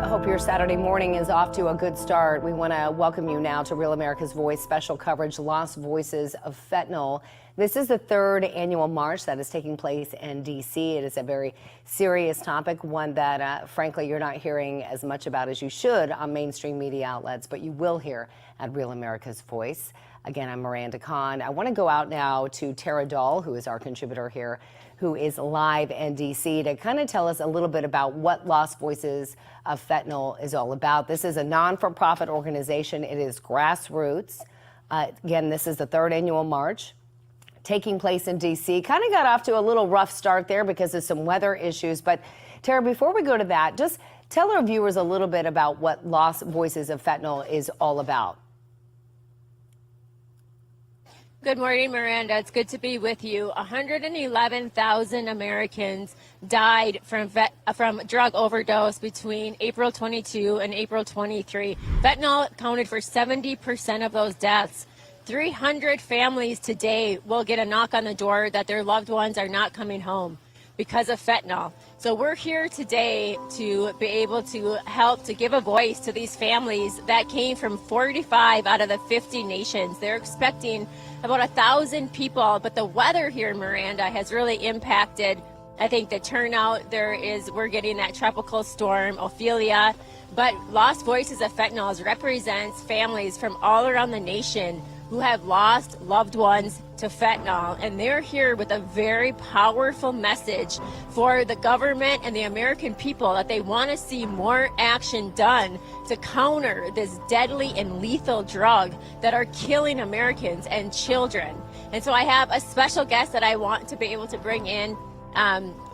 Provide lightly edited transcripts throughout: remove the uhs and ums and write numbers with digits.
Hope your Saturday morning is off to a good start. We want to welcome you now to Real America's Voice special coverage, Lost Voices of Fentanyl. This is the third annual march that is taking place in D.C. It is a very serious topic, one that, frankly, you're not hearing as much about as you should on mainstream media outlets, but you will hear at Real America's Voice. Again, I'm Miranda Kahn. I want to go out now to Tara Dahl, who is our contributor here, who is live in D.C. to kind of tell us a little bit about what Lost Voices of Fentanyl is all about. This is a non-for-profit organization. It is grassroots. Again, this is the third annual march taking place in D.C. Kind of got off to a little rough start there because of some weather issues. But Tara, before we go to that, just tell our viewers a little bit about what Lost Voices of Fentanyl is all about. Good morning, Miranda. It's good to be with you. 111,000 Americans died from drug overdose between April 22 and April 23. Fentanyl accounted for 70% of those deaths. 300 families today will get a knock on the door that their loved ones are not coming home because of fentanyl. So we're here today to be able to help to give a voice to these families that came from 45 out of the 50 nations. They're expecting about 1,000 people, but the weather here in Miranda has really impacted, I think, the turnout. We're getting that Tropical Storm Ophelia, but Lost Voices of Fentanyl represents families from all around the nation who have lost loved ones to fentanyl, and they're here with a very powerful message for the government and the American people that they want to see more action done to counter this deadly and lethal drug that are killing Americans and children. And so I have a special guest that I want to be able to bring in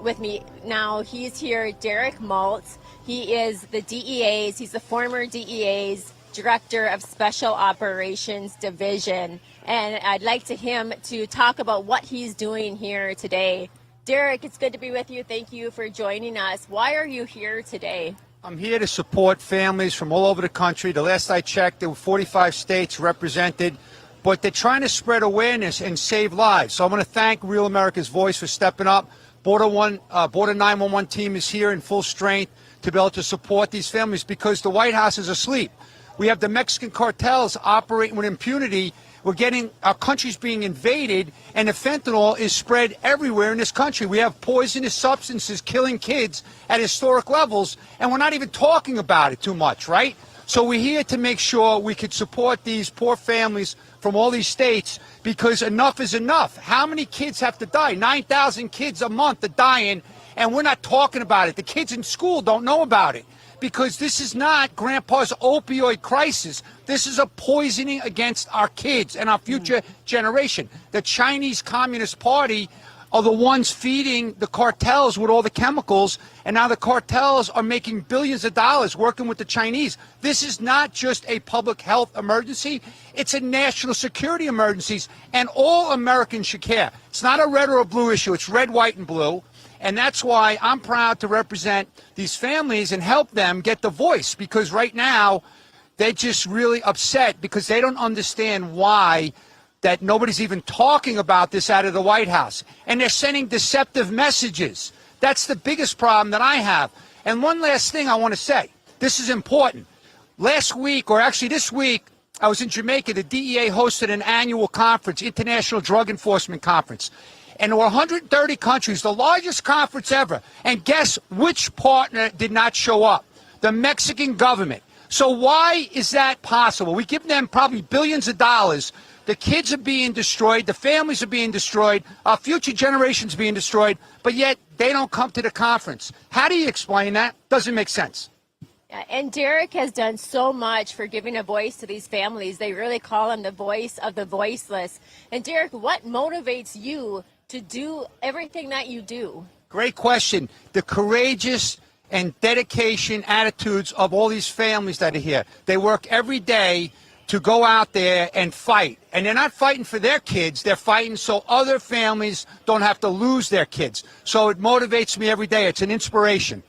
with me now. He's here, Derek Maltz. He is he's the former DEA's Director of Special Operations Division, and I'd like him to talk about what he's doing here today. Derek, it's good to be with you. Thank you for joining us. Why are you here today? I'm here to support families from all over the country. The last I checked, there were 45 states represented, but they're trying to spread awareness and save lives. So I want to thank Real America's Voice for stepping up. Border 911 team is here in full strength to be able to support these families because the White House is asleep. We have the Mexican cartels operating with impunity. Our country's being invaded, and the fentanyl is spread everywhere in this country. We have poisonous substances killing kids at historic levels, and we're not even talking about it too much, right? So we're here to make sure we could support these poor families from all these states because enough is enough. How many kids have to die? 9,000 kids a month are dying, and we're not talking about it. The kids in school don't know about it. Because this is not Grandpa's opioid crisis. This is a poisoning against our kids and our future generation. The Chinese Communist Party are the ones feeding the cartels with all the chemicals, and now the cartels are making billions of dollars working with the Chinese. This is not just a public health emergency. It's a national security emergency, and all Americans should care. It's not a red or a blue issue. It's red, white, and blue. And that's why I'm proud to represent these families and help them get the voice, because right now they're just really upset because they don't understand why that nobody's even talking about this out of the White House. And they're sending deceptive messages. That's the biggest problem that I have. And one last thing I want to say. This is important. Last week, or actually this week, I was in Jamaica. The DEA hosted an annual conference, International Drug Enforcement Conference. And there were 130 countries, the largest conference ever. And guess which partner did not show up? The Mexican government. So why is that possible? We give them probably billions of dollars. The kids are being destroyed. The families are being destroyed. Our future generations are being destroyed. But yet they don't come to the conference. How do you explain that? Doesn't make sense. And Derek has done so much for giving a voice to these families. They really call him the voice of the voiceless. And Derek, what motivates you to do everything that you do? Great question. The courageous and dedication attitudes of all these families that are here. They work every day to go out there and fight. And they're not fighting for their kids. They're fighting so other families don't have to lose their kids. So it motivates me every day. It's an inspiration.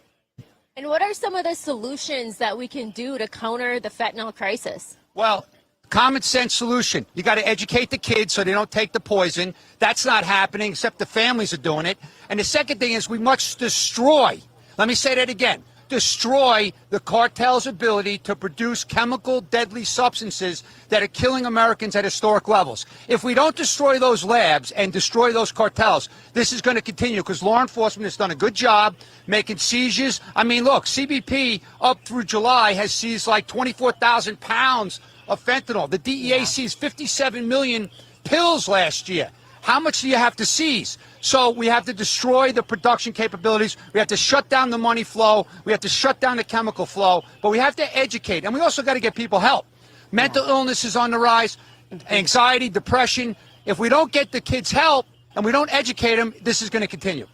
And what are some of the solutions that we can do to counter the fentanyl crisis? Well, common sense solution. You got to educate the kids so they don't take the poison. That's not happening, except the families are doing it. And the second thing is we must destroy. Let me say that again. destroy the cartel's ability to produce chemical deadly substances that are killing Americans at historic levels. If we don't destroy those labs and destroy those cartels, this is going to continue because law enforcement has done a good job making seizures. I mean, look, CBP up through July has seized like 24,000 pounds of fentanyl. The DEA seized 57 million pills last year. How much do you have to seize? So we have to destroy the production capabilities. We have to shut down the money flow. We have to shut down the chemical flow. But we have to educate. And we also got to get people help. Mental illness is on the rise, anxiety, depression. If we don't get the kids help and we don't educate them, this is going to continue.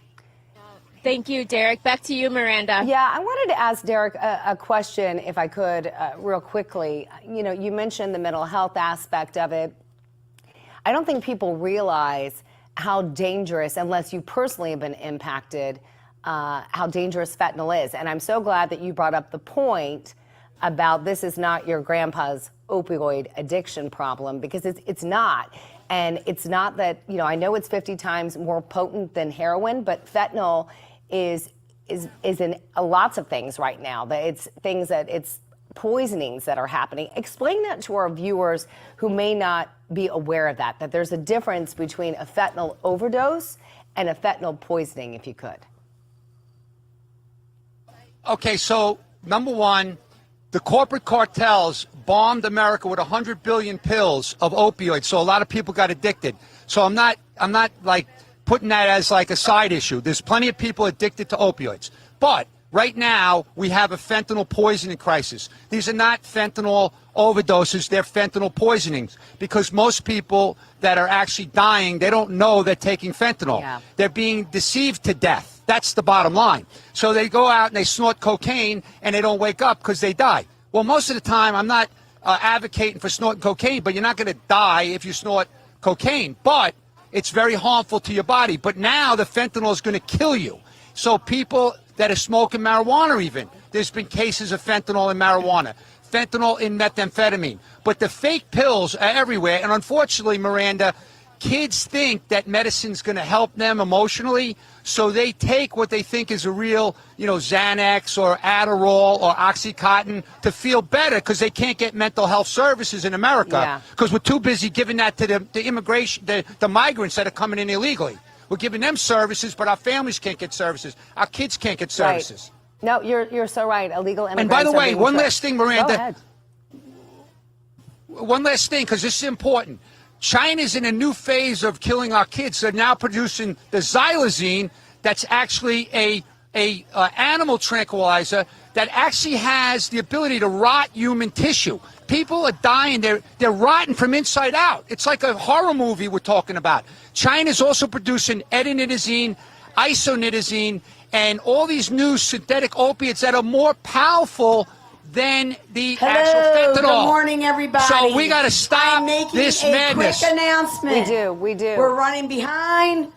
Thank you, Derek. Back to you, Miranda. Yeah, I wanted to ask Derek a question, if I could, real quickly. You know, you mentioned the mental health aspect of it. I don't think people realize how dangerous, unless you personally have been impacted, how dangerous fentanyl is. And I'm so glad that you brought up the point about this is not your grandpa's opioid addiction problem, because it's not. And it's not that, you know, I know it's 50 times more potent than heroin, but fentanyl is in lots of things right now. It's things that it's poisonings that are happening. Explain that to our viewers who may not be aware of that there's a difference between a fentanyl overdose and a fentanyl poisoning, if you could. Okay, so number one, the corporate cartels bombed America with 100 billion pills of opioids, so a lot of people got addicted. So I'm not like putting that as like a side issue. There's plenty of people addicted to opioids. But right now, we have a fentanyl poisoning crisis. These are not fentanyl overdoses, they're fentanyl poisonings, because most people that are actually dying, they don't know they're taking fentanyl. Yeah. They're being deceived to death. That's the bottom line. So they go out and they snort cocaine and they don't wake up because they die. Well, most of the time, I'm not advocating for snorting cocaine, but you're not going to die if you snort cocaine. But it's very harmful to your body. But now the fentanyl is going to kill you. So people that are smoking marijuana even, there's been cases of fentanyl in marijuana, fentanyl in methamphetamine. But the fake pills are everywhere. And unfortunately, Miranda, kids think that medicine's going to help them emotionally, so they take what they think is a real, you know, Xanax or Adderall or Oxycontin to feel better because they can't get mental health services in America because we're too busy giving that to the immigration, the migrants that are coming in illegally. We're giving them services, but our families can't get services. Our kids can't get services. Right. No, you're so right. Illegal immigrants. And by the way, one last thing, Miranda. Go ahead. One last thing, because this is important. China's in a new phase of killing our kids. They're now producing the xylazine, that's actually a animal tranquilizer that actually has the ability to rot human tissue. People are dying. They're rotten from inside out. It's like a horror movie we're talking about. China's also producing edenidazine, isonitazine, and all these new synthetic opiates that are more powerful than the actual fentanyl. Good morning, everybody. So we got to stop this madness. Quick announcement. We do. We're running behind.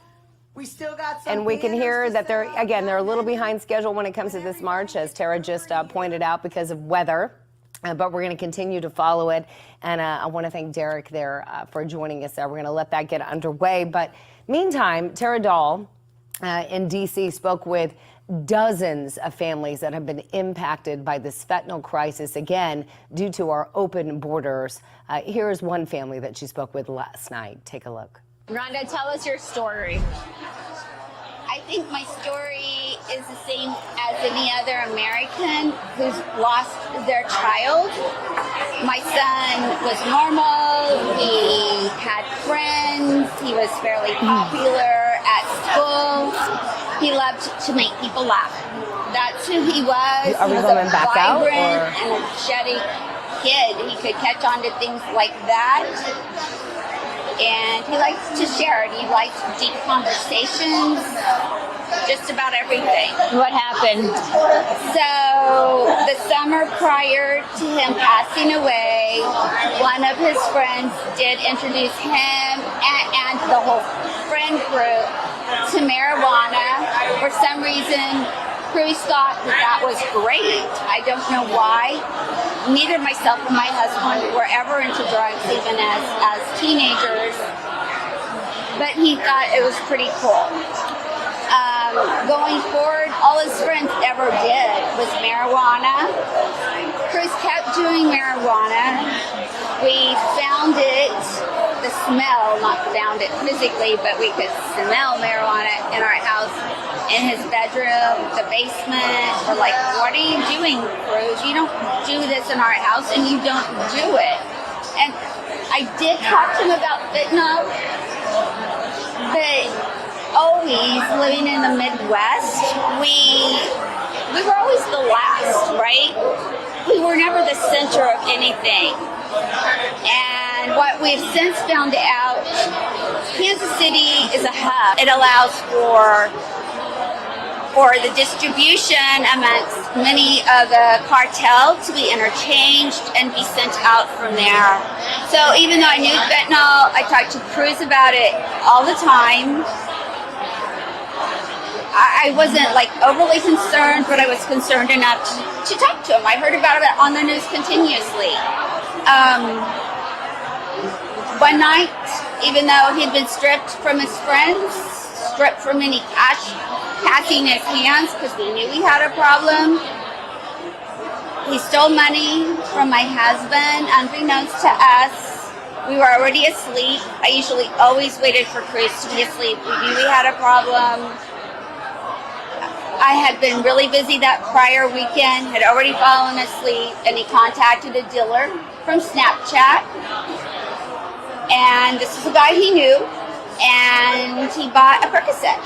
We still got some. And we can hear that they're a little behind schedule when it comes to this march, as Tara just pointed out, because of weather. But we're going to continue to follow it. And I want to thank Derek there for joining us there. We're going to let that get underway. But meantime, Tara Dahl in D.C. spoke with dozens of families that have been impacted by this fentanyl crisis, again, due to our open borders. Here's one family that she spoke with last night. Take a look. Rhonda, tell us your story. I think my story is the same as any other American who's lost their child. My son was normal, he had friends, he was fairly popular at school. He loved to make people laugh. That's who he was. Are we he was going a back out, or? vibrant, energetic kid. He could catch on to things like that. And he likes to share it. He likes deep conversations, just about everything. What happened? So the summer prior to him passing away, one of his friends did introduce him and the whole friend group to marijuana. For some reason, Cruz thought that was great. I don't know why. Neither myself or my husband were ever into drugs, even as teenagers. But he thought it was pretty cool. Going forward, all his friends ever did was marijuana. Chris kept doing marijuana. We found it, the smell, not found it physically, but we could smell marijuana in our house, in his bedroom, the basement. We're like, what are you doing, Cruz? You don't do this in our house, and you don't do it. And I did talk to him about fentanyl, but always living in the Midwest, we were always the last, right? We were never the center of anything. And what we've since found out, Kansas City is a hub. It allows for the distribution amongst many of the cartel to be interchanged and be sent out from there. So even though I knew fentanyl, I talked to Cruz about it all the time. I wasn't like overly concerned, but I was concerned enough to talk to him. I heard about it on the news continuously. One night, even though he'd been stripped from his friends, stripped from any cash passing his hands because we knew he had a problem, he stole money from my husband, unbeknownst to us. We were already asleep. I usually always waited for Chris to be asleep. We knew we had a problem. I had been really busy that prior weekend, had already fallen asleep, and he contacted a dealer from Snapchat. And this is a guy he knew, and he bought a Percocet.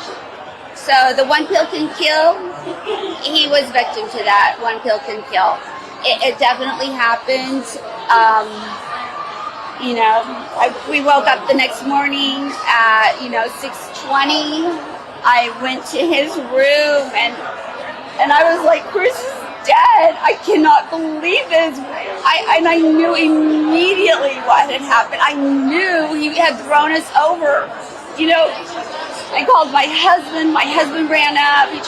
So the one pill can kill, he was victim to that. One pill can kill. It definitely happened. We woke up the next morning at, 6:20. I went to his room and I was like, Chris is dead. I cannot believe this. I knew immediately what had happened. I knew he had thrown us over. I called my husband. My husband ran up. He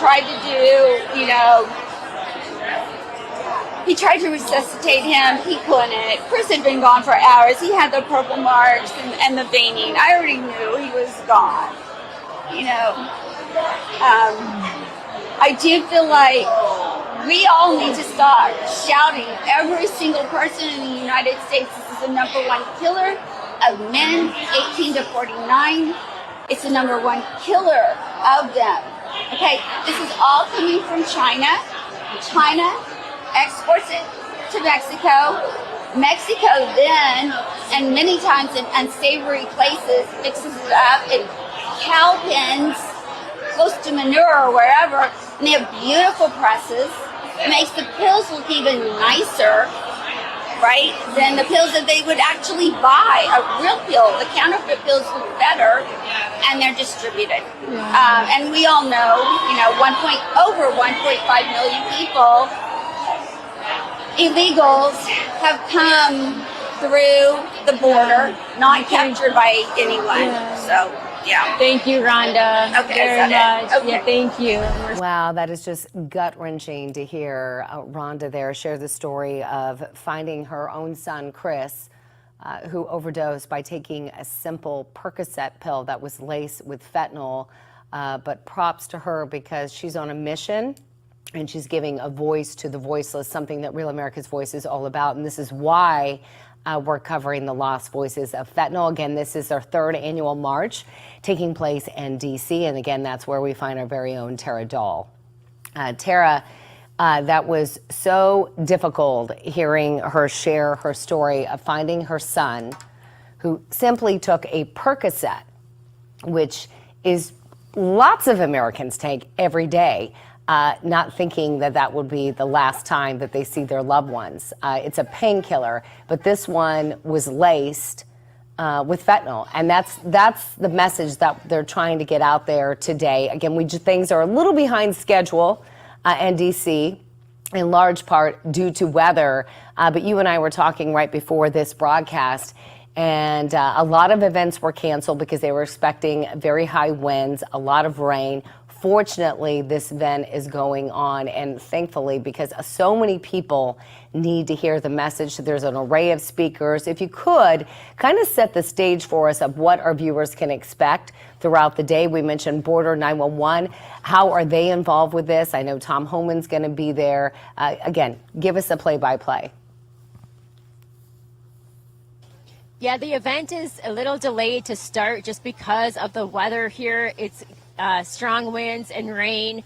tried to resuscitate him. He couldn't. Chris had been gone for hours. He had the purple marks and the veining. I already knew he was gone. I do feel like we all need to start shouting. Every single person in the United States, this is the number one killer of men 18 to 49. It's the number one killer of them. Okay, this is all coming from China. China exports it to Mexico. Mexico then, and many times in unsavory places, mixes it up in cow pens, close to manure or wherever, and they have beautiful presses. It makes the pills look even nicer, right, than the pills that they would actually buy. A real pill, the counterfeit pills look better, and they're distributed. And we all know, over 1.5 million people, illegals, have come through the border, not captured by anyone. So. Yeah. Thank you, Rhonda. Okay, very much. Okay. Yeah, thank you. Wow, that is just gut-wrenching to hear Rhonda there share the story of finding her own son, Chris, who overdosed by taking a simple Percocet pill that was laced with fentanyl. But props to her because she's on a mission and she's giving a voice to the voiceless, something that Real America's Voice is all about. And this is why we're covering the lost voices of fentanyl. Again, this is our third annual march taking place in D.C. And again, that's where we find our very own Tara Dahl. Tara, that was so difficult hearing her share her story of finding her son, who simply took a Percocet, which is lots of Americans take every day, not thinking that that would be the last time that they see their loved ones. It's a painkiller, but this one was laced with fentanyl, and that's the message that they're trying to get out there today. Again, things are a little behind schedule in D.C., in large part due to weather, but you and I were talking right before this broadcast, and a lot of events were canceled because they were expecting very high winds, a lot of rain. Fortunately, this event is going on, and thankfully, because so many people need to hear the message. So there's an array of speakers. If you could kind of set the stage for us of what our viewers can expect throughout the day. We mentioned Border 911. How are they involved with this? I know Tom Homan's going to be there. Again, give us a play-by-play. Yeah, the event is a little delayed to start just because of the weather here. It's strong winds and rain,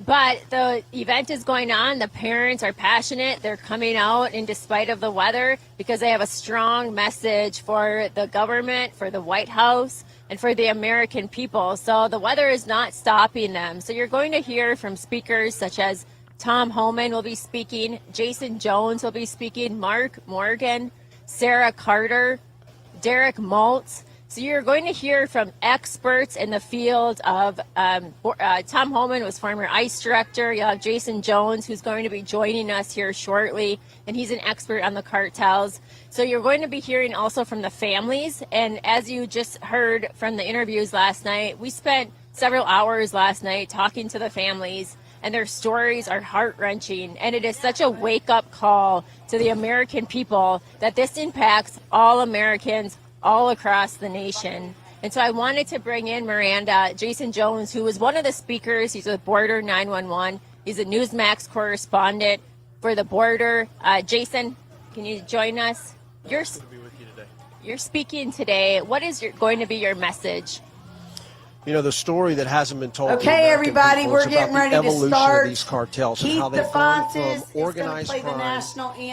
but the event is going on. The parents are passionate. They're coming out in despite of the weather because they have a strong message for the government, for the White House, and for the American people. So the weather is not stopping them. So you're going to hear from speakers such as Tom Homan will be speaking, Jason Jones will be speaking, Mark Morgan, Sarah Carter, Derek Maltz. So you're going to hear from experts in the field of Tom Homan was former ICE director. You have Jason Jones, who's going to be joining us here shortly, and he's an expert on the cartels. So you're going to be hearing also from the families. And as you just heard from the interviews last night, we spent several hours last night talking to the families, and their stories are heart-wrenching. And it is such a wake-up call to the American people that this impacts all Americans all across the nation. And so I wanted to bring in Miranda, Jason Jones, who was one of the speakers. He's with Border 911. He's a Newsmax correspondent for the border. Jason, can you join us? You're speaking today. What is going to be your message? You know, the story that hasn't been told. Okay, everybody, we're getting ready to start. Of these cartels Keith and how they've gone from organized crime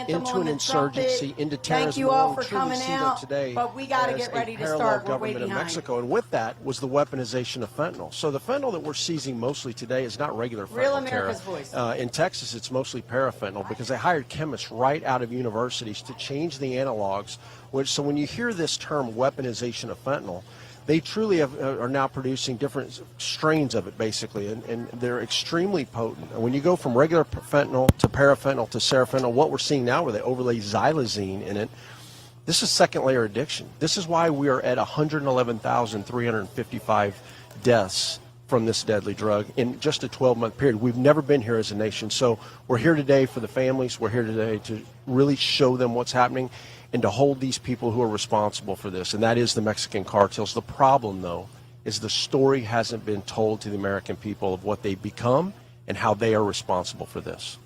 into an insurgency, into terrorism. Thank you all for truly coming see them out, today but we got to as get a ready to parallel start. We're way government of behind. Mexico, and with that was the weaponization of fentanyl. So the fentanyl that we're seizing mostly today is not regular fentanyl. Real America's Voice. In Texas, it's mostly parafentanyl because they hired chemists right out of universities to change the analogs. So when you hear this term weaponization of fentanyl, they truly are now producing different strains of it, basically, and they're extremely potent. And when you go from regular fentanyl to parafentanyl to serafentanyl, what we're seeing now where they overlay xylazine in it, this is second-layer addiction. This is why we are at 111,355 deaths from this deadly drug in just a 12-month period. We've never been here as a nation. So we're here today for the families. We're here today to really show them what's happening and to hold these people who are responsible for this, and that is the Mexican cartels. The problem, though, is the story hasn't been told to the American people of what they've become and how they are responsible for this.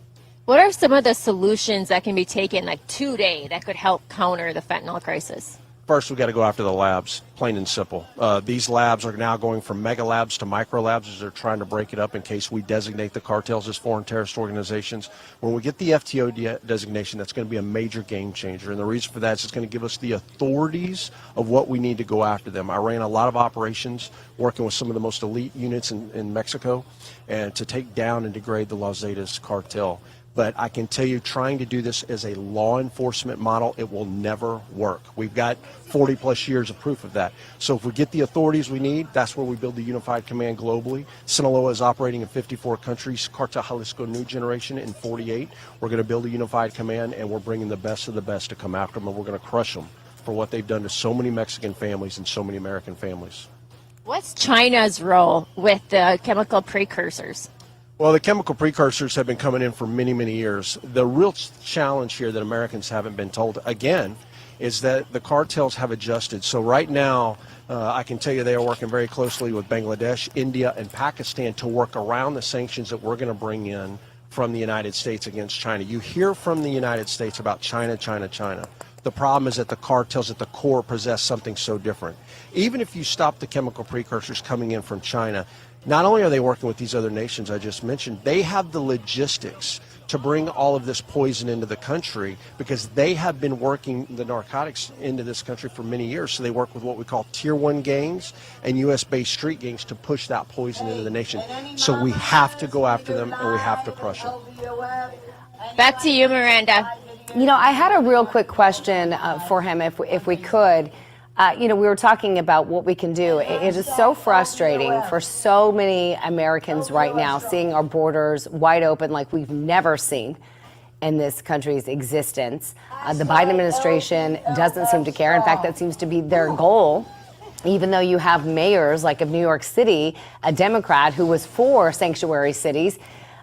What are some of the solutions that can be taken, like today, that could help counter the fentanyl crisis? First, we've got to go after the labs, plain and simple. These labs are now going from mega labs to micro labs as they're trying to break it up in case we designate the cartels as foreign terrorist organizations. When we get the FTO designation, that's going to be a major game changer. And the reason for that is it's going to give us the authorities of what we need to go after them. I ran a lot of operations working with some of the most elite units in Mexico and to take down and degrade the Los Zetas cartel. But I can tell you, trying to do this as a law enforcement model, it will never work. We've got 40-plus years of proof of that. So if we get the authorities we need, that's where we build the unified command globally. Sinaloa is operating in 54 countries, Cartel Jalisco New Generation in 48. We're going to build a unified command, and we're bringing the best of the best to come after them, and we're going to crush them for what they've done to so many Mexican families and so many American families. What's China's role with the chemical precursors? Well, the chemical precursors have been coming in for many, many years. The real challenge here that Americans haven't been told, again, is that the cartels have adjusted. So right now, I can tell you they are working very closely with Bangladesh, India, and Pakistan to work around the sanctions that we're going to bring in from the United States against China. You hear from the United States about China, China, China. The problem is that the cartels at the core possess something so different. Even if you stop the chemical precursors coming in from China, not only are they working with these other nations I just mentioned, they have the logistics to bring all of this poison into the country because they have been working the narcotics into this country for many years. So they work with what we call Tier 1 gangs and U.S.-based street gangs to push that poison into the nation. So we have to go after them and we have to crush them. Back to you, Miranda. You know, I had a real quick question for him, if we could. We were talking about what we can do. It is so frustrating for so many Americans right now, seeing our borders wide open like we've never seen in this country's existence. The Biden administration doesn't seem to care. In fact, that seems to be their goal, even though you have mayors like of New York City, a Democrat who was for sanctuary cities,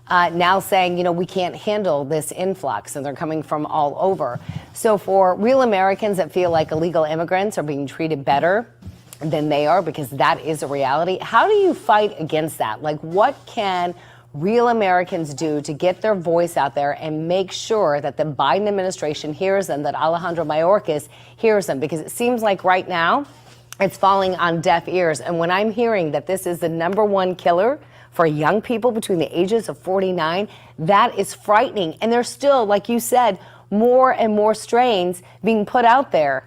now saying, you know, we can't handle this influx, and they're coming from all over. So for real Americans that feel like illegal immigrants are being treated better than they are, because that is a reality, how do you fight against that? Like, what can real Americans do to get their voice out there and make sure that the Biden administration hears them, that Alejandro Mayorkas hears them? Because it seems like right now it's falling on deaf ears. And when I'm hearing that this is the #1 killer for young people between the ages of 49, that is frightening. And there's still, like you said, more and more strains being put out there.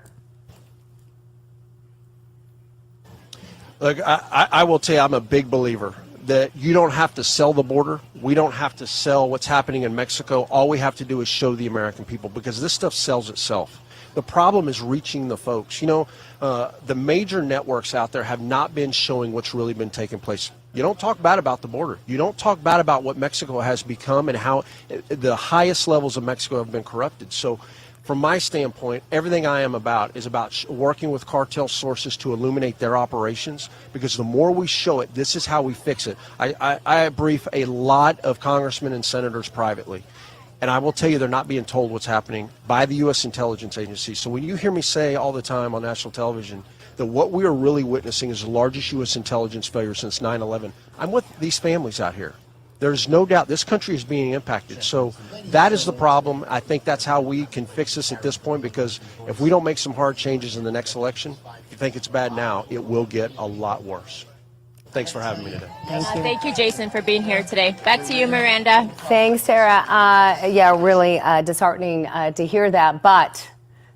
Look, I will tell you, I'm a big believer that you don't have to sell the border. We don't have to sell what's happening in Mexico. All we have to do is show the American people, because this stuff sells itself. The problem is reaching the folks. You know, the major networks out there have not been showing what's really been taking place. You don't talk bad about the border. You don't talk bad about what Mexico has become and how the highest levels of Mexico have been corrupted. So from my standpoint, everything I am about is about working with cartel sources to illuminate their operations, because the more we show it, this is how we fix it. I brief a lot of congressmen and senators privately, and I will tell you they're not being told what's happening by the U.S. intelligence agencies. So when you hear me say all the time on national television that what we are really witnessing is the largest U.S. intelligence failure since 9/11, I'm with these families out here. There's no doubt this country is being impacted. So that is the problem. I think that's how we can fix this at this point, because if we don't make some hard changes in the next election, if you think it's bad now, it will get a lot worse. Thanks for having me today. Thank you. Thank you, Jason, for being here today. Back to you, Miranda. Thanks, Tara. Yeah, really disheartening to hear that, but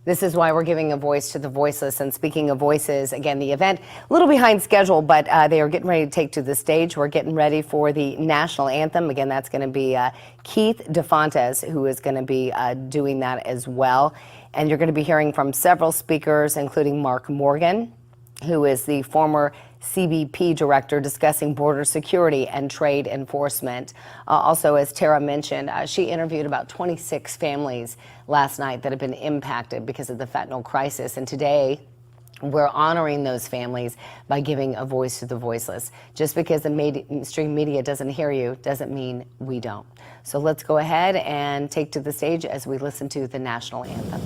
this is why we're giving a voice to the voiceless. And speaking of voices, again, the event a little behind schedule, but they are getting ready to take to the stage. We're getting ready for the national anthem. Again, that's going to be Keith DeFontes, who is going to be doing that as well. And you're going to be hearing from several speakers, including Mark Morgan, who is the former CBP director, discussing border security and trade enforcement. Also, as Tara mentioned, she interviewed about 26 families last night that have been impacted because of the fentanyl crisis. And today, we're honoring those families by giving a voice to the voiceless. Just because the mainstream media doesn't hear you doesn't mean we don't. So let's go ahead and take to the stage as we listen to the national anthem.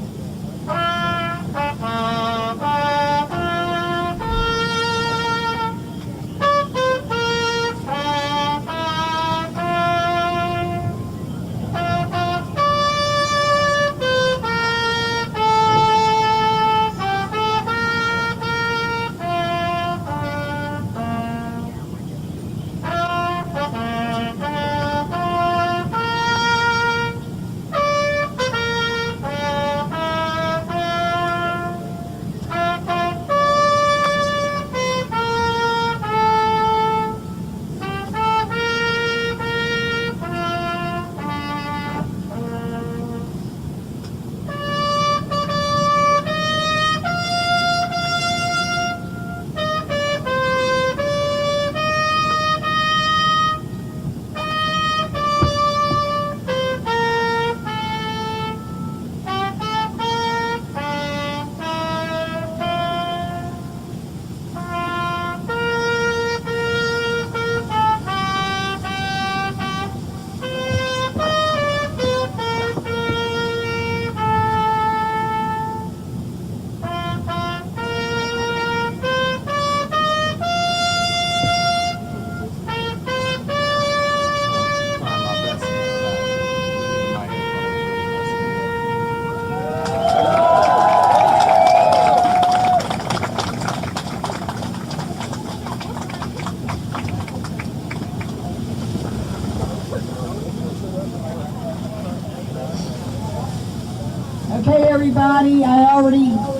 Okay, everybody,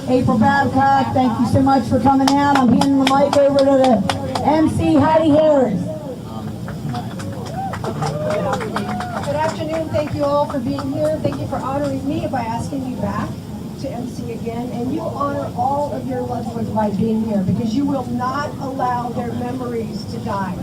April Babcock, thank you so much for coming out. I'm handing the mic over to the MC, Heidi Harris. Good afternoon. Thank you all for being here. Thank you for honoring me by asking me back to MC again. And you honor all of your loved ones by being here, because you will not allow their memories to die.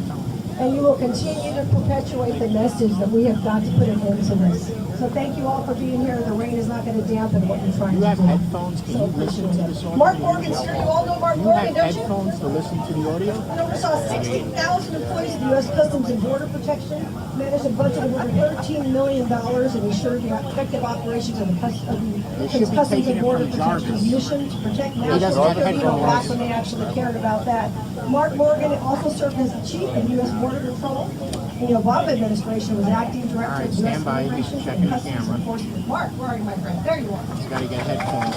And you will continue to perpetuate the message that we have got to put an end to this. So thank you all for being here. The rain is not going to dampen what you're trying to do. You have headphones. Can you listen to this audio? Mark Morgan's here. You all know Mark Morgan, don't you? Headphones to listen to the audio? We oversaw 60,000 employees of the U.S. Customs and Border Protection, managed a budget of over $13 million, and ensured the effective operations of the Customs and Border Protection's mission to protect national security back when they actually cared about that. Mark Morgan also served as the chief of U.S. Border Patrol. The Obama administration was acting director of U.S. Immigration and Customs Enforcement. Mark, where are you, my friend? There you are. You gotta get headphones.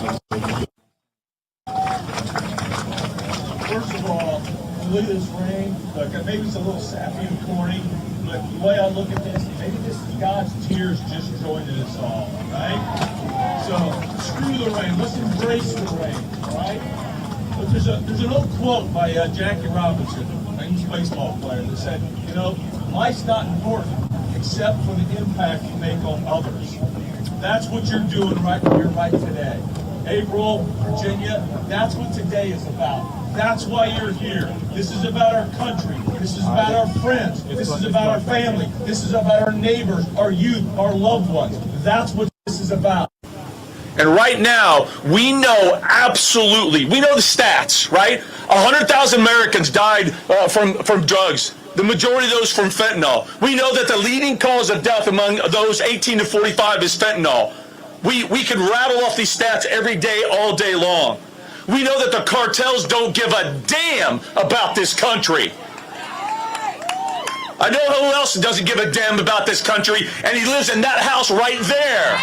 First of all, look at this rain. Look, maybe it's a little sappy and corny, but the way I look at this, maybe this is God's tears just joining us all, right? So screw the rain. Let's embrace the rain, all right? But there's an old quote by Jackie Robinson, a famous baseball player, that said, you know, life's not important except for the impact you make on others. That's what you're doing right here, right today. April, Virginia, that's what today is about. That's why you're here. This is about our country. This is about our friends. This is about our family. This is about our neighbors, our youth, our loved ones. That's what this is about. And right now, we know absolutely, we know the stats, right? 100,000 Americans died from drugs. The majority of those from fentanyl. We know that the leading cause of death among those 18 to 45 is fentanyl. We can rattle off these stats every day, all day long. We know that the cartels don't give a damn about this country. I know who else doesn't give a damn about this country, and he lives in that house right there.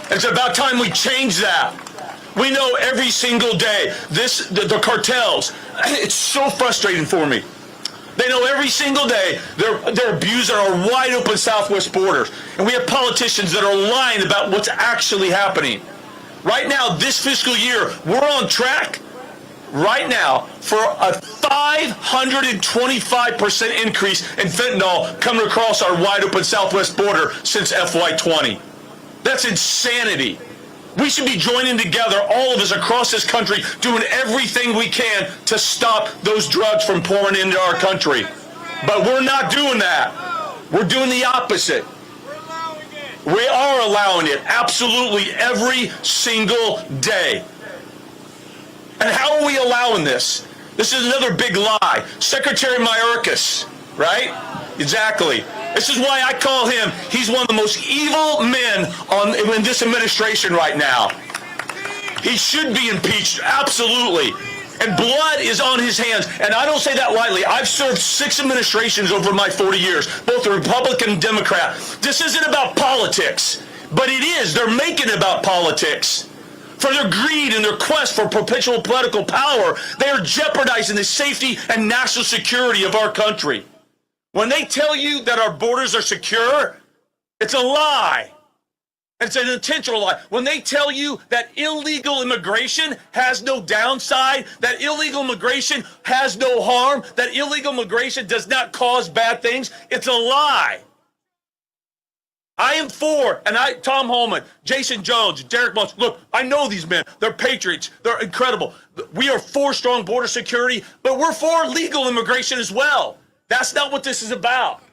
It's about time we change that. We know every single day, the cartels, it's so frustrating for me. They know every single day they're abusing our wide open southwest borders. And we have politicians that are lying about what's actually happening. Right now, this fiscal year, we're on track right now for a 525% increase in fentanyl coming across our wide open southwest border since FY20. That's insanity. We should be joining together, all of us across this country, doing everything we can to stop those drugs from pouring into our country. But we're not doing that. We're doing the opposite. We are allowing it, absolutely, every single day. And how are we allowing this? This is another big lie. Secretary Mayorkas, right? Exactly. This is why I call him, he's one of the most evil men in this administration right now. He should be impeached, absolutely. And blood is on his hands. And I don't say that lightly. I've served 6 administrations over my 40 years, both Republican and Democrat. This isn't about politics, but it is. They're making it about politics. For their greed and their quest for perpetual political power, they are jeopardizing the safety and national security of our country. When they tell you that our borders are secure, it's a lie. It's an intentional lie. When they tell you that illegal immigration has no downside, that illegal immigration has no harm, that illegal immigration does not cause bad things, it's a lie. I am for, and Tom Holman, Jason Jones, Derek Munch, look, I know these men. They're patriots. They're incredible. We are for strong border security, but we're for legal immigration as well. That's not what this is about.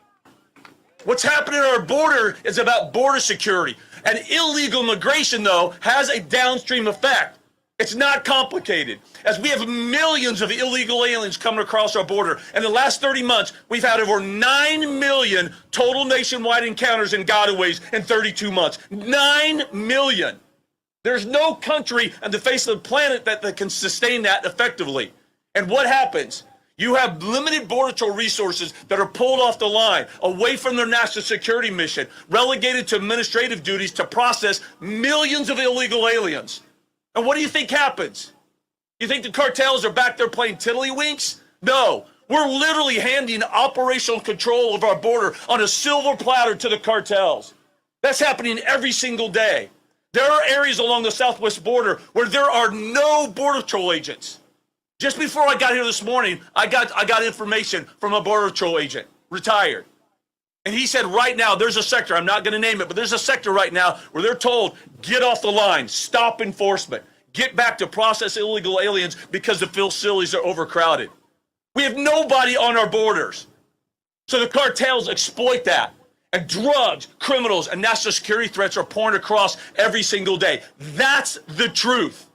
What's happening at our border is about border security. And illegal immigration, though, has a downstream effect. It's not complicated. As we have millions of illegal aliens coming across our border, in the last 30 months, we've had over 9 million total nationwide encounters and gotaways in 32 months. 9 million. There's no country on the face of the planet that can sustain that effectively. And what happens? You have limited border patrol resources that are pulled off the line, away from their national security mission, relegated to administrative duties to process millions of illegal aliens. And what do you think happens? You think the cartels are back there playing tiddlywinks? No. We're literally handing operational control of our border on a silver platter to the cartels. That's happening every single day. There are areas along the southwest border where there are no border patrol agents. Just before I got here this morning, I got information from a border patrol agent, retired. And he said right now, there's a sector, I'm not going to name it, but there's a sector right now where they're told, get off the line, stop enforcement, get back to process illegal aliens because the facilities are overcrowded. We have nobody on our borders. So the cartels exploit that. And drugs, criminals, and national security threats are pouring across every single day. That's the truth.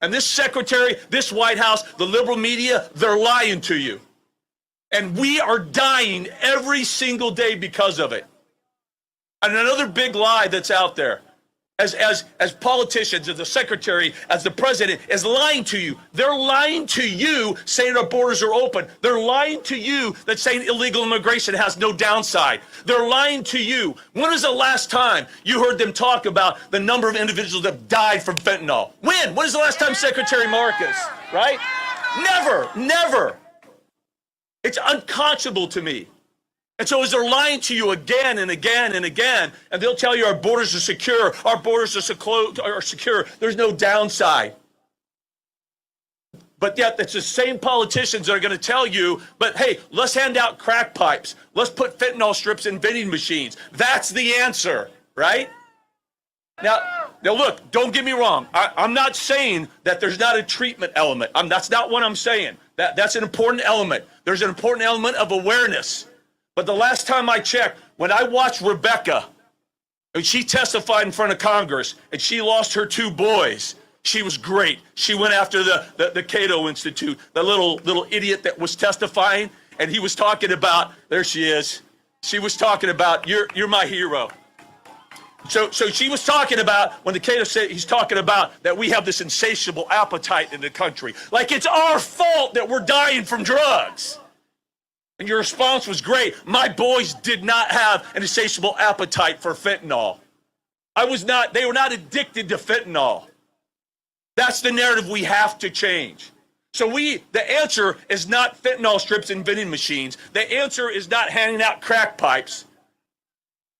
And this secretary, this White House, the liberal media, they're lying to you. And we are dying every single day because of it. And another big lie that's out there, as politicians, as the secretary, as the president, is lying to you. They're lying to you saying our borders are open. They're lying to you that saying illegal immigration has no downside. They're lying to you. When is the last time you heard them talk about the number of individuals that died from fentanyl? When? When is the last time, Secretary Marcus? Right? Never, never. It's unconscionable to me. And so as they're lying to you again and again and again, and they'll tell you our borders are secure, our borders are secure, there's no downside. But yet it's the same politicians that are going to tell you, but hey, let's hand out crack pipes. Let's put fentanyl strips in vending machines. That's the answer, right? Now look, don't get me wrong. I'm not saying that there's not a treatment element. That's not what I'm saying. That's an important element. There's an important element of awareness. But the last time I checked, when I watched Rebecca, and she testified in front of Congress, and she lost her 2 boys, she was great. She went after the Cato Institute, the little idiot that was testifying, and he was talking about, there she is, she was talking about, you're my hero. So she was talking about, when the Cato said, he's talking about that we have this insatiable appetite in the country. Like it's our fault that we're dying from drugs. And your response was great. My boys did not have an insatiable appetite for fentanyl. They were not addicted to fentanyl. That's the narrative we have to change. So the answer is not fentanyl strips in vending machines. The answer is not handing out crack pipes.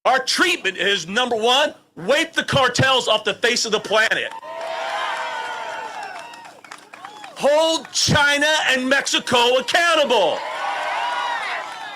Our treatment is, number 1, wipe the cartels off the face of the planet. Hold China and Mexico accountable.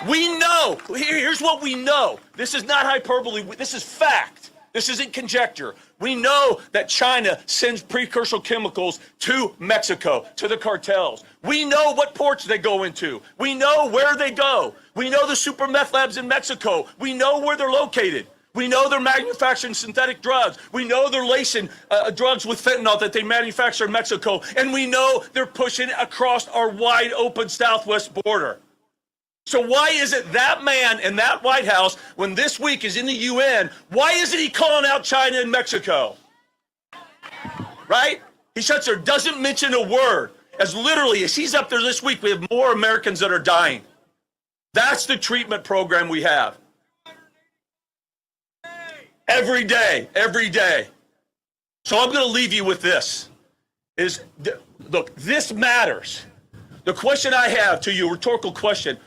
We know, here's what we know. This is not hyperbole, this is fact. This isn't conjecture. We know that China sends precursor chemicals to Mexico, to the cartels. We know what ports they go into. We know where they go. We know the super meth labs in Mexico. We know where they're located. We know they're manufacturing synthetic drugs. We know they're lacing drugs with fentanyl that they manufacture in Mexico. And we know they're pushing across our wide open southwest border. So why is it that man in that White House, when this week is in the UN, why isn't he calling out China and Mexico? Right? He sits there, doesn't mention a word. As literally, as he's up there this week, we have more Americans that are dying. That's the treatment program we have. Every day, every day. So I'm going to leave you with this. Look, this matters. The question I have to you, rhetorical question,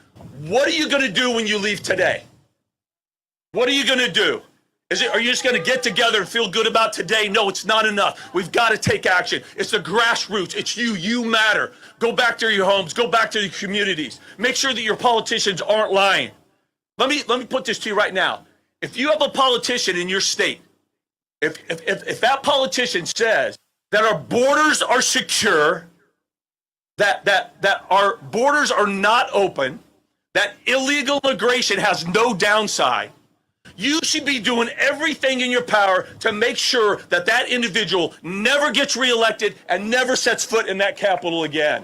what are you going to do when you leave today? What are you going to do? Are you just going to get together and feel good about today? No, it's not enough. We've got to take action. It's the grassroots. It's you. You matter. Go back to your homes. Go back to your communities. Make sure that your politicians aren't lying. Let me put this to you right now. If you have a politician in your state, if that politician says that our borders are secure, that our borders are not open, that illegal immigration has no downside, you should be doing everything in your power to make sure that that individual never gets reelected and never sets foot in that Capitol again.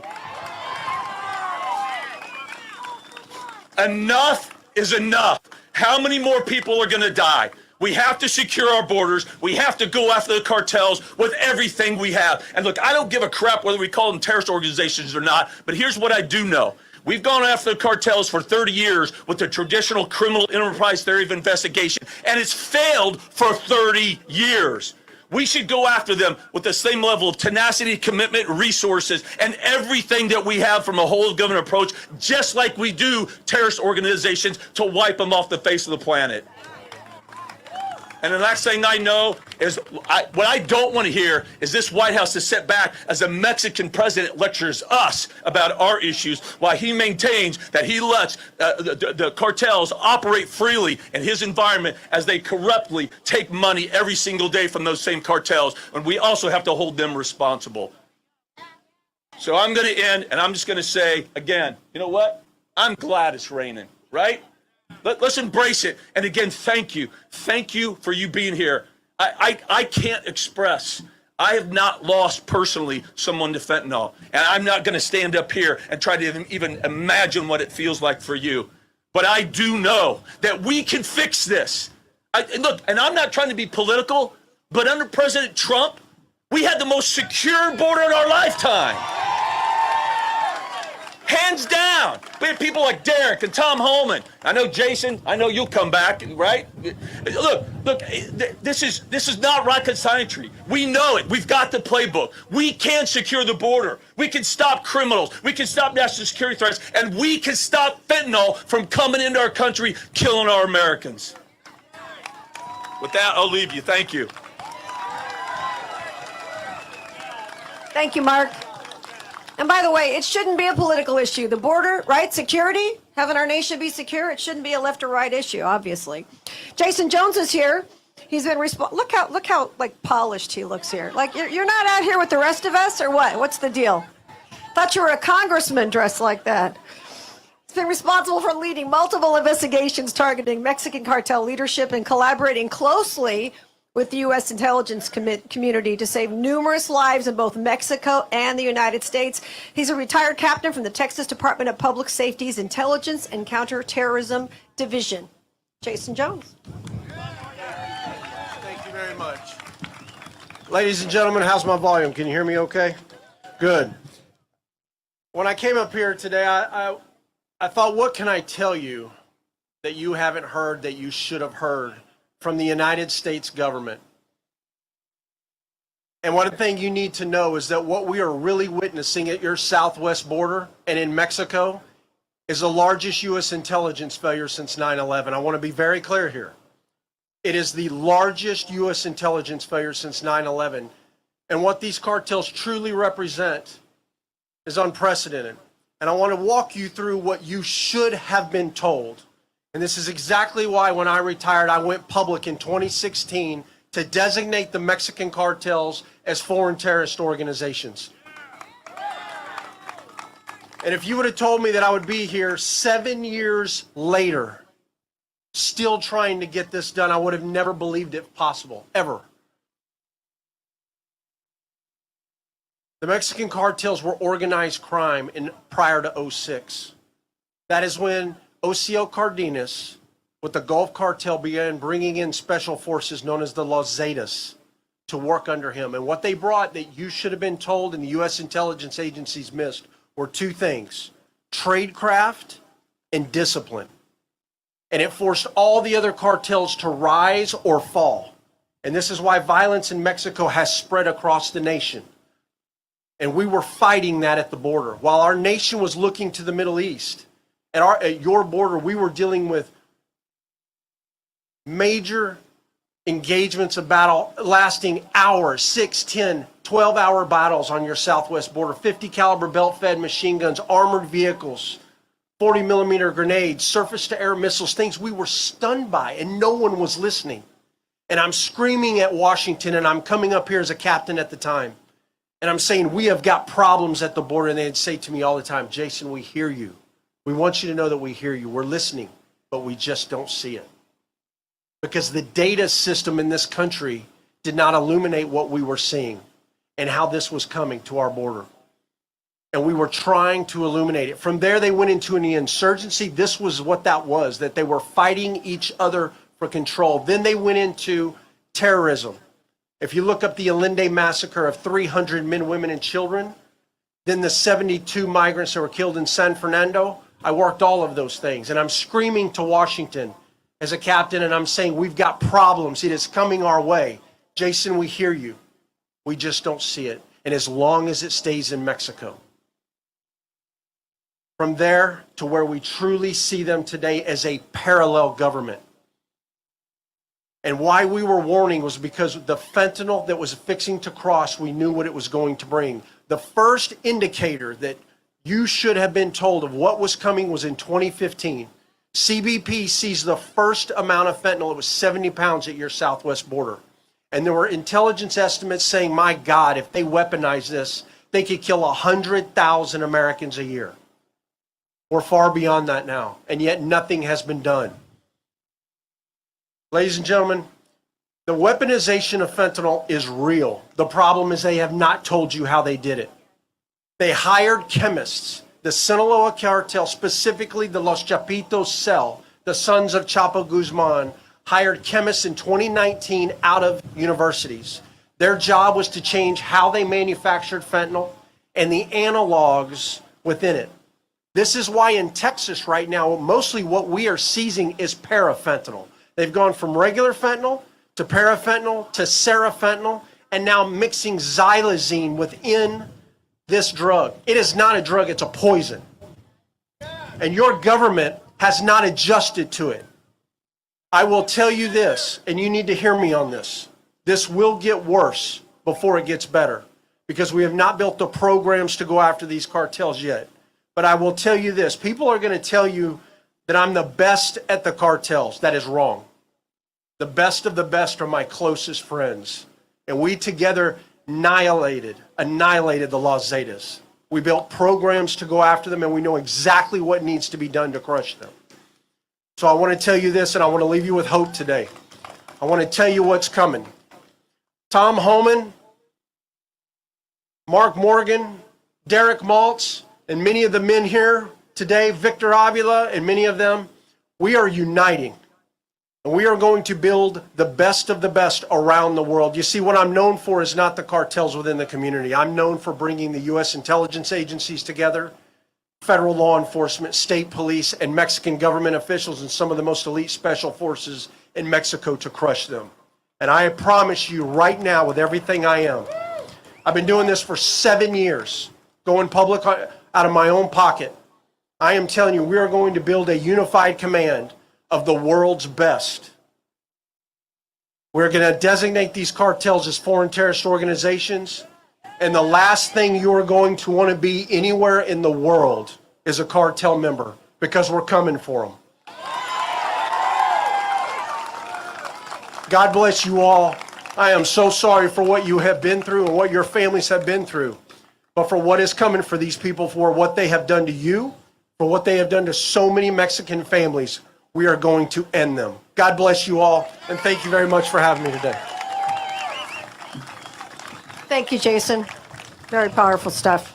Enough is enough. How many more people are going to die? We have to secure our borders. We have to go after the cartels with everything we have. And look, I don't give a crap whether we call them terrorist organizations or not, but here's what I do know. We've gone after the cartels for 30 years with the traditional criminal enterprise theory of investigation, and it's failed for 30 years. We should go after them with the same level of tenacity, commitment, resources, and everything that we have from a whole of government approach, just like we do terrorist organizations, to wipe them off the face of the planet. And the last thing I know is, what I don't want to hear is this White House to sit back as a Mexican president lectures us about our issues while he maintains that he lets the cartels operate freely in his environment as they corruptly take money every single day from those same cartels. And we also have to hold them responsible. So I'm going to end, and I'm just going to say, again, you know what? I'm glad it's raining, right? Let's embrace it. And again, thank you. Thank you for you being here. I can't express. I have not lost personally someone to fentanyl. And I'm not going to stand up here and try to even imagine what it feels like for you. But I do know that we can fix this. Look, and I'm not trying to be political, but under President Trump, we had the most secure border in our lifetime. Hands down. We had people like Derek and Tom Holman. I know Jason, I know you'll come back, right? Look, this is not rocket science. We know it. We've got the playbook. We can secure the border. We can stop criminals. We can stop national security threats, and we can stop fentanyl from coming into our country, killing our Americans. With that, I'll leave you. Thank you. Thank you, Mark. And by the way, it shouldn't be a political issue. The border, right? Security, having our nation be secure, it shouldn't be a left or right issue, obviously. Jason Jones is here. He's been look how like polished he looks here. Like you're not out here with the rest of us or what? What's the deal? Thought you were a congressman dressed like that. He's been responsible for leading multiple investigations targeting Mexican cartel leadership and collaborating closely with the U.S. intelligence community to save numerous lives in both Mexico and the United States. He's a retired captain from the Texas Department of Public Safety's Intelligence and Counterterrorism Division. Jason Jones. Thank you very much. Ladies and gentlemen, how's my volume? Can you hear me okay? Good. When I came up here today, I thought, what can I tell you that you haven't heard that you should have heard from the United States government? And one thing you need to know is that what we are really witnessing at your southwest border and in Mexico is the largest U.S. intelligence failure since 9/11. I want to be very clear here. It is the largest U.S. intelligence failure since 9/11. And what these cartels truly represent is unprecedented. And I want to walk you through what you should have been told. And this is exactly why when I retired, I went public in 2016 to designate the Mexican cartels as foreign terrorist organizations. And if you would have told me that I would be here 7 years later, still trying to get this done, I would have never believed it possible, ever. The Mexican cartels were organized crime prior to 2006. That is when Ocio Cardenas, with the Gulf Cartel, began bringing in special forces known as the Los Zetas to work under him. And what they brought that you should have been told and the U.S. intelligence agencies missed were two things: tradecraft and discipline. And it forced all the other cartels to rise or fall. And this is why violence in Mexico has spread across the nation. And we were fighting that at the border. While our nation was looking to the Middle East, at your border, we were dealing with major engagements of battle lasting hours, 6, 10, 12-hour battles on your southwest border, 50 caliber belt-fed machine guns, armored vehicles, 40 millimeter grenades, surface-to-air missiles, things we were stunned by, and no one was listening. And I'm screaming at Washington, and I'm coming up here as a captain at the time. And I'm saying, we have got problems at the border. And they'd say to me all the time, Jason, we hear you. We want you to know that we hear you. We're listening, but we just don't see it. Because the data system in this country did not illuminate what we were seeing and how this was coming to our border. And we were trying to illuminate it. From there, they went into an insurgency. This was what that was, that they were fighting each other for control. Then they went into terrorism. If you look up the Allende massacre of 300 men, women, and children, then the 72 migrants that were killed in San Fernando, I worked all of those things. And I'm screaming to Washington as a captain, and I'm saying, we've got problems. It is coming our way. Jason, we hear you. We just don't see it. And as long as it stays in Mexico. From there to where we truly see them today as a parallel government. And why we were warning was because the fentanyl that was fixing to cross, we knew what it was going to bring. The first indicator that you should have been told of what was coming was in 2015. CBP seized the first amount of fentanyl. It was 70 pounds at your southwest border. And there were intelligence estimates saying, my God, if they weaponize this, they could kill 100,000 Americans a year. We're far beyond that now, and yet nothing has been done. Ladies and gentlemen, the weaponization of fentanyl is real. The problem is they have not told you how they did it. They hired chemists. The Sinaloa cartel, specifically the Los Chapitos cell, the sons of Chapo Guzman, hired chemists in 2019 out of universities. Their job was to change how they manufactured fentanyl and the analogs within it. This is why in Texas right now, mostly what we are seizing is parafentanyl. They've gone from regular fentanyl to parafentanyl to serafentanyl, and now mixing xylazine within this drug. It is not a drug, it's a poison. And your government has not adjusted to it. I will tell you this, and you need to hear me on this. This will get worse before it gets better, because we have not built the programs to go after these cartels yet. But I will tell you this, people are going to tell you that I'm the best at the cartels. That is wrong. The best of the best are my closest friends. And we together annihilated the Los Zetas. We built programs to go after them, and we know exactly what needs to be done to crush them. So I want to tell you this, and I want to leave you with hope today. I want to tell you what's coming. Tom Homan, Mark Morgan, Derek Maltz, and many of the men here today, Victor Avila and many of them, we are uniting. And we are going to build the best of the best around the world. You see, what I'm known for is not the cartels within the community. I'm known for bringing the U.S. intelligence agencies together, federal law enforcement, state police, and Mexican government officials, and some of the most elite special forces in Mexico to crush them. And I promise you right now, with everything I am, I've been doing this for 7 years, going public out of my own pocket. I am telling you, we are going to build a unified command of the world's best. We're going to designate these cartels as foreign terrorist organizations. And the last thing you are going to want to be anywhere in the world is a cartel member, because we're coming for them. God bless you all. I am so sorry for what you have been through and what your families have been through. But for what is coming for these people, for what they have done to you, for what they have done to so many Mexican families, we are going to end them. God bless you all, and thank you very much for having me today. Thank you, Jason. Very powerful stuff.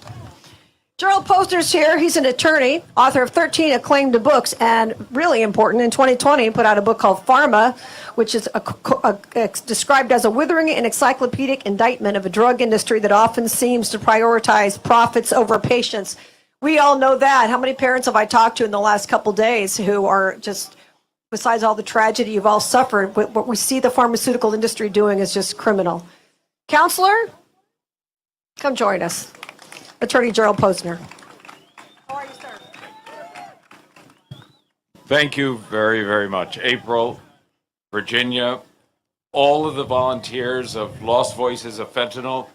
Gerald Posner's here. He's an attorney, author of 13 acclaimed books, and really important, in 2020, he put out a book called Pharma, which is described as a withering and encyclopedic indictment of a drug industry that often seems to prioritize profits over patients. We all know that. How many parents have I talked to in the last couple days who are just, besides all the tragedy you've all suffered, what we see the pharmaceutical industry doing is just criminal. Counselor, come join us. Attorney Gerald Posner. How are you, sir? Thank you very, very much. April, Virginia, all of the volunteers of Lost Voices of Fentanyl,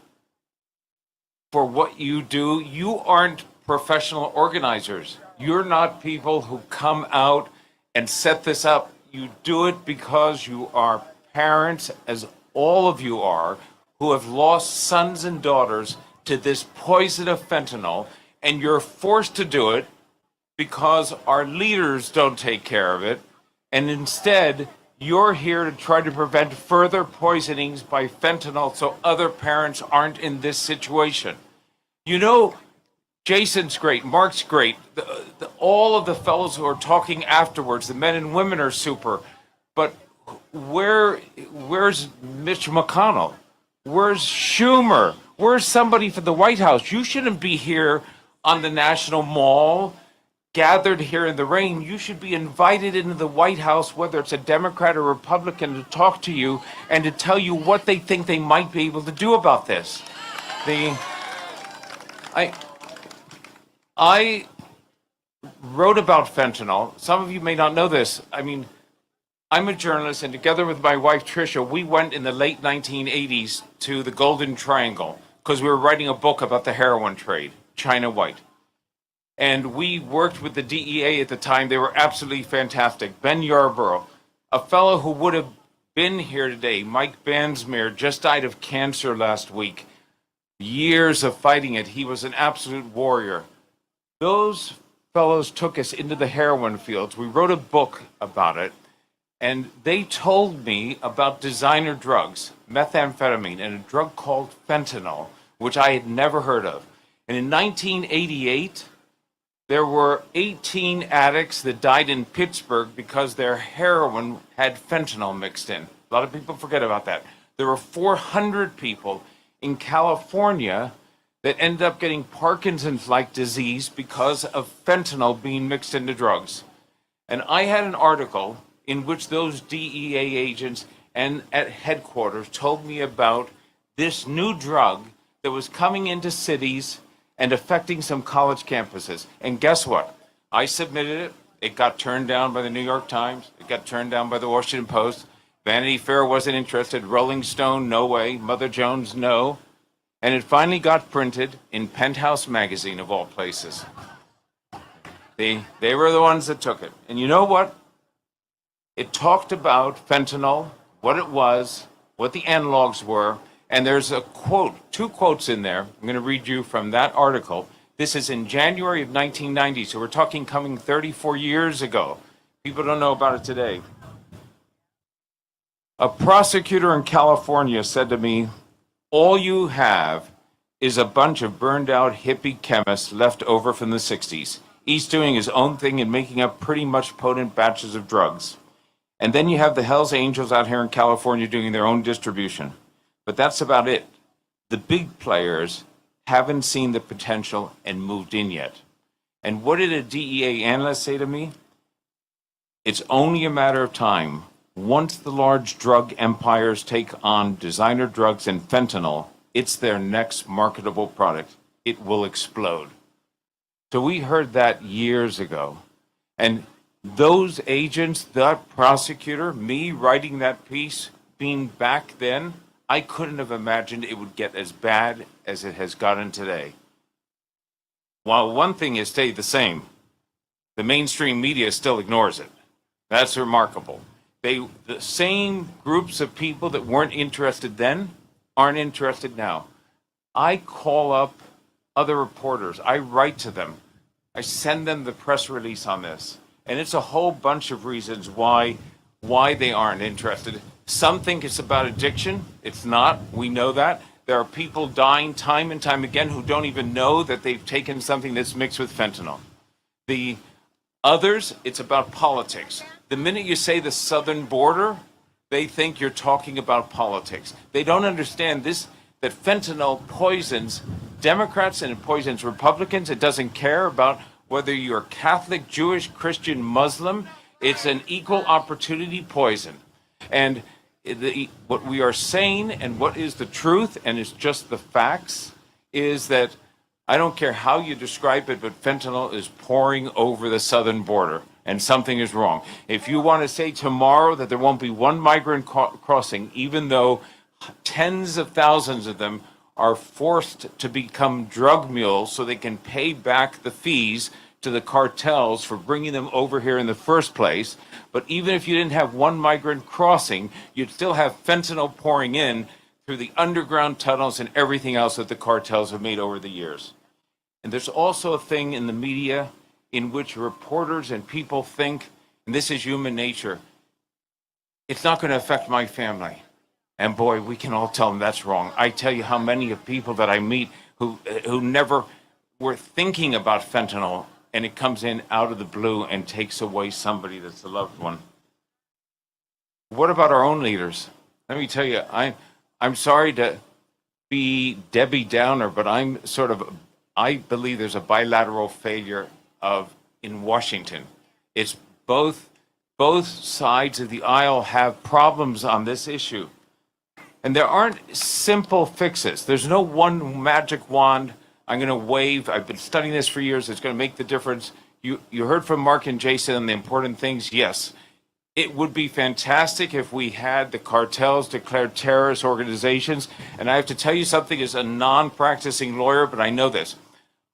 for what you do. You aren't professional organizers. You're not people who come out and set this up. You do it because you are parents, as all of you are, who have lost sons and daughters to this poison of fentanyl, and you're forced to do it because our leaders don't take care of it, and instead you're here to try to prevent further poisonings by fentanyl so other parents aren't in this situation. You know, Jason's great, Mark's great, all of the fellows who are talking afterwards, the men and women are super, but where's Mitch McConnell? Where's Schumer? Where's somebody for the White House? You shouldn't be here on the National Mall, gathered here in the rain. You should be invited into the White House, whether it's a Democrat or Republican, to talk to you and to tell you what they think they might be able to do about this. I wrote about fentanyl. Some of you may not know this. I mean, I'm a journalist, and together with my wife, Tricia, we went in the late 1980s to the Golden Triangle because we were writing a book about the heroin trade, China White. And we worked with the DEA at the time. They were absolutely fantastic. Ben Yarborough, a fellow who would have been here today, Mike Bansmere, just died of cancer last week. Years of fighting it. He was an absolute warrior. Those fellows took us into the heroin fields. We wrote a book about it. And they told me about designer drugs, methamphetamine, and a drug called fentanyl, which I had never heard of. And in 1988, there were 18 addicts that died in Pittsburgh because their heroin had fentanyl mixed in. A lot of people forget about that. There were 400 people in California that ended up getting Parkinson's-like disease because of fentanyl being mixed into drugs. And I had an article in which those DEA agents and at headquarters told me about this new drug that was coming into cities and affecting some college campuses. And guess what? I submitted it. It got turned down by the New York Times. It got turned down by the Washington Post. Vanity Fair wasn't interested. Rolling Stone, no way. Mother Jones, no. And it finally got printed in Penthouse magazine, of all places. They were the ones that took it. And you know what? It talked about fentanyl, what it was, what the analogs were, and there's a quote, 2 quotes in there. I'm going to read you from that article. This is in January of 1990, so we're talking coming 34 years ago. People don't know about it today. A prosecutor in California said to me, "All you have is a bunch of burned out hippie chemists left over from the 60s, each doing his own thing and making up pretty much potent batches of drugs. And then you have the Hells Angels out here in California doing their own distribution. But that's about it. The big players haven't seen the potential and moved in yet." And what did a DEA analyst say to me? It's only a matter of time. Once the large drug empires take on designer drugs and fentanyl, it's their next marketable product. It will explode. So we heard that years ago. And those agents, that prosecutor, me writing that piece, being back then, I couldn't have imagined it would get as bad as it has gotten today. While one thing has stayed the same, the mainstream media still ignores it. That's remarkable. The same groups of people that weren't interested then aren't interested now. I call up other reporters. I write to them. I send them the press release on this. And it's a whole bunch of reasons why they aren't interested. Some think it's about addiction. It's not. We know that. There are people dying time and time again who don't even know that they've taken something that's mixed with fentanyl. The others, it's about politics. The minute you say the southern border, they think you're talking about politics. They don't understand this, that fentanyl poisons Democrats and it poisons Republicans. It doesn't care about whether you're Catholic, Jewish, Christian, Muslim. It's an equal opportunity poison. And what we are saying and what is the truth, and it's just the facts, is that I don't care how you describe it, but fentanyl is pouring over the southern border, and something is wrong. If you want to say tomorrow that there won't be one migrant crossing, even though tens of thousands of them are forced to become drug mules so they can pay back the fees to the cartels for bringing them over here in the first place. But even if you didn't have one migrant crossing, you'd still have fentanyl pouring in through the underground tunnels and everything else that the cartels have made over the years. And there's also a thing in the media in which reporters and people think, and this is human nature, it's not going to affect my family. And boy, we can all tell them that's wrong. I tell you how many of people that I meet who never were thinking about fentanyl, and it comes in out of the blue and takes away somebody that's a loved one. What about our own leaders? Let me tell you, I'm sorry to be Debbie Downer, but I believe there's a bilateral failure in Washington. It's both sides of the aisle have problems on this issue. And there aren't simple fixes. There's no one magic wand I'm going to wave. I've been studying this for years. It's going to make the difference. You heard from Mark and Jason on the important things. Yes, it would be fantastic if we had the cartels declared terrorist organizations. And I have to tell you something as a non-practicing lawyer, but I know this.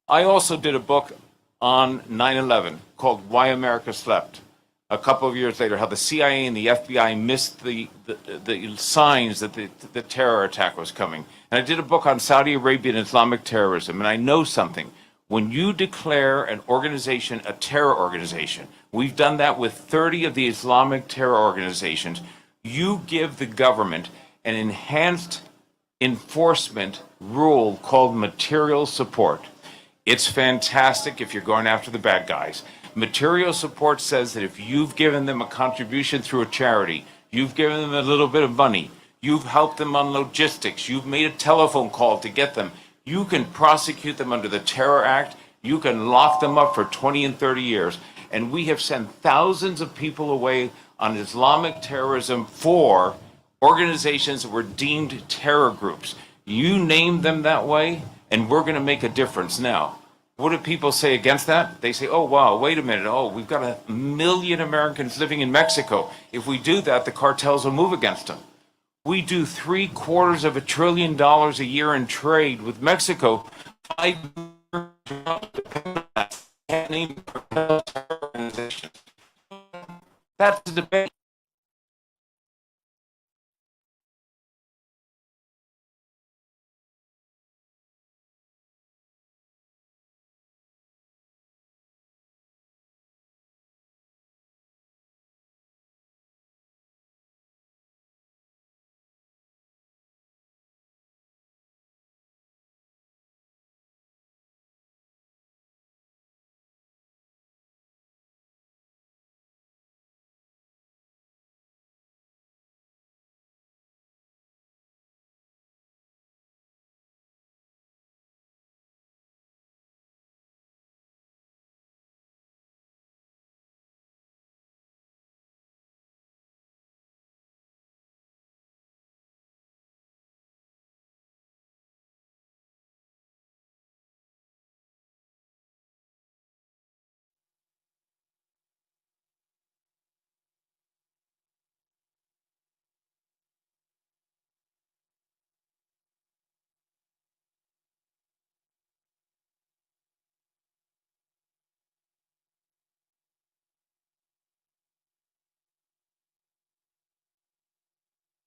I also did a book on 9/11 called Why America Slept. A couple of years later, how the CIA and the FBI missed the signs that the terror attack was coming. And I did a book on Saudi Arabian Islamic terrorism, and I know something. When you declare an organization a terror organization, we've done that with 30 of the Islamic terror organizations, you give the government an enhanced enforcement rule called material support. It's fantastic if you're going after the bad guys. Material support says that if you've given them a contribution through a charity, you've given them a little bit of money, you've helped them on logistics, you've made a telephone call to get them, you can prosecute them under the Terror Act, you can lock them up for 20 and 30 years. And we have sent thousands of people away on Islamic terrorism for organizations that were deemed terror groups. You name them that way, and we're going to make a difference. Now, what do people say against that? They say, oh, wow, wait a minute. Oh, we've got 1 million Americans living in Mexico. If we do that, the cartels will move against them. We do $750 billion a year in trade with Mexico. That's the debate.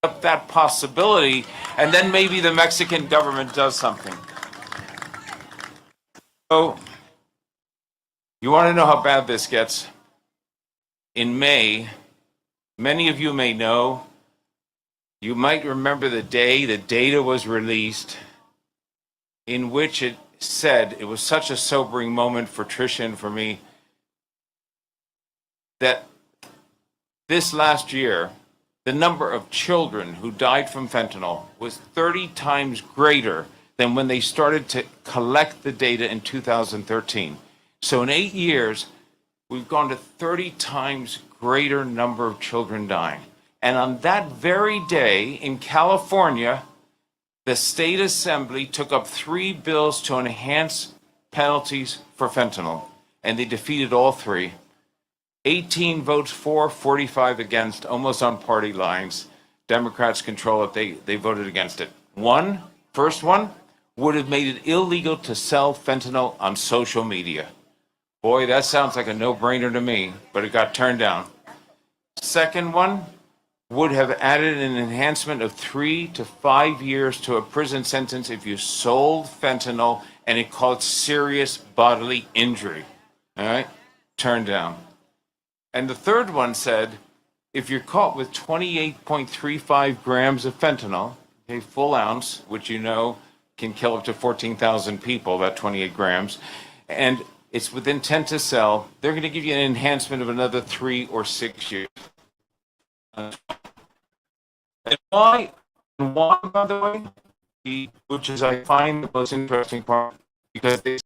Up that possibility, and then maybe the Mexican government does something. So, you want to know how bad this gets? In May, many of you may know, you might remember the day the data was released in which it said, it was such a sobering moment for Tricia and for me, that this last year, the number of children who died from fentanyl was 30 times greater than when they started to collect the data in 2013. So in 8 years, we've gone to 30 times greater number of children dying. And on that very day in California, the state assembly took up 3 bills to enhance penalties for fentanyl, and they defeated all 3. 18 votes for, 45 against, almost on party lines. Democrats control it. They voted against it. First one, would have made it illegal to sell fentanyl on social media. Boy, that sounds like a no-brainer to me, but it got turned down. Second one, would have added an enhancement of 3 to 5 years to a prison sentence if you sold fentanyl and it caused serious bodily injury. All right? Turned down. And the third one said, if you're caught with 28.35 grams of fentanyl, a full ounce, which you know can kill up to 14,000 people, that 28 grams, and it's with intent to sell, they're going to give you an enhancement of another 3 or 6 years. And why, by the way, which is I find the most interesting part, because they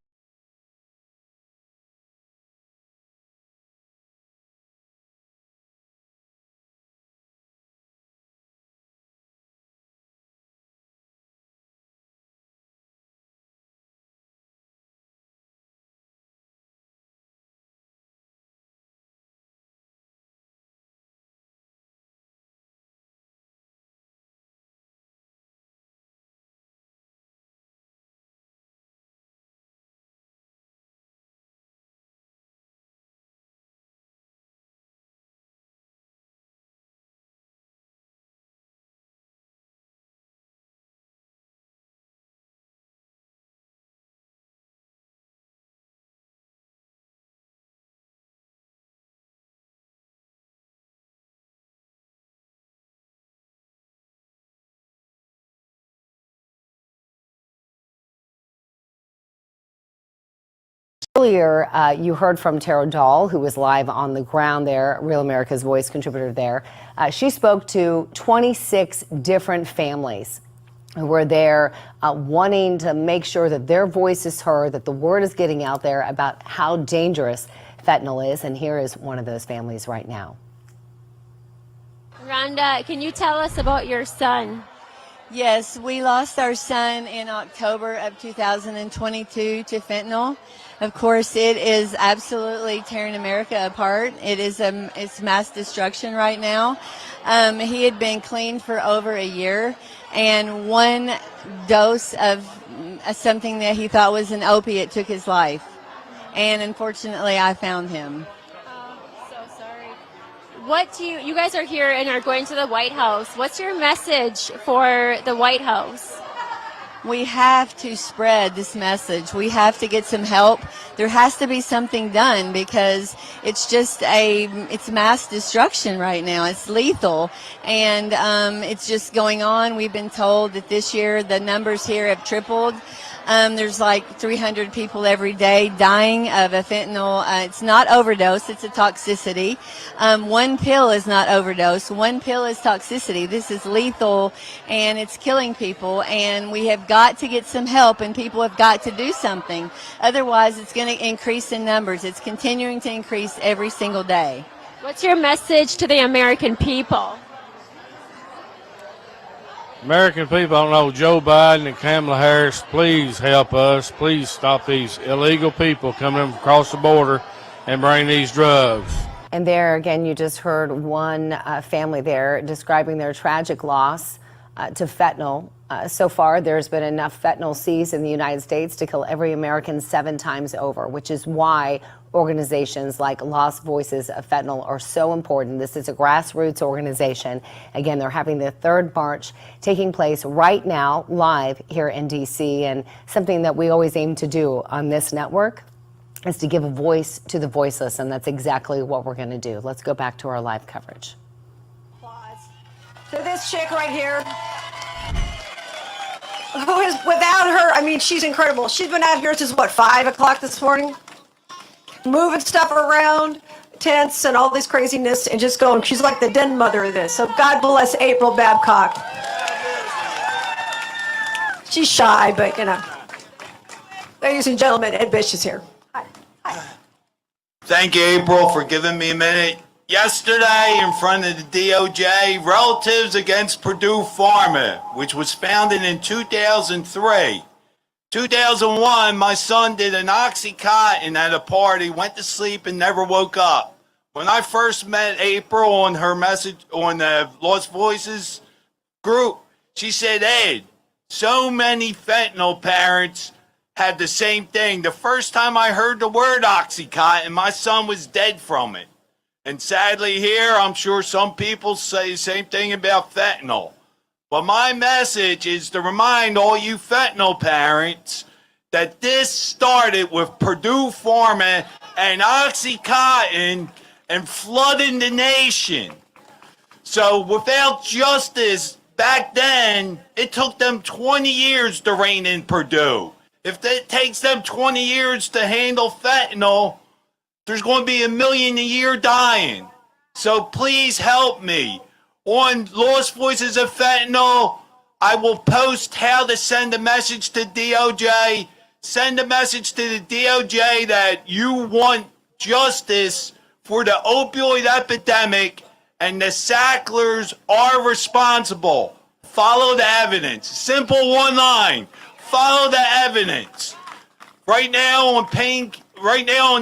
Earlier, you heard from Tara Dahl, who was live on the ground there, Real America's Voice contributor there. She spoke to 26 different families who were there wanting to make sure that their voice is heard, that the word is getting out there about how dangerous fentanyl is. And here is one of those families right now. Rhonda, can you tell us about your son? Yes, we lost our son in October of 2022 to fentanyl. Of course, it is absolutely tearing America apart. It's mass destruction right now. He had been clean for over a year, and one dose of something that he thought was an opiate took his life. And unfortunately, I found him. You guys are here and are going to the White House. What's your message for the White House? We have to spread this message. We have to get some help. There has to be something done because it's mass destruction right now. It's lethal, and it's just going on. We've been told that this year the numbers here have tripled. There's like 300 people every day dying of a fentanyl. It's not overdose, it's a toxicity. One pill is not overdose, one pill is toxicity. This is lethal and it's killing people, and we have got to get some help, and people have got to do something. Otherwise, it's going to increase in numbers. It's continuing to increase every single day. What's your message to the American people? American people, I don't know, Joe Biden and Kamala Harris, please help us. Please stop these illegal people coming across the border and bring these drugs. And there again, you just heard one family there describing their tragic loss to fentanyl. So far, there's been enough fentanyl seized in the United States to kill every American 7 times over, which is why organizations like Lost Voices of Fentanyl are so important. This is a grassroots organization. Again, they're having the 3rd march taking place right now, live here in D.C. And something that we always aim to do on this network is to give a voice to the voiceless, and that's exactly what we're going to do. Let's go back to our live coverage. So this chick right here, who is, without her, I mean, she's incredible. She's been out here since, what, 5 o'clock this morning? Moving stuff around, tents and all this craziness, and just going, she's like the den mother of this. So God bless April Babcock. She's shy, but, you know. Ladies and gentlemen, Ed Bish is here. Hi. Hi. Thank you, April, for giving me a minute. Yesterday, in front of the DOJ, Relatives Against Purdue Pharma, which was founded in 2003. 2001, my son did an Oxycontin at a party, went to sleep, and never woke up. When I first met April on her message on the Lost Voices group, she said, Ed, so many fentanyl parents had the same thing. The first time I heard the word Oxycontin, my son was dead from it. And sadly here, I'm sure some people say the same thing about fentanyl. But my message is to remind all you fentanyl parents that this started with Purdue Pharma and Oxycontin and flooding the nation. So without justice, back then, it took them 20 years to rein in Purdue. If it takes them 20 years to handle fentanyl, there's going to be 1 million a year dying. So please help me. On Lost Voices of Fentanyl, I will post how to send a message to DOJ. Send a message to the DOJ that you want justice for the opioid epidemic and the Sacklers are responsible. Follow the evidence. Simple one line. Follow the evidence. Right now on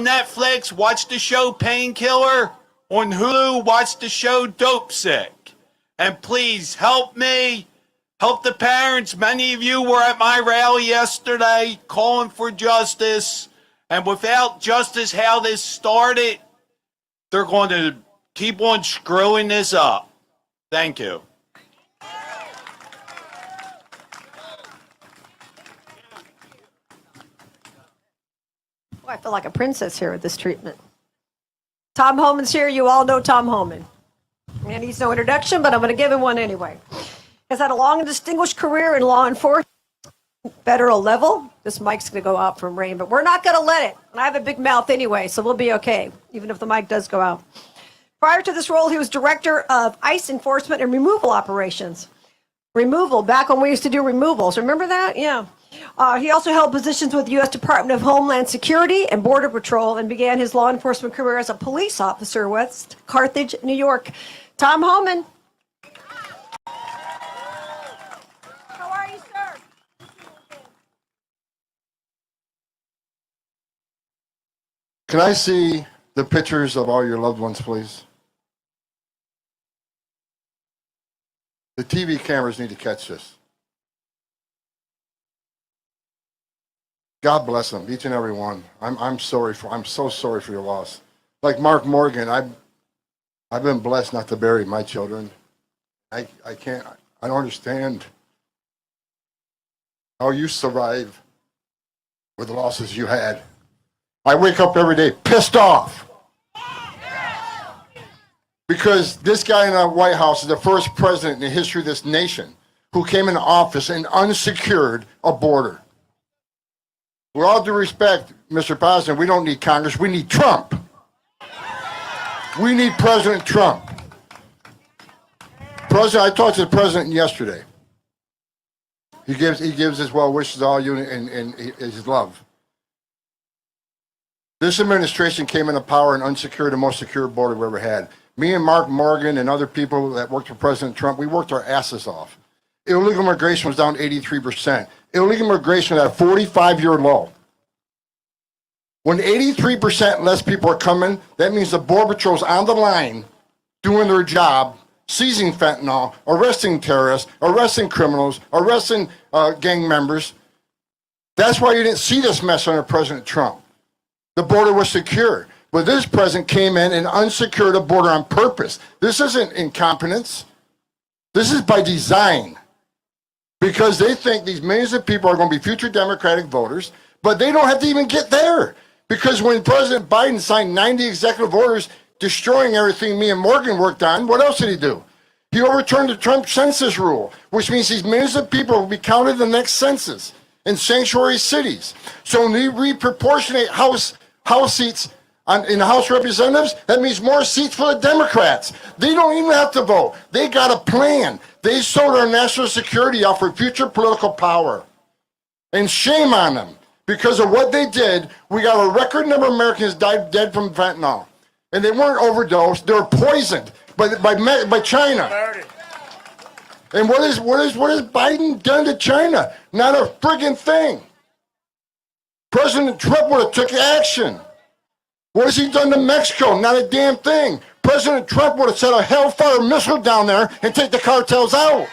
Netflix, watch the show Painkiller. On Hulu, watch the show Dope Sick. And please help me, help the parents. Many of you were at my rally yesterday calling for justice. And without justice, how this started, they're going to keep on screwing this up. Thank you. Oh, I feel like a princess here with this treatment. Tom Homan's here. You all know Tom Homan. And he's no introduction, but I'm going to give him one anyway. He's had a long and distinguished career in law enforcement, federal level. this mic's going to go out from rain, but we're not going to let it. And I have a big mouth anyway, so we'll be okay, even if the mic does go out. Prior to this role, he was director of ICE enforcement and removal operations. Removal, back when we used to do removals. Remember that? Yeah. He also held positions with the U.S. Department of Homeland Security and Border Patrol and began his law enforcement career as a police officer in West Carthage, New York. Tom Homan. How are you, sir? Can I see the pictures of all your loved ones, please? The TV cameras need to catch this. God bless them, each and every one. I'm so sorry for your loss. Like Mark Morgan, I've been blessed not to bury my children. I don't understand how you survive with the losses you had. I wake up every day pissed off. Because this guy in the White House is the first president in the history of this nation who came into office and unsecured a border. With all due respect, Mr. President, we don't need Congress, we need Trump. We need President Trump. I talked to the president yesterday. He gives his well wishes to all you and his love. This administration came into power and unsecured the most secure border we've ever had. Me and Mark Morgan and other people that worked for President Trump, we worked our asses off. Illegal immigration was down 83%. Illegal immigration was at a 45-year low. When 83% less people are coming, that means the Border Patrol's on the line doing their job, seizing fentanyl, arresting terrorists, arresting criminals, arresting gang members. That's why you didn't see this mess under President Trump. The border was secure. But this president came in and unsecured a border on purpose. This isn't incompetence. This is by design. Because they think these millions of people are going to be future Democratic voters, but they don't have to even get there. Because when President Biden signed 90 executive orders destroying everything me and Morgan worked on, what else did he do? He overturned the Trump census rule, which means these millions of people will be counted in the next census in sanctuary cities. So when they reproportionate House seats in the House of Representatives, that means more seats for the Democrats. They don't even have to vote. They got a plan. They sold our national security out for future political power. And shame on them. Because of what they did, we got a record number of Americans died dead from fentanyl. And they weren't overdosed, they were poisoned by China. And what has Biden done to China? Not a friggin' thing. President Trump would have took action. What has he done to Mexico? Not a damn thing. President Trump would have set a Hellfire missile down there and take the cartels out.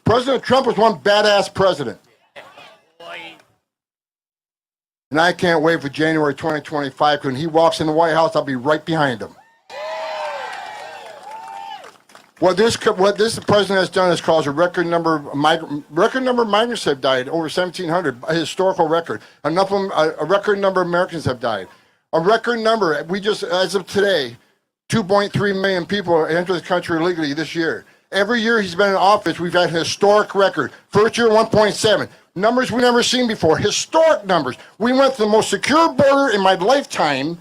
President Trump was one badass president. And I can't wait for January 2025. When he walks in the White House, I'll be right behind him. What this president has done is caused a record number of migrants have died, over 1,700, a historical record. A record number of Americans have died. A record number, as of today, 2.3 million people enter the country illegally this year. Every year he's been in office, we've had a historic record. First year, 1.7. Numbers we've never seen before, historic numbers. We went from the most secure border in my lifetime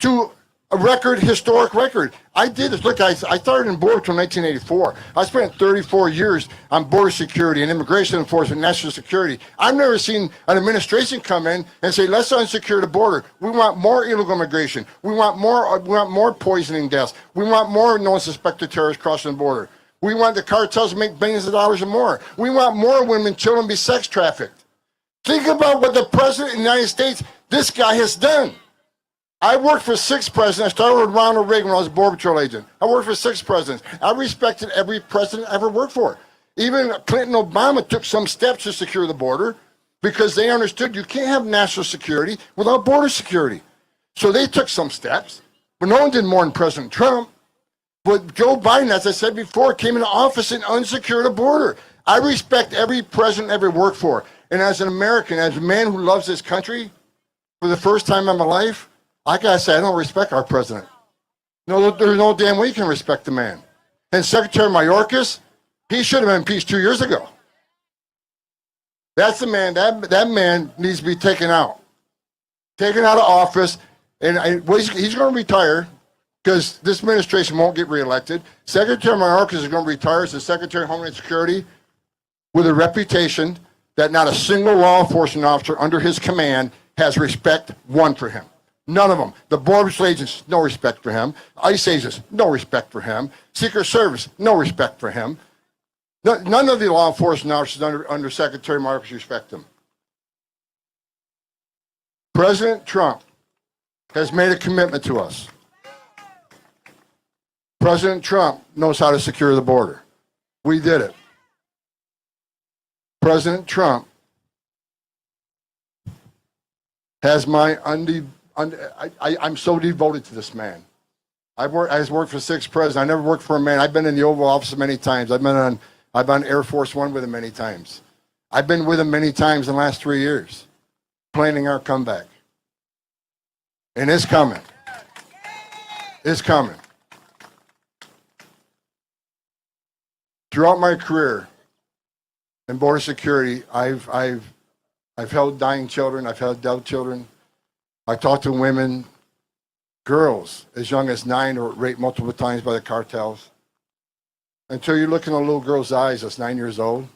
to a historic record. I did this. Look, I started in border until 1984. I spent 34 years on border security and immigration enforcement, national security. I've never seen an administration come in and say, let's unsecure the border. We want more illegal immigration. We want more poisoning deaths. We want more non-suspected terrorists crossing the border. We want the cartels to make billions of dollars or more. We want more women, children be sex trafficked. Think about what the president of the United States, this guy has done. I worked for 6 presidents. I started with Ronald Reagan when I was a Border Patrol agent. I worked for 6 presidents. I respected every president I ever worked for. Even Clinton and Obama took some steps to secure the border because they understood you can't have national security without border security. So they took some steps, but no one did more than President Trump. But Joe Biden, as I said before, came into office and unsecured a border. I respect every president I ever worked for. And as an American, as a man who loves this country, for the first time in my life, I gotta say, I don't respect our president. No, there's no damn way you can respect the man. And Secretary Mayorkas, he should have been impeached 2 years ago. That's the man. That man needs to be taken out of office, and he's going to retire because this administration won't get reelected. Secretary Mayorkas is going to retire as the Secretary of Homeland Security with a reputation that not a single law enforcement officer under his command has respect one for him. None of them. The Border agents, no respect for him. ICE agents, no respect for him. Secret Service, no respect for him. None of the law enforcement officers under Secretary Marcus respect him. President Trump has made a commitment to us. President Trump knows how to secure the border. We did it. President Trump has my I'm so devoted to this man. I worked for 6 presidents. I never worked for a man. I've been in the Oval Office many times. I've been on Air Force One with him many times. I've been with him many times in the last 3 years, planning our comeback. And it's coming. It's coming. Throughout my career in border security, I've held dying children. I've held dead children. I talked to women, girls as young as 9 who were raped multiple times by the cartels. Until you look in a little girl's eyes that's 9 years old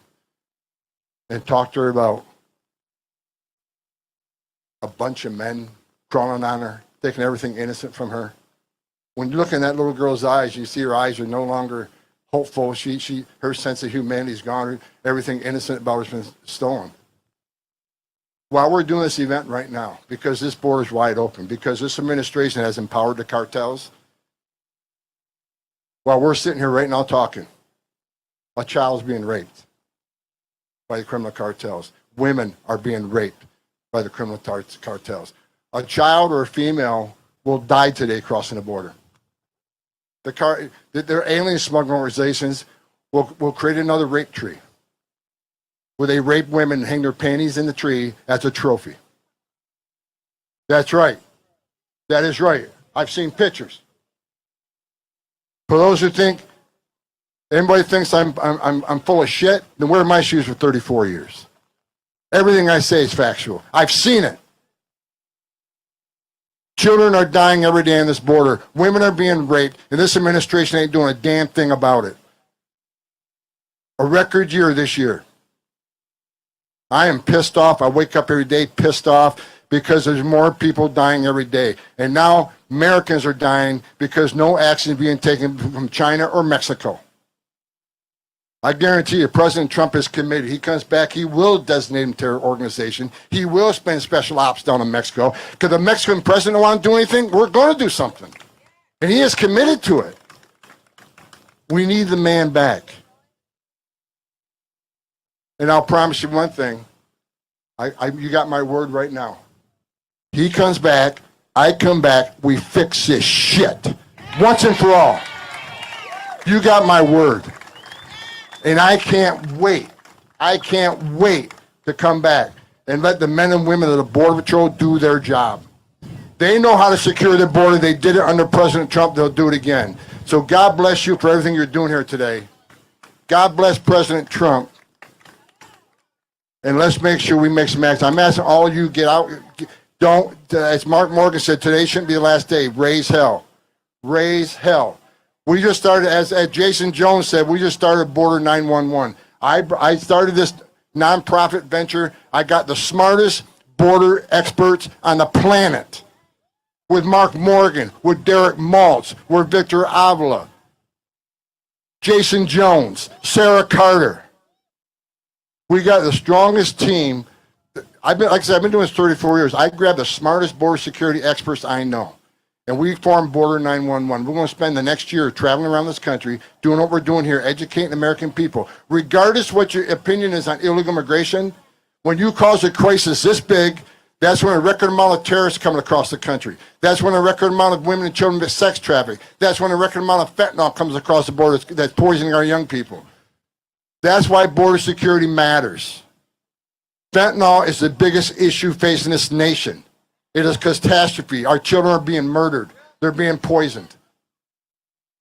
and talk to her about a bunch of men crawling on her, taking everything innocent from her. When you look in that little girl's eyes, you see her eyes are no longer hopeful. Her sense of humanity is gone. Everything innocent about her has been stolen. While we're doing this event right now, because this border is wide open, because this administration has empowered the cartels, while we're sitting here right now talking, a child is being raped by the criminal cartels. Women are being raped by the criminal cartels. A child or a female will die today crossing the border. Their alien smuggling organizations will create another rape tree, where they rape women and hang their panties in the tree as a trophy. That's right. That is right. I've seen pictures. For those who think, anybody thinks I'm full of shit, then wear my shoes for 34 years. Everything I say is factual. I've seen it. Children are dying every day on this border. Women are being raped, and this administration ain't doing a damn thing about it. A record year this year. I am pissed off. I wake up every day pissed off because there's more people dying every day. And now Americans are dying because no action is being taken from China or Mexico. I guarantee you, President Trump is committed. He comes back, he will designate him terror organization. He will spend special ops down in Mexico. Because the Mexican president don't want to do anything, we're going to do something. And he is committed to it. We need the man back. And I'll promise you one thing. You got my word right now. He comes back, I come back, we fix this shit. Once and for all. You got my word. And I can't wait. I can't wait to come back and let the men and women of the Border Patrol do their job. They know how to secure the border. They did it under President Trump. They'll do it again. So God bless you for everything you're doing here today. God bless President Trump. And let's make sure we make some action. I'm asking all of you, get out. Don't, as Mark Morgan said, today shouldn't be the last day. Raise hell. Raise hell. We just started, as Jason Jones said, we just started Border 911. I started this nonprofit venture. I got the smartest border experts on the planet. With Mark Morgan, with Derek Maltz, with Victor Avila, Jason Jones, Sarah Carter. We got the strongest team. Like I said, I've been doing this 34 years. I grabbed the smartest border security experts I know. And we formed Border 911. We're going to spend the next year traveling around this country, doing what we're doing here, educating American people. Regardless what your opinion is on illegal immigration, when you cause a crisis this big, that's when a record amount of terrorists coming across the country. That's when a record amount of women and children get sex trafficked. That's when a record amount of fentanyl comes across the border that's poisoning our young people. That's why border security matters. Fentanyl is the biggest issue facing this nation. It is catastrophe. Our children are being murdered. They're being poisoned.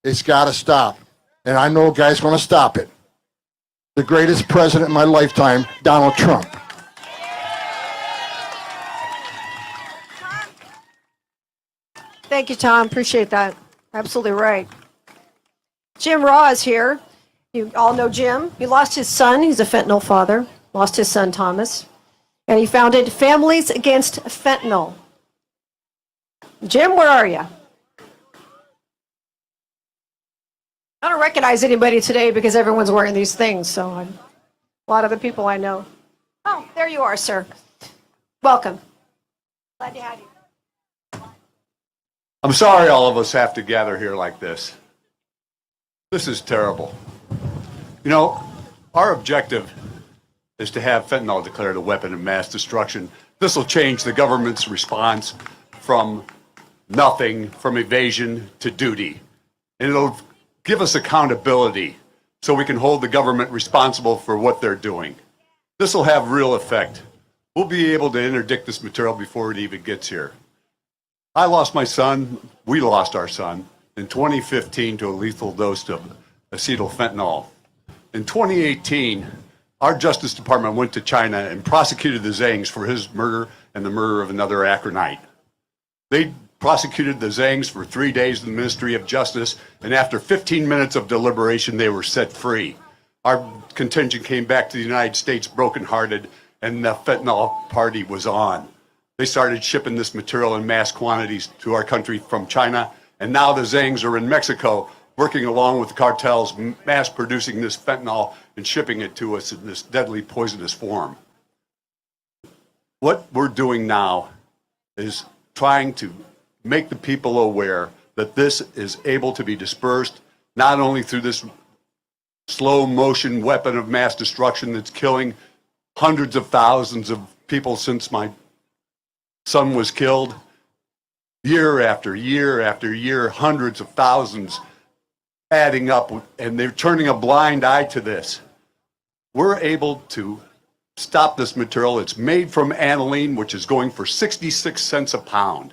It's got to stop. And I know a guy's going to stop it. The greatest president in my lifetime, Donald Trump. Thank you, Tom. Appreciate that. Absolutely right. Jim Raw is here. You all know Jim. He lost his son. He's a fentanyl father. Lost his son, Thomas. And he founded Families Against Fentanyl. Jim, where are you? I don't recognize anybody today because everyone's wearing these things. So a lot of the people I know. Oh, there you are, sir. Welcome. Glad to have you. I'm sorry all of us have to gather here like this. This is terrible. You know, our objective is to have fentanyl declared a weapon of mass destruction. This will change the government's response from nothing, from evasion to duty. And it'll give us accountability so we can hold the government responsible for what they're doing. This will have real effect. We'll be able to interdict this material before it even gets here. I lost my son, we lost our son, in 2015 to a lethal dose of acetylfentanyl. In 2018, our Justice Department went to China and prosecuted the Zhangs for his murder and the murder of another Akronite. They prosecuted the Zhangs for 3 days in the Ministry of Justice, and after 15 minutes of deliberation, they were set free. Our contingent came back to the United States brokenhearted, and the fentanyl party was on. They started shipping this material in mass quantities to our country from China, and now the Zhangs are in Mexico, working along with the cartels, mass producing this fentanyl and shipping it to us in this deadly poisonous form. What we're doing now is trying to make the people aware that this is able to be dispersed, not only through this slow motion weapon of mass destruction that's killing hundreds of thousands of people since my son was killed, year after year after year, hundreds of thousands adding up, and they're turning a blind eye to this. We're able to stop this material. It's made from aniline, which is going for 66 cents a pound.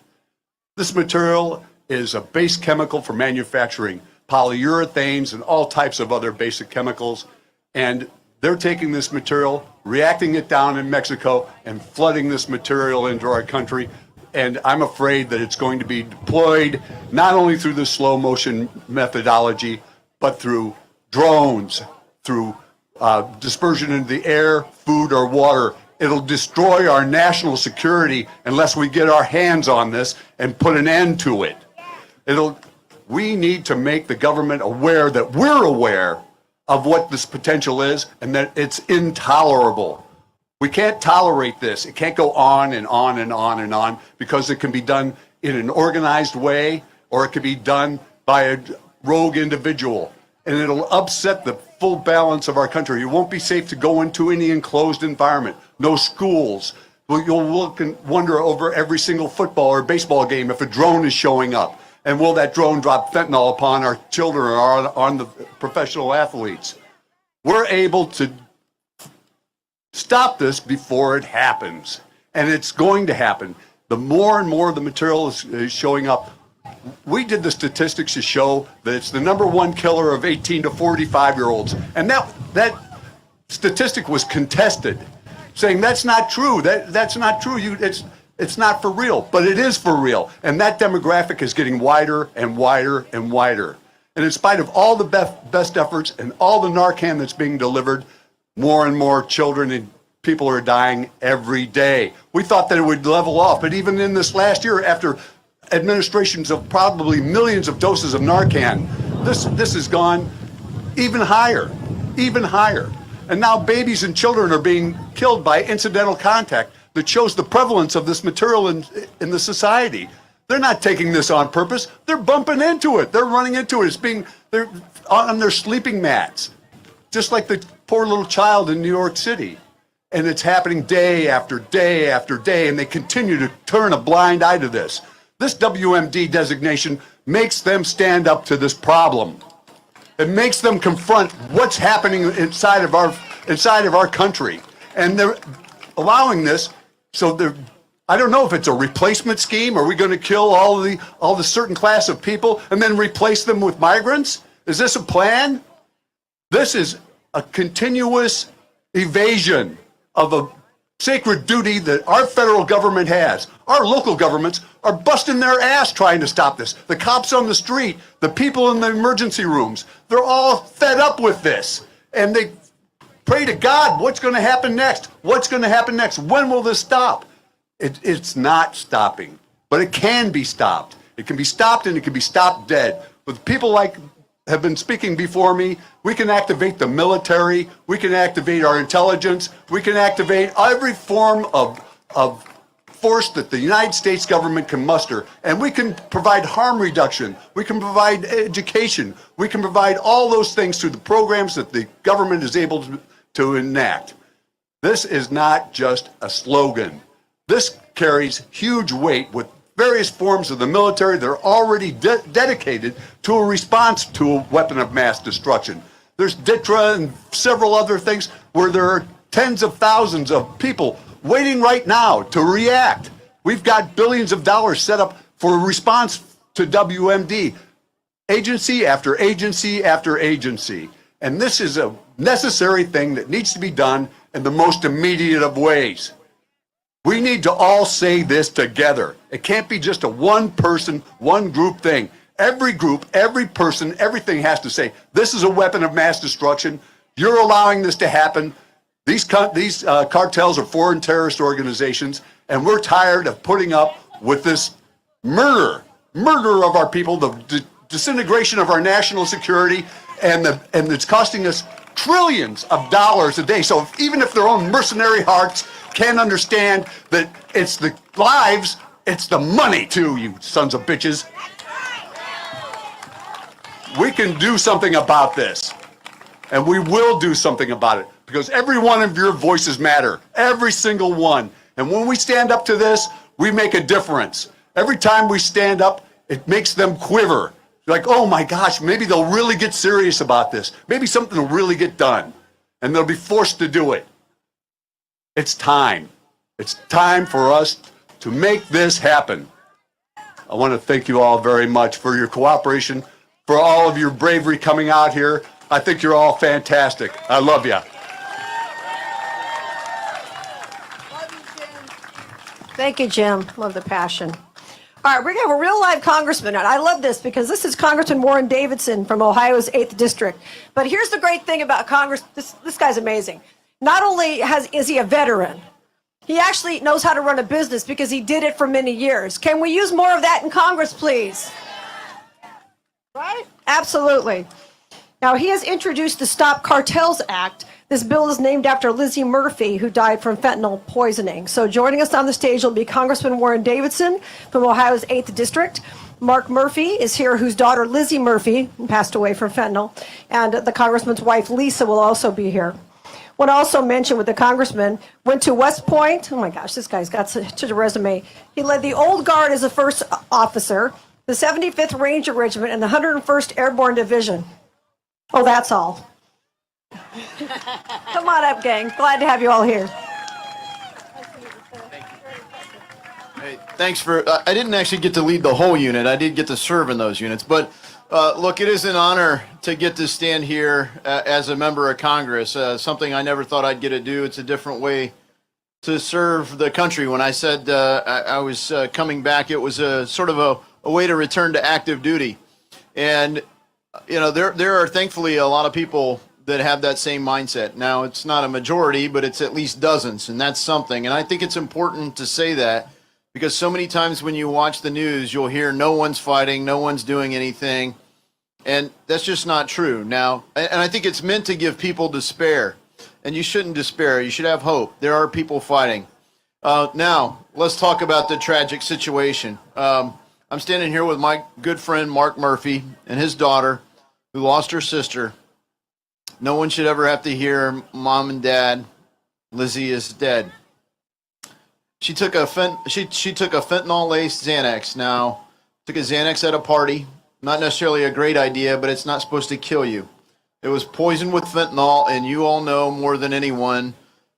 This material is a base chemical for manufacturing polyurethanes and all types of other basic chemicals, and they're taking this material, reacting it down in Mexico, and flooding this material into our country. And I'm afraid that it's going to be deployed not only through the slow motion methodology, but through drones, through dispersion into the air, food, or water. It'll destroy our national security unless we get our hands on this and put an end to it. We need to make the government aware that we're aware of what this potential is and that it's intolerable. We can't tolerate this. It can't go on and on and on and on, because it can be done in an organized way, or it can be done by a rogue individual, and it'll upset the full balance of our country. It won't be safe to go into any enclosed environment. No schools. You'll look and wonder over every single football or baseball game if a drone is showing up. And will that drone drop fentanyl upon our children or on the professional athletes? We're able to stop this before it happens. And it's going to happen. The more and more the material is showing up. We did the statistics to show that it's the #1 killer of 18 to 45-year-olds. And that statistic was contested, saying that's not true. That's not true. It's not for real, but it is for real. And that demographic is getting wider and wider and wider. And in spite of all the best efforts and all the Narcan that's being delivered, more and more children and people are dying every day. We thought that it would level off, but even in this last year, after administrations of probably millions of doses of Narcan, this has gone even higher, even higher. And now babies and children are being killed by incidental contact that shows the prevalence of this material in the society. They're not taking this on purpose. They're bumping into it. They're running into it. They're on their sleeping mats, just like the poor little child in New York City. And it's happening day after day after day, and they continue to turn a blind eye to this. This WMD designation makes them stand up to this problem. It makes them confront what's happening inside of our country. And they're allowing this, so I don't know if it's a replacement scheme. Are we going to kill all the certain class of people and then replace them with migrants? Is this a plan? This is a continuous evasion of a sacred duty that our federal government has. Our local governments are busting their ass trying to stop this. The cops on the street, the people in the emergency rooms, they're all fed up with this. And they pray to God, what's going to happen next? What's going to happen next? When will this stop? It's not stopping, but it can be stopped. It can be stopped, and it can be stopped dead. With people like have been speaking before me, we can activate the military, we can activate our intelligence, we can activate every form of force that the United States government can muster, and we can provide harm reduction, we can provide education, we can provide all those things through the programs that the government is able to enact. This is not just a slogan. This carries huge weight with various forms of the military that are already dedicated to a response to a weapon of mass destruction. There's DITRA and several other things where there are tens of thousands of people waiting right now to react. We've got billions of dollars set up for a response to WMD, agency after agency after agency. And this is a necessary thing that needs to be done in the most immediate of ways. We need to all say this together. It can't be just a one person, one group thing. Every group, every person, everything has to say, this is a weapon of mass destruction. You're allowing this to happen. These cartels are foreign terrorist organizations, and we're tired of putting up with this murder of our people, the disintegration of our national security, and it's costing us trillions of dollars a day. So even if their own mercenary hearts can't understand that it's the lives, it's the money too, you sons of bitches. We can do something about this, and we will do something about it, because every one of your voices matter, every single one. And when we stand up to this, we make a difference. Every time we stand up, it makes them quiver. Like, oh my gosh, maybe they'll really get serious about this. Maybe something will really get done, and they'll be forced to do it. It's time. It's time for us to make this happen. I want to thank you all very much for your cooperation, for all of your bravery coming out here. I think you're all fantastic. I love you. Thank you, Jim. Love the passion. All right, we're going to have a real live congressman, and I love this because this is Congressman Warren Davidson from Ohio's 8th District. But here's the great thing about Congress. This guy's amazing. Not only is he a veteran, he actually knows how to run a business because he did it for many years. Can we use more of that in Congress, please? Right? Absolutely. Now, he has introduced the Stop Cartels Act. This bill is named after Lizzie Murphy, who died from fentanyl poisoning. So joining us on the stage will be Congressman Warren Davidson from Ohio's 8th District. Mark Murphy is here, whose daughter Lizzie Murphy passed away from fentanyl. And the congressman's wife, Lisa, will also be here. I want to also mention with the congressman, went to West Point. Oh my gosh, this guy's got such a resume. He led the Old Guard as a first officer, the 75th Ranger Regiment, and the 101st Airborne Division. Oh, that's all. Come on up, gang. Glad to have you all here. Hey, thanks for, I didn't actually get to lead the whole unit. I did get to serve in those units. But look, it is an honor to get to stand here as a member of Congress, something I never thought I'd get to do. It's a different way to serve the country. When I said I was coming back, it was a sort of a way to return to active duty. And, you know, there are thankfully a lot of people that have that same mindset. Now, it's not a majority, but it's at least dozens, and that's something. And I think it's important to say that, because so many times when you watch the news, you'll hear no one's fighting, no one's doing anything, and that's just not true. Now, and I think it's meant to give people despair, and you shouldn't despair. You should have hope. There are people fighting. Now, let's talk about the tragic situation. I'm standing here with my good friend Mark Murphy and his daughter, who lost her sister. No one should ever have to hear, Mom and Dad, Lizzie is dead. She took a fentanyl-laced Xanax. Now, took a Xanax at a party. Not necessarily a great idea, but it's not supposed to kill you. It was poisoned with fentanyl, and you all know more than anyone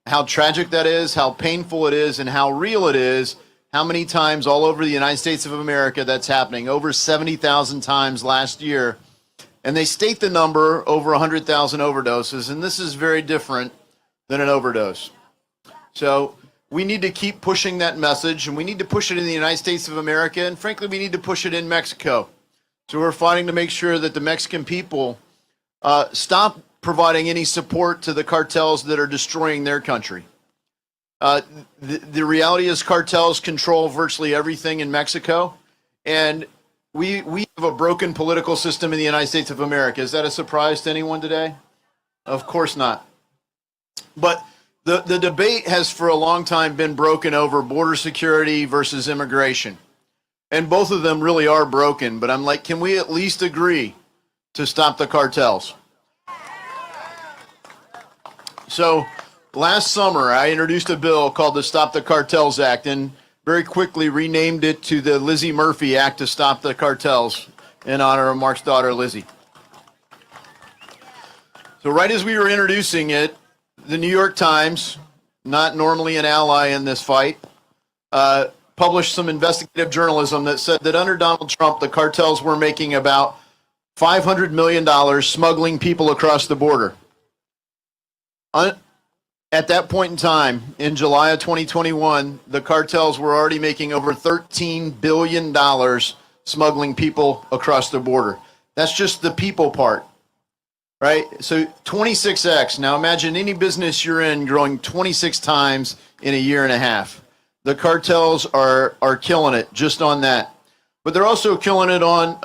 how tragic that is, how painful it is, and how real it is, how many times all over the United States of America that's happening. Over 70,000 times last year. And they state the number, over 100,000 overdoses, and this is very different than an overdose. So we need to keep pushing that message, and we need to push it in the United States of America, and frankly, we need to push it in Mexico. So we're fighting to make sure that the Mexican people stop providing any support to the cartels that are destroying their country. The reality is cartels control virtually everything in Mexico, and we have a broken political system in the United States of America. Is that a surprise to anyone today? Of course not. But the debate has for a long time been broken over border security versus immigration. And both of them really are broken, but I'm like, can we at least agree to stop the cartels? So last summer, I introduced a bill called the Stop the Cartels Act and very quickly renamed it to the Lizzie Murphy Act to Stop the Cartels in honor of Mark's daughter, Lizzie. So right as we were introducing it, the New York Times, not normally an ally in this fight, published some investigative journalism that said that under Donald Trump, the cartels were making about $500 million smuggling people across the border. At that point in time, in July of 2021, the cartels were already making over $13 billion smuggling people across the border. That's just the people part, right? So 26x. Now imagine any business you're in growing 26 times in a year and a half. The cartels are killing it just on that. But they're also killing it on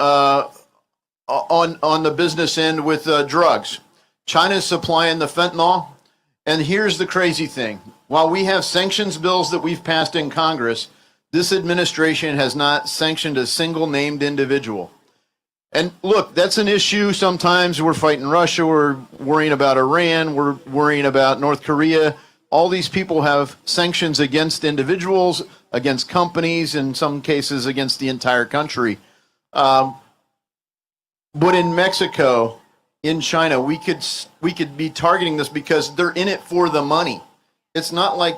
the business end with drugs. China's supplying the fentanyl. And here's the crazy thing. While we have sanctions bills that we've passed in Congress, this administration has not sanctioned a single named individual. And look, that's an issue. Sometimes we're fighting Russia, we're worrying about Iran, we're worrying about North Korea. All these people have sanctions against individuals, against companies, in some cases against the entire country. But in Mexico, in China, we could be targeting this because they're in it for the money. It's not like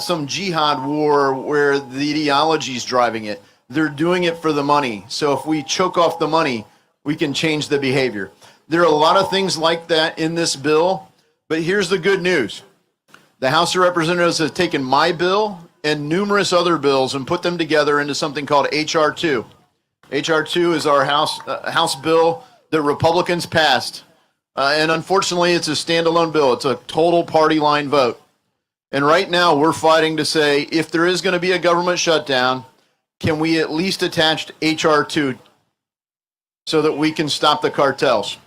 some jihad war where the ideology is driving it. They're doing it for the money. So if we choke off the money, we can change the behavior. There are a lot of things like that in this bill, but here's the good news. The House of Representatives has taken my bill and numerous other bills and put them together into something called H.R. 2. H.R. 2 is our House bill that Republicans passed. And unfortunately, it's a standalone bill. It's a total party line vote. And right now, we're fighting to say, if there is going to be a government shutdown, can we at least attach H.R. 2 so that we can stop the cartels?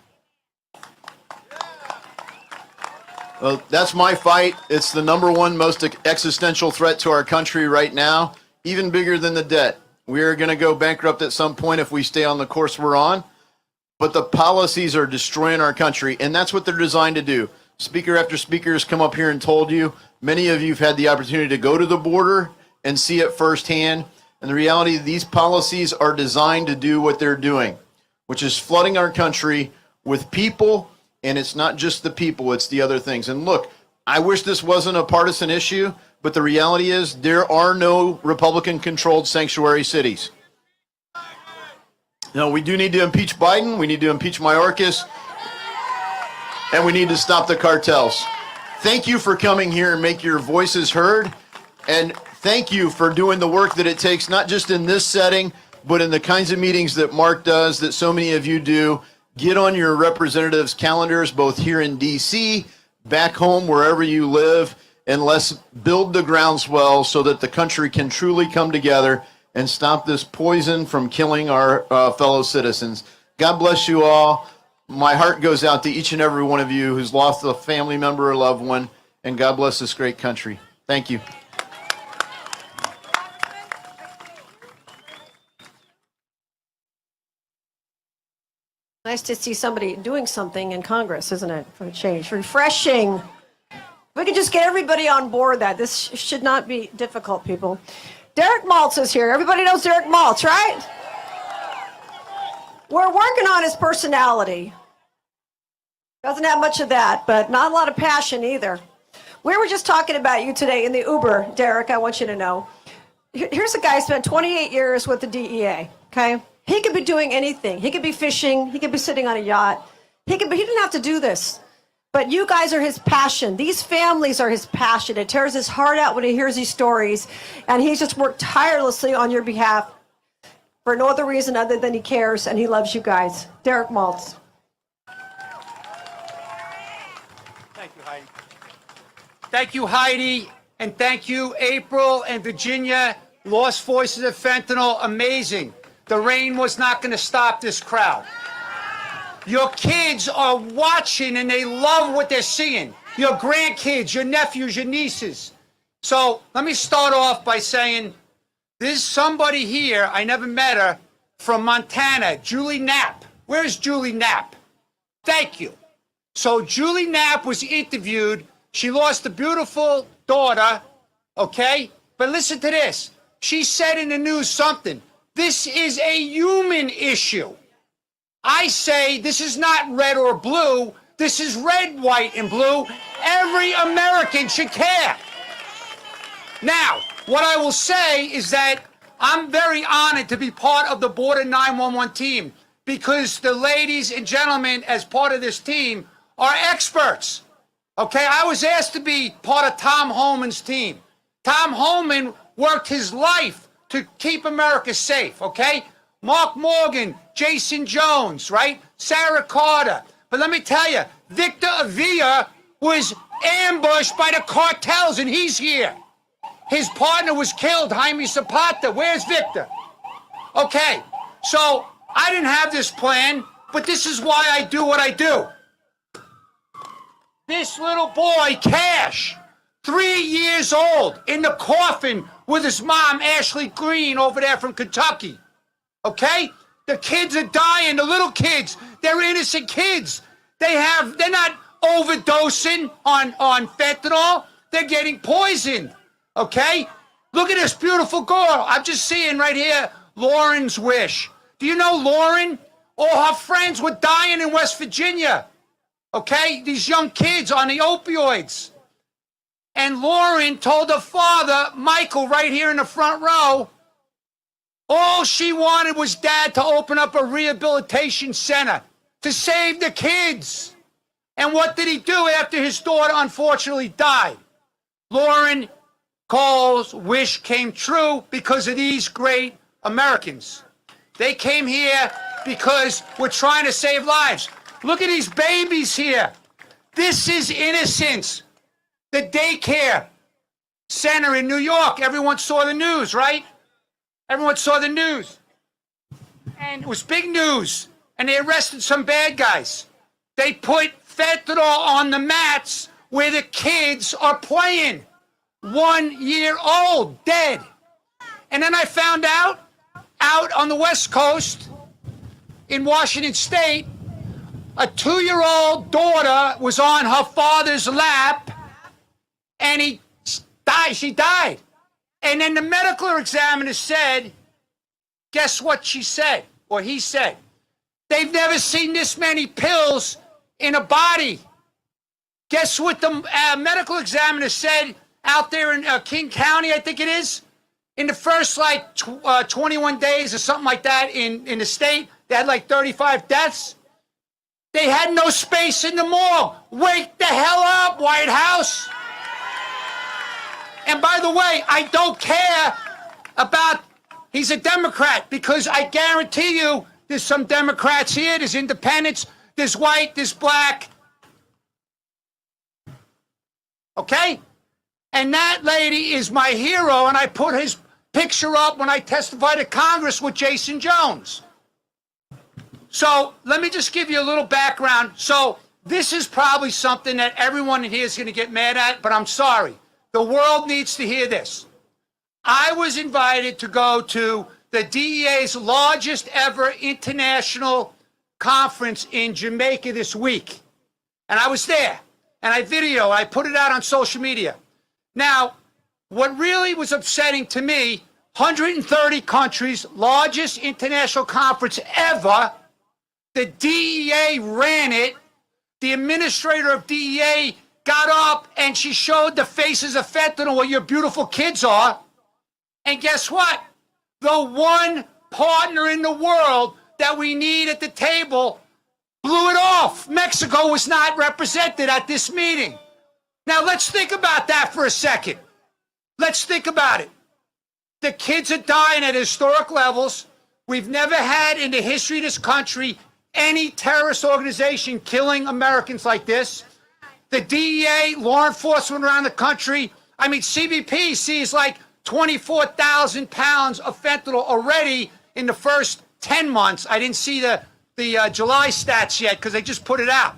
Well, that's my fight. It's the number one most existential threat to our country right now, even bigger than the debt. We are going to go bankrupt at some point if we stay on the course we're on. But the policies are destroying our country, and that's what they're designed to do. Speaker after speaker has come up here and told you. Many of you have had the opportunity to go to the border and see it firsthand. And the reality, these policies are designed to do what they're doing, which is flooding our country with people. And it's not just the people, it's the other things. And look, I wish this wasn't a partisan issue, but the reality is there are no Republican-controlled sanctuary cities. No, we do need to impeach Biden. We need to impeach Mayorkas. And we need to stop the cartels. Thank you for coming here and make your voices heard. And thank you for doing the work that it takes, not just in this setting, but in the kinds of meetings that Mark does, that so many of you do. Get on your representatives' calendars, both here in D.C., back home, wherever you live, and let's build the groundswell so that the country can truly come together and stop this poison from killing our fellow citizens. God bless you all. My heart goes out to each and every one of you who's lost a family member or loved one, and God bless this great country. Thank you. Nice to see somebody doing something in Congress, isn't it, for a change? Refreshing. We can just get everybody on board that. This should not be difficult, people. Derek Maltz is here. Everybody knows Derek Maltz, right? We're working on his personality. Doesn't have much of that, but not a lot of passion either. We were just talking about you today in the Uber, Derek, I want you to know. Here's a guy who spent 28 years with the DEA, okay? He could be doing anything. He could be fishing. He could be sitting on a yacht. He didn't have to do this. But you guys are his passion. These families are his passion. It tears his heart out when he hears these stories. And he's just worked tirelessly on your behalf for no other reason other than he cares and he loves you guys. Derek Maltz. Thank you, Heidi. Thank you, Heidi. And thank you, April and Virginia. Lost Voices of Fentanyl, amazing. The rain was not going to stop this crowd. Your kids are watching and they love what they're seeing. Your grandkids, your nephews, your nieces. So let me start off by saying there's somebody here, I never met her, from Montana, Julie Knapp. Where's Julie Knapp? Thank you. So Julie Knapp was interviewed. She lost a beautiful daughter, okay? But listen to this. She said in the news something. This is a human issue. I say this is not red or blue. This is red, white, and blue. Every American should care. Now, what I will say is that I'm very honored to be part of the Border 911 team because the ladies and gentlemen as part of this team are experts. Okay, I was asked to be part of Tom Homan's team. Tom Homan worked his life to keep America safe, okay? Mark Morgan, Jason Jones, right? Sarah Carter. But let me tell you, Victor Avila was ambushed by the cartels, and he's here. His partner was killed, Jaime Zapata. Where's Victor? Okay, so I didn't have this plan, but this is why I do what I do. This little boy, Cash, 3 years old, in the coffin with his mom, Ashley Green, over there from Kentucky. Okay? The kids are dying, the little kids. They're innocent kids. They're not overdosing on fentanyl. They're getting poisoned. Okay? Look at this beautiful girl. I'm just seeing right here, Lauren's wish. Do you know Lauren? All her friends were dying in West Virginia. Okay? These young kids on the opioids. And Lauren told her father, Michael, right here in the front row, all she wanted was Dad to open up a rehabilitation center to save the kids. And what did he do after his daughter unfortunately died? Lauren Cole's wish came true because of these great Americans. They came here because we're trying to save lives. Look at these babies here. This is innocence. The daycare center in New York. Everyone saw the news, right? Everyone saw the news. And it was big news. And they arrested some bad guys. They put fentanyl on the mats where the kids are playing. 1 year old, dead. And then I found out on the West Coast in Washington State, a 2-year-old daughter was on her father's lap and she died. And then the medical examiner said, guess what she said, or he said? They've never seen this many pills in a body. Guess what the medical examiner said out there in King County, I think it is? In the first 21 days or something like that in the state, they had 35 deaths. They had no space in the morgue. Wake the hell up, White House. And by the way, I don't care about, he's a Democrat, because I guarantee you there's some Democrats here, there's independents, there's white, there's black. Okay? And that lady is my hero, and I put his picture up when I testified at Congress with Jason Jones. So let me just give you a little background. So this is probably something that everyone in here is going to get mad at, but I'm sorry. The world needs to hear this. I was invited to go to the DEA's largest ever international conference in Jamaica this week. And I was there. And I put it out on social media. Now, what really was upsetting to me, 130 countries, largest international conference ever. The DEA ran it. The administrator of DEA got up and she showed the faces of fentanyl where your beautiful kids are. And guess what? The one partner in the world that we need at the table blew it off. Mexico was not represented at this meeting. Now let's think about that for a second. Let's think about it. The kids are dying at historic levels. We've never had in the history of this country any terrorist organization killing Americans like this. The DEA, law enforcement around the country, I mean, CBP sees like 24,000 pounds of fentanyl already in the first 10 months. I didn't see the July stats yet because they just put it out.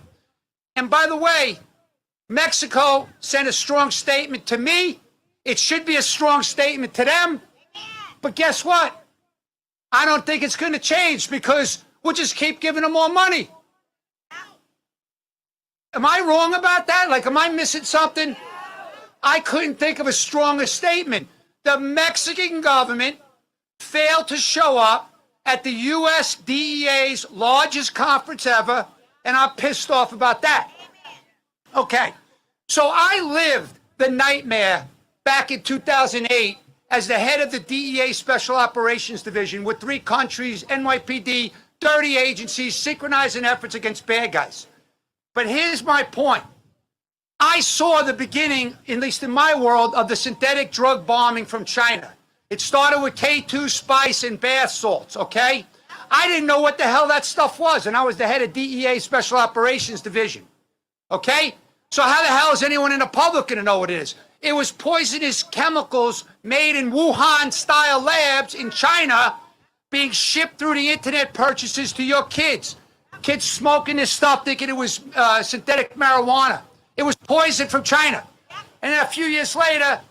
And by the way, Mexico sent a strong statement to me. It should be a strong statement to them. But guess what? I don't think it's going to change because we'll just keep giving them more money. Am I wrong about that? Like, am I missing something? I couldn't think of a stronger statement. The Mexican government failed to show up at the U.S. DEA's largest conference ever, and I'm pissed off about that. Okay, so I lived the nightmare back in 2008 as the head of the DEA Special Operations Division with 3 countries, NYPD, 30 agencies, synchronizing efforts against bad guys. But here's my point. I saw the beginning, at least in my world, of the synthetic drug bombing from China. It started with K2 spice and bath salts, okay? I didn't know what the hell that stuff was, and I was the head of DEA Special Operations Division, okay? So how the hell is anyone in the public going to know what it is? It was poisonous chemicals made in Wuhan-style labs in China being shipped through the internet purchases to your kids. Kids smoking this stuff thinking it was synthetic marijuana. It was poison from China. And then a few years later,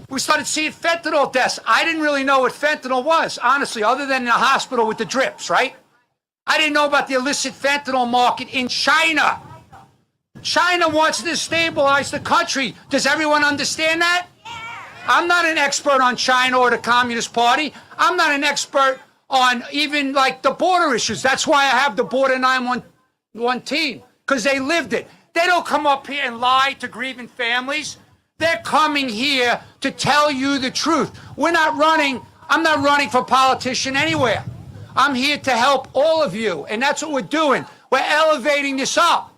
we started seeing fentanyl deaths. I didn't really know what fentanyl was, honestly, other than in the hospital with the drips, right? I didn't know about the illicit fentanyl market in China. China wants to destabilize the country. Does everyone understand that? I'm not an expert on China or the Communist Party. I'm not an expert on even like the border issues. That's why I have the Border 911 team, because they lived it. They don't come up here and lie to grieving families. They're coming here to tell you the truth. I'm not running for politician anywhere. I'm here to help all of you, and that's what we're doing. We're elevating this up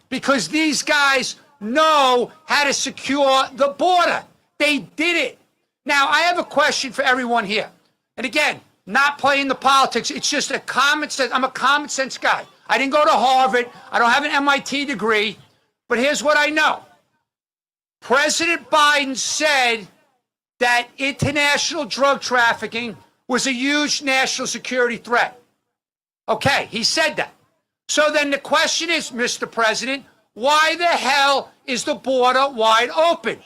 because these guys know how to secure the border. They did it. Now, I have a question for everyone here. And again, not playing the politics. It's just a common sense. I'm a common sense guy. I didn't go to Harvard. I don't have an MIT degree. But here's what I know. President Biden said that international drug trafficking was a huge national security threat. Okay, he said that. So then the question is, Mr. President, why the hell is the border wide open?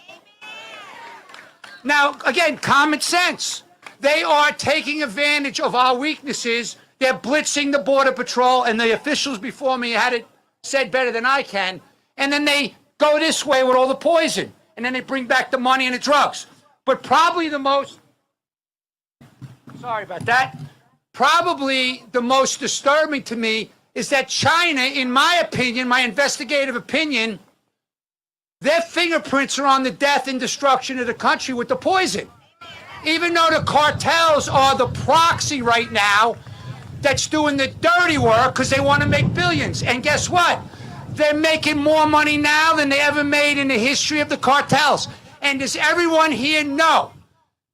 Now, again, common sense. They are taking advantage of our weaknesses. They're blitzing the Border Patrol, and the officials before me had it said better than I can. And then they go this way with all the poison. And then they bring back the money and the drugs. But probably the most, sorry about that, probably the most disturbing to me is that China, in my opinion, my investigative opinion, their fingerprints are on the death and destruction of the country with the poison. Even though the cartels are the proxy right now that's doing the dirty work because they want to make billions. And guess what? They're making more money now than they ever made in the history of the cartels. And does everyone here know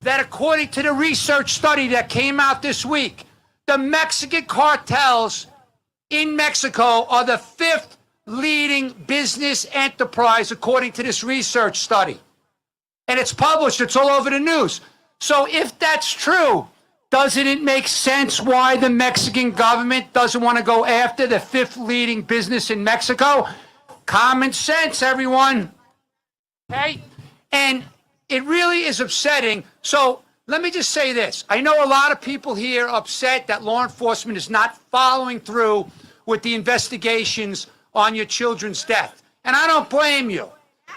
that according to the research study that came out this week, the Mexican cartels in Mexico are the 5th leading business enterprise according to this research study? And it's published, it's all over the news. So if that's true, doesn't it make sense why the Mexican government doesn't want to go after the 5th leading business in Mexico? Common sense, everyone. Okay? And it really is upsetting. So let me just say this. I know a lot of people here are upset that law enforcement is not following through with the investigations on your children's death. And I don't blame you.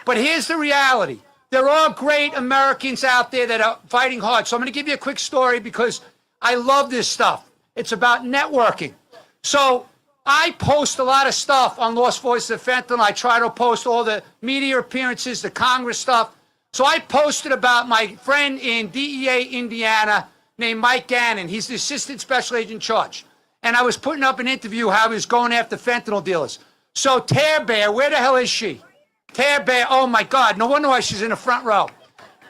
But here's the reality. There are great Americans out there that are fighting hard. So I'm going to give you a quick story because I love this stuff. It's about networking. So I post a lot of stuff on Lost Voices of Fentanyl. I try to post all the media appearances, the Congress stuff. So I posted about my friend in DEA, Indiana, named Mike Gannon. He's the assistant special agent in charge. and I was putting up an interview how he was going after fentanyl dealers. So Tear Bear, where the hell is she? Tear Bear, oh my God, no wonder why she's in the front row.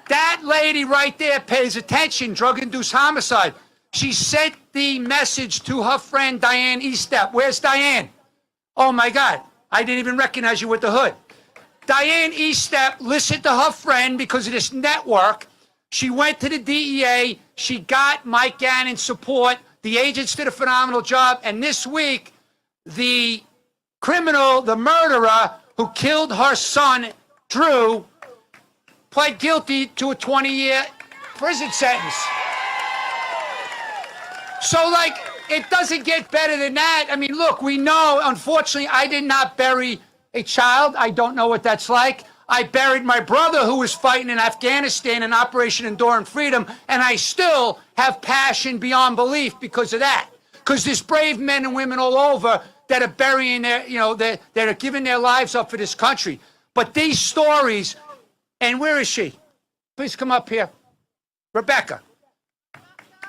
That lady right there pays attention, drug-induced homicide. She sent the message to her friend Diane Eastep. Where's Diane? Oh my God, I didn't even recognize you with the hood. Diane Eastep listened to her friend because of this network. She went to the DEA. She got Mike Gannon's support. The agents did a phenomenal job. And this week, the criminal, the murderer who killed her son, Drew, pled guilty to a 20-year prison sentence. So, like, it doesn't get better than that. I mean, look, we know, unfortunately, I did not bury a child. I don't know what that's like. I buried my brother who was fighting in Afghanistan in Operation Enduring Freedom, and I still have passion beyond belief because of that. Because there's brave men and women all over that are burying their, that are giving their lives up for this country. But these stories, and where is she? Please come up here. Rebecca.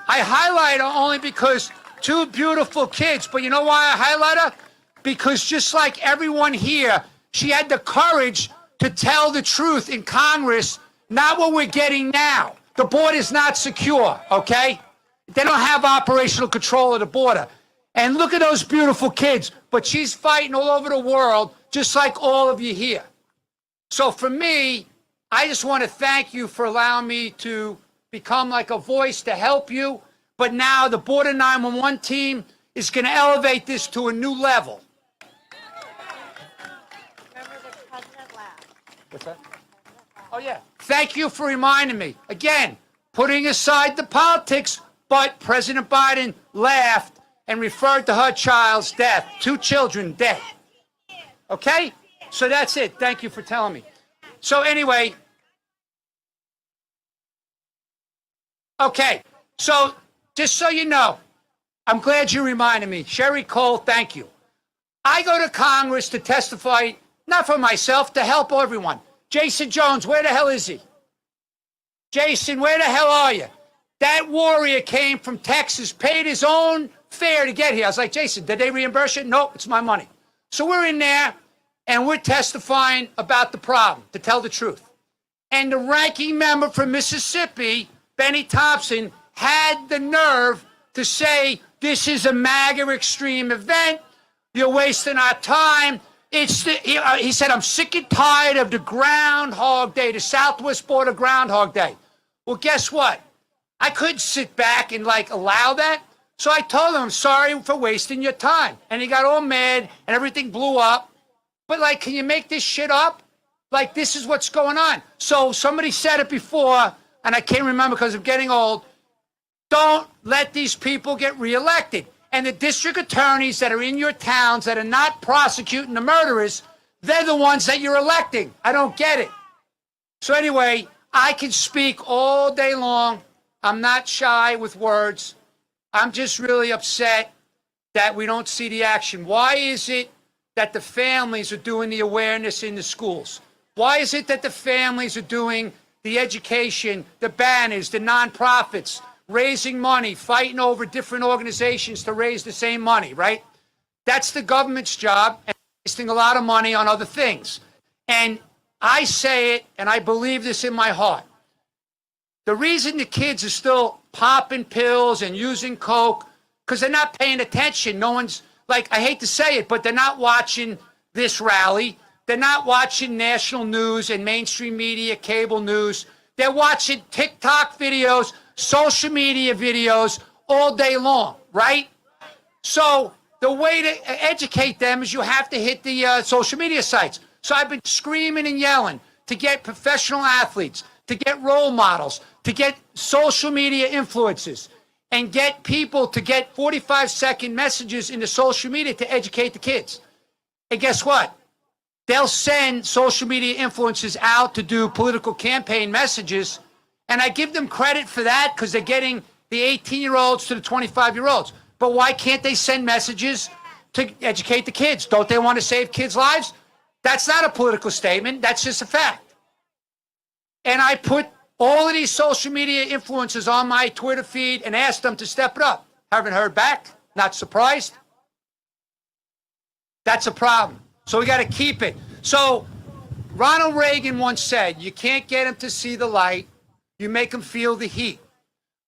I highlight her only because two beautiful kids, but you know why I highlight her? Because just like everyone here, she had the courage to tell the truth in Congress, not what we're getting now. The border's not secure, okay? They don't have operational control of the border. And look at those beautiful kids, but she's fighting all over the world, just like all of you here. So for me, I just want to thank you for allowing me to become like a voice to help you. But now the Border 911 team is going to elevate this to a new level. What's that? Oh, yeah. Thank you for reminding me. Again, putting aside the politics, but President Biden laughed and referred to her child's death. 2 children dead. Okay? So that's it. Thank you for telling me. So anyway. Okay. So just so you know, I'm glad you reminded me. Sherry Cole, thank you. I go to Congress to testify, not for myself, to help everyone. Jason Jones, where the hell is he? Jason, where the hell are you? That warrior came from Texas, paid his own fare to get here. I was like, Jason, did they reimburse you? Nope, it's my money. So we're in there, and we're testifying about the problem, to tell the truth. And the ranking member from Mississippi, Benny Thompson, had the nerve to say, this is a MAGA extreme event. You're wasting our time. He said, I'm sick and tired of the Groundhog Day, the Southwest Border Groundhog Day. Well, guess what? I couldn't sit back and, allow that. So I told him, I'm sorry for wasting your time. And he got all mad, and everything blew up. But, can you make this shit up? This is what's going on. So somebody said it before, and I can't remember because I'm getting old. Don't let these people get reelected. And the district attorneys that are in your towns that are not prosecuting the murderers, they're the ones that you're electing. I don't get it. So anyway, I can speak all day long. I'm not shy with words. I'm just really upset that we don't see the action. Why is it that the families are doing the awareness in the schools? Why is it that the families are doing the education, the banners, the nonprofits, raising money, fighting over different organizations to raise the same money, right? That's the government's job, and wasting a lot of money on other things. And I say it, and I believe this in my heart. The reason the kids are still popping pills and using coke, because they're not paying attention. No one's, I hate to say it, but they're not watching this rally. They're not watching national news and mainstream media, cable news. They're watching TikTok videos, social media videos all day long, right? So the way to educate them is you have to hit the social media sites. So I've been screaming and yelling to get professional athletes, to get role models, to get social media influencers, and get people to get 45-second messages into social media to educate the kids. And guess what? They'll send social media influencers out to do political campaign messages. And I give them credit for that because they're getting the 18-year-olds to the 25-year-olds. But why can't they send messages to educate the kids? Don't they want to save kids' lives? That's not a political statement. That's just a fact. And I put all of these social media influencers on my Twitter feed and asked them to step it up. Haven't heard back. Not surprised? That's a problem. So we got to keep it. So Ronald Reagan once said, you can't get him to see the light, you make him feel the heat.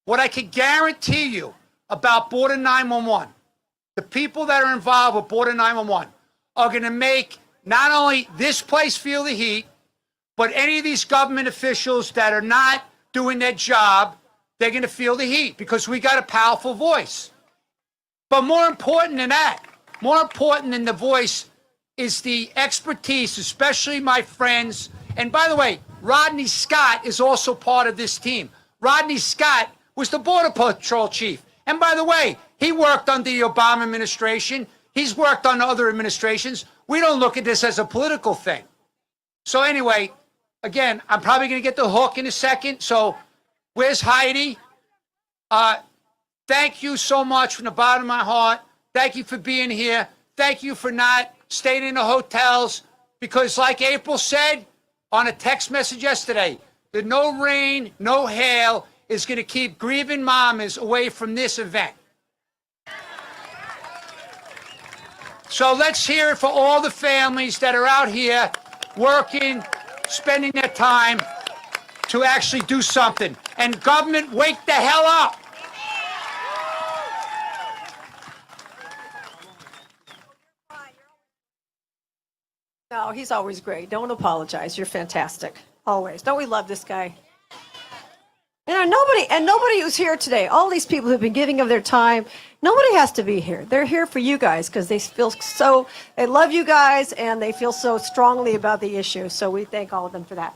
What I can guarantee you about Border 911, the people that are involved with Border 911 are going to make not only this place feel the heat, but any of these government officials that are not doing their job, they're going to feel the heat because we got a powerful voice. But more important than that, more important than the voice is the expertise, especially my friends. And by the way, Rodney Scott is also part of this team. Rodney Scott was the Border Patrol chief. And by the way, he worked under the Obama administration. He's worked on other administrations. We don't look at this as a political thing. So anyway, again, I'm probably going to get the hook in a second. So where's Heidi? Thank you so much from the bottom of my heart. Thank you for being here. Thank you for not staying in the hotels. Because like April said on a text message yesterday, that no rain, no hail is going to keep grieving mamas away from this event. So let's hear it for all the families that are out here working, spending their time to actually do something. And government, wake the hell up. No, he's always great. Don't apologize. You're fantastic. Always. Don't we love this guy? You know, nobody who's here today, all these people who've been giving of their time, nobody has to be here. They're here for you guys because they love you guys and they feel so strongly about the issue. So we thank all of them for that.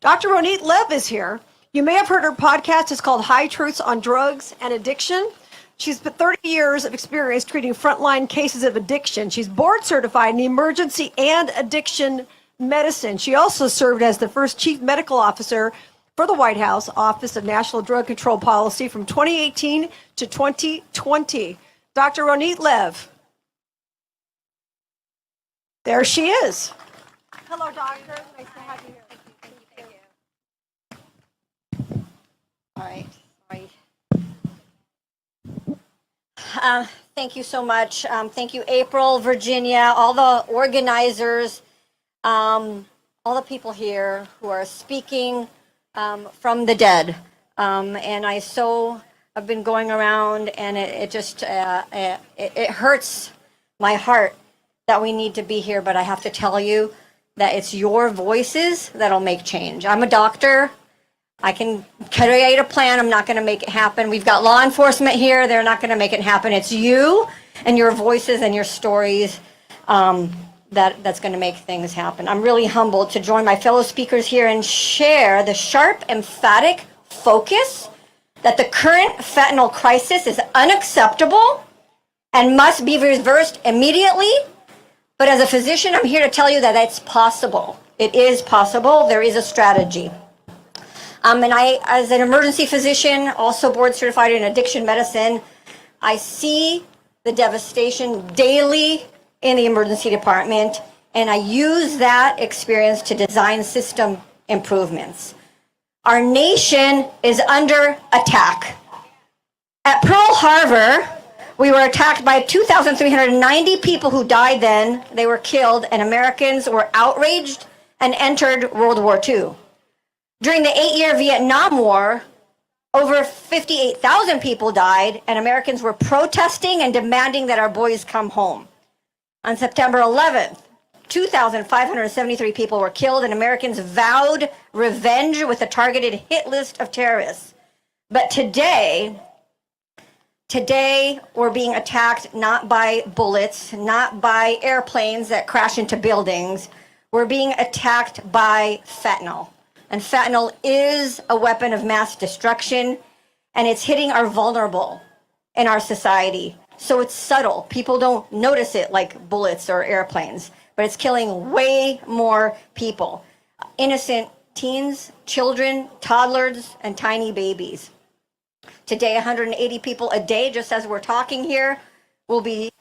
Dr. Ronit Lev is here. You may have heard her podcast. It's called High Truths on Drugs and Addiction. She's got 30 years of experience treating frontline cases of addiction. She's board certified in emergency and addiction medicine. She also served as the first chief medical officer for the White House Office of National Drug Control Policy from 2018 to 2020. Dr. Ronit Lev. There she is. Hello, doctor. Nice to have you here. Thank you. All right. Thank you so much. Thank you, April, Virginia, all the organizers, all the people here who are speaking from the dead. And I've been going around and it hurts my heart that we need to be here, but I have to tell you that it's your voices that'll make change. I'm a doctor. I can create a plan. I'm not going to make it happen. We've got law enforcement here. They're not going to make it happen. It's you and your voices and your stories that's going to make things happen. I'm really humbled to join my fellow speakers here and share the sharp, emphatic focus that the current fentanyl crisis is unacceptable and must be reversed immediately. But as a physician, I'm here to tell you that it's possible. It is possible. There is a strategy. And I, as an emergency physician, also board certified in addiction medicine, I see the devastation daily in the emergency department, and I use that experience to design system improvements. Our nation is under attack. At Pearl Harbor, we were attacked by 2,390 people who died then. They were killed, and Americans were outraged and entered World War II. During the 8-year Vietnam War, over 58,000 people died, and Americans were protesting and demanding that our boys come home. On September 11th, 2,573 people were killed, and Americans vowed revenge with a targeted hit list of terrorists. But today we're being attacked not by bullets, not by airplanes that crash into buildings. We're being attacked by fentanyl. And fentanyl is a weapon of mass destruction, and it's hitting our vulnerable in our society. So it's subtle. People don't notice it like bullets or airplanes, but it's killing way more people. Innocent teens, children, toddlers, and tiny babies. Today, 180 people a day, just as we're talking here, will be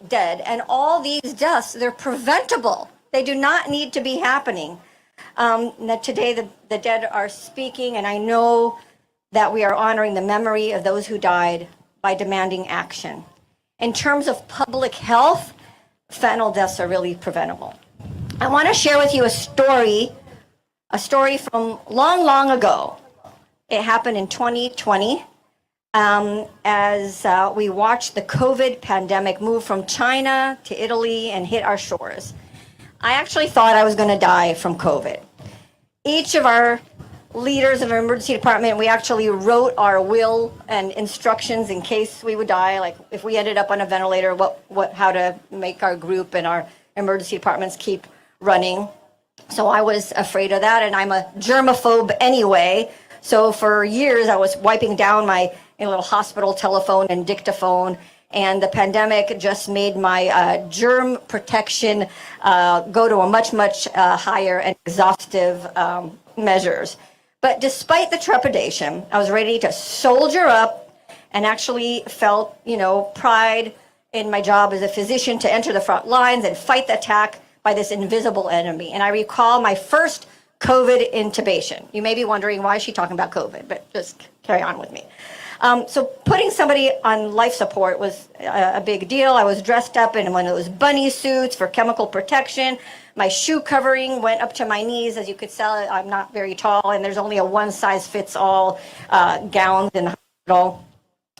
dead. And all these deaths, they're preventable. They do not need to be happening. That today the dead are speaking, and I know that we are honoring the memory of those who died by demanding action. In terms of public health, fentanyl deaths are really preventable. I want to share with you a story from long, long ago. It happened in 2020 as we watched the COVID pandemic move from China to Italy and hit our shores. I actually thought I was going to die from COVID. Each of our leaders of our emergency department, we actually wrote our will and instructions in case we would die, like if we ended up on a ventilator, how to make our group and our emergency departments keep running. So I was afraid of that, and I'm a germaphobe anyway. So for years, I was wiping down my little hospital telephone and dictaphone, and the pandemic just made my germ protection go to a much, much higher and exhaustive measures. But despite the trepidation, I was ready to soldier up and actually felt, pride in my job as a physician to enter the front lines and fight the attack by this invisible enemy. And I recall my first COVID intubation. You may be wondering, why is she talking about COVID? But just carry on with me. So putting somebody on life support was a big deal. I was dressed up in one of those bunny suits for chemical protection. My shoe covering went up to my knees. As you could tell, I'm not very tall, and there's only a one-size-fits-all gowns in the hospital.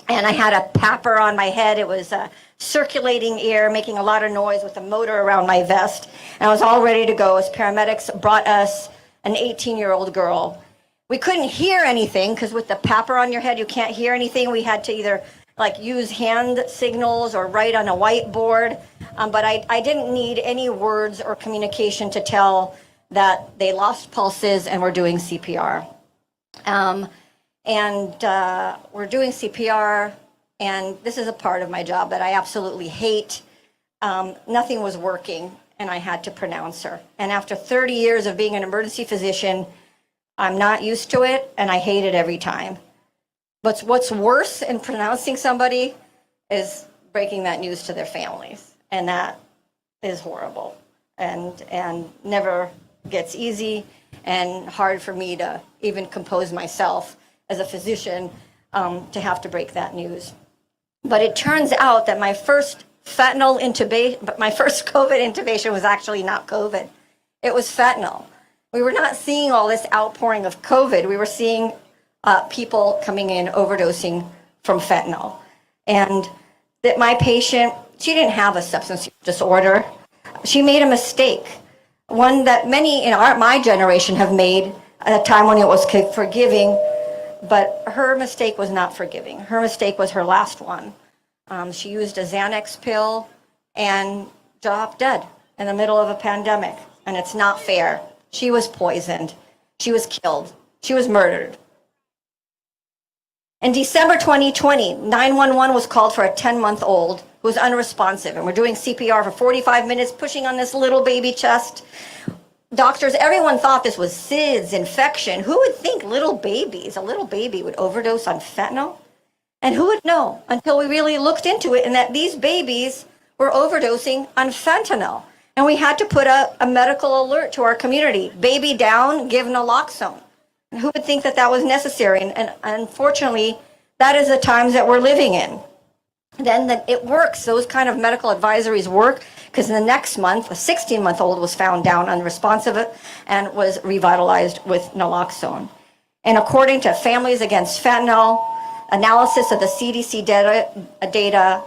And I had a papper on my head. It was circulating air, making a lot of noise with a motor around my vest. And I was all ready to go as paramedics brought us an 18-year-old girl. We couldn't hear anything because with the papper on your head, you can't hear anything. We had to either use hand signals or write on a whiteboard. But I didn't need any words or communication to tell that they lost pulses and were doing CPR. We're doing CPR, and this is a part of my job that I absolutely hate. Nothing was working, and I had to pronounce her. And after 30 years of being an emergency physician, I'm not used to it, and I hate it every time. But what's worse in pronouncing somebody is breaking that news to their families, and that is horrible and never gets easy and hard for me to even compose myself as a physician to have to break that news. But it turns out that my first COVID intubation was actually not COVID. It was fentanyl. We were not seeing all this outpouring of COVID. We were seeing people coming in overdosing from fentanyl. And that my patient, she didn't have a substance disorder. She made a mistake, one that many in my generation have made at a time when it was forgiving, but her mistake was not forgiving. Her mistake was her last one. She used a Xanax pill and dropped dead in the middle of a pandemic, and it's not fair. She was poisoned. She was killed. She was murdered. In December 2020, 911 was called for a 10-month-old who was unresponsive, and we're doing CPR for 45 minutes, pushing on this little baby chest. Doctors, everyone thought this was SIDS, infection. Who would think a little baby would overdose on fentanyl? And who would know until we really looked into it and that these babies were overdosing on fentanyl. And we had to put a medical alert to our community. Baby down, give naloxone. And who would think that that was necessary? And unfortunately, that is the times that we're living in. Then it works. Those kind of medical advisories work, because the next month, a 16-month-old was found down unresponsive and was revitalized with naloxone. And according to Families Against Fentanyl, analysis of the CDC data,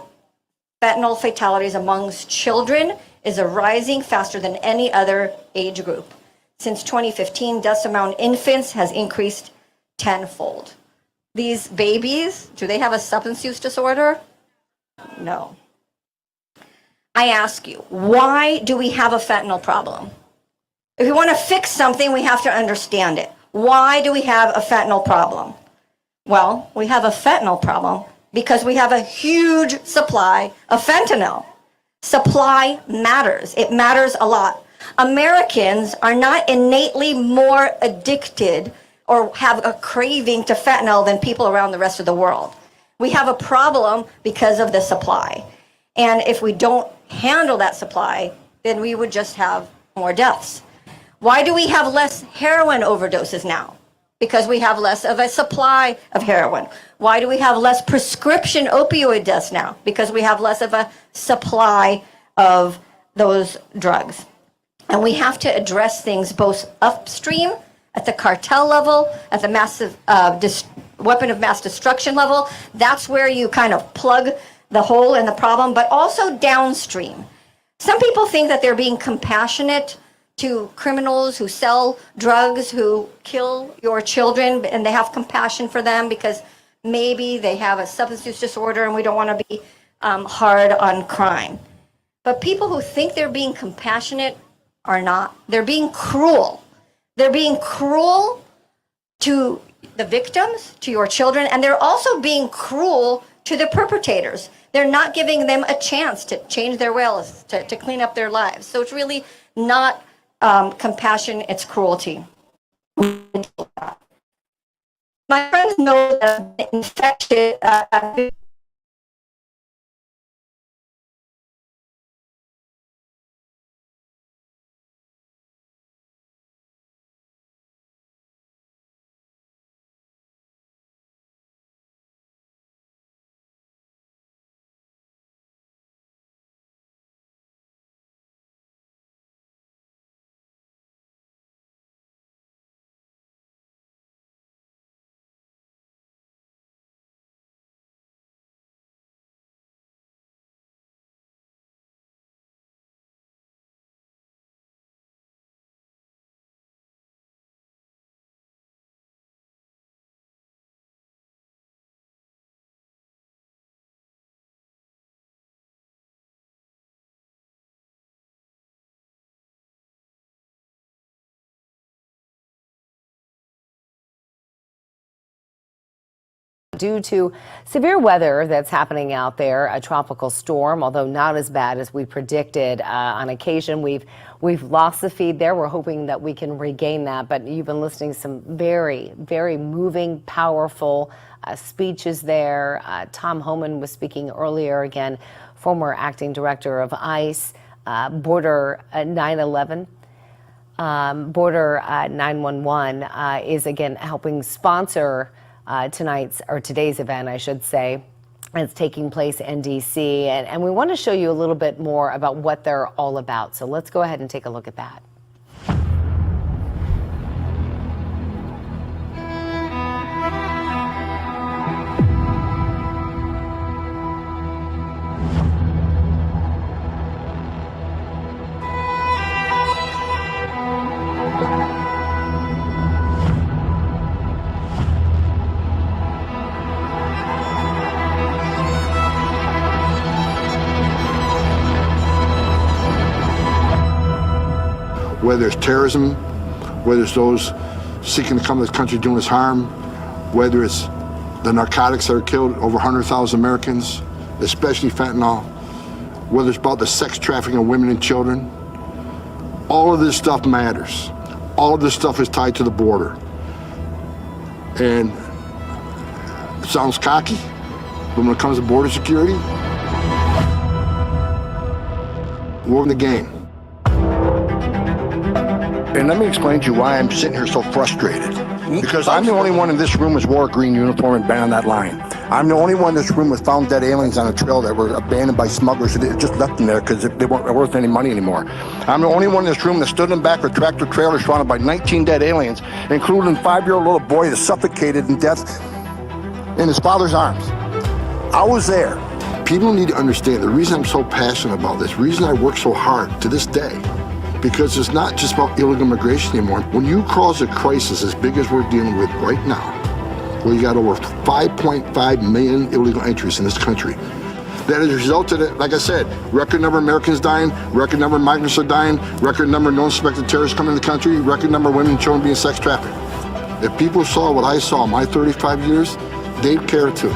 fentanyl fatalities amongst children is rising faster than any other age group. Since 2015, deaths among infants has increased tenfold. These babies, do they have a substance use disorder? No. I ask you, why do we have a fentanyl problem? If we want to fix something, we have to understand it. Why do we have a fentanyl problem? Well, we have a fentanyl problem because we have a huge supply of fentanyl. Supply matters. It matters a lot. Americans are not innately more addicted or have a craving to fentanyl than people around the rest of the world. We have a problem because of the supply. And if we don't handle that supply, then we would just have more deaths. Why do we have less heroin overdoses now? Because we have less of a supply of heroin. Why do we have less prescription opioid deaths now? Because we have less of a supply of those drugs. And we have to address things both upstream, at the cartel level, at the massive weapon of mass destruction level. That's where you kind of plug the hole in the problem, but also downstream. Some people think that they're being compassionate to criminals who sell drugs, who kill your children, and they have compassion for them because maybe they have a substance use disorder and we don't want to be hard on crime. But people who think they're being compassionate are not. They're being cruel. They're being cruel to the victims, to your children, and they're also being cruel to the perpetrators. They're not giving them a chance to change their ways, to clean up their lives. So it's really not compassion, it's cruelty. My friends know that I'm infected. Due to severe weather that's happening out there, a tropical storm, although not as bad as we predicted. On occasion, we've lost the feed there. We're hoping that we can regain that. But you've been listening to some very, very moving, powerful speeches there. Tom Homan was speaking earlier, again, former acting director of ICE, Border 911. Border 911 is again helping sponsor today's event, I should say. It's taking place in DC, and we want to show you a little bit more about what they're all about. So let's go ahead and take a look at that. Whether it's terrorism, whether it's those seeking to come to this country doing us harm, whether it's the narcotics that are killed over 100,000 Americans, especially fentanyl, whether it's about the sex trafficking of women and children, all of this stuff matters. All of this stuff is tied to the border. And it sounds cocky, but when it comes to border security, we're in the game. And let me explain to you why I'm sitting here so frustrated. Because I'm the only one in this room who's wore a green uniform and been on that line. I'm the only one in this room who found dead aliens on a trail that were abandoned by smugglers that just left them there because they weren't worth any money anymore. I'm the only one in this room that stood in the back of a tractor trailer surrounded by 19 dead aliens, including a 5-year-old little boy that suffocated in death in his father's arms. I was there. People need to understand the reason I'm so passionate about this, the reason I work so hard to this day, because it's not just about illegal immigration anymore. When you cause a crisis as big as we're dealing with right now, where you got over 5.5 million illegal entries in this country, that has resulted in, like I said, record number of Americans dying, record number of migrants are dying, record number of known suspected terrorists coming to the country, record number of women and children being sex trafficked. If people saw what I saw in my 35 years, they'd care too.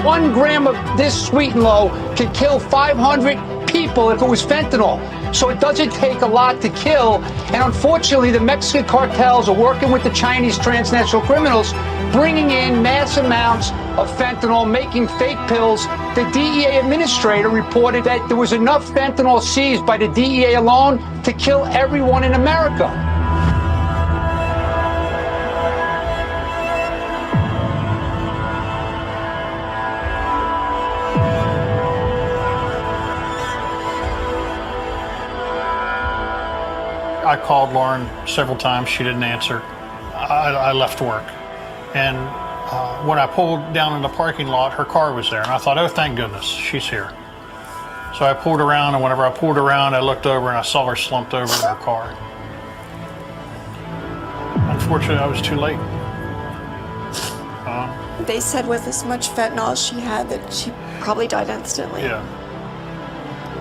One gram of this sweet and low could kill 500 people if it was fentanyl. So it doesn't take a lot to kill. And unfortunately, the Mexican cartels are working with the Chinese transnational criminals, bringing in mass amounts of fentanyl, making fake pills. The DEA administrator reported that there was enough fentanyl seized by the DEA alone to kill everyone in America. I called Lauren several times. She didn't answer. I left work. And when I pulled down in the parking lot, her car was there. And I thought, oh, thank goodness, she's here. So I pulled around, and whenever I pulled around, I looked over and I saw her slumped over in her car. Unfortunately, I was too late. They said with as much fentanyl as she had that she probably died instantly. Yeah.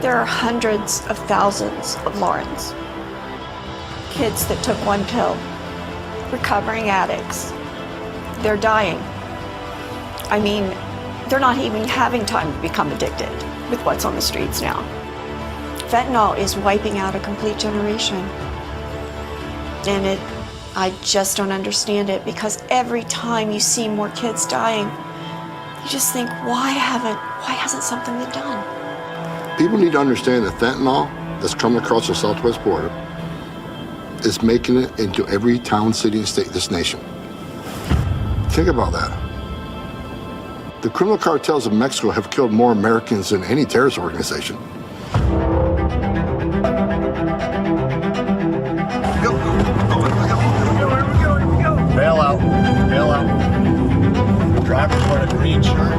There are hundreds of thousands of Laurens. Kids that took one pill, recovering addicts. They're dying. I mean, they're not even having time to become addicted with what's on the streets now. Fentanyl is wiping out a complete generation. And I just don't understand it, because every time you see more kids dying, you just think, why hasn't something been done? People need to understand that fentanyl that's coming across the southwest border is making it into every town, city, and state in this nation. Think about that. The criminal cartels of Mexico have killed more Americans than any terrorist organization. Bail out. Bail out. Driver's wearing a green shirt.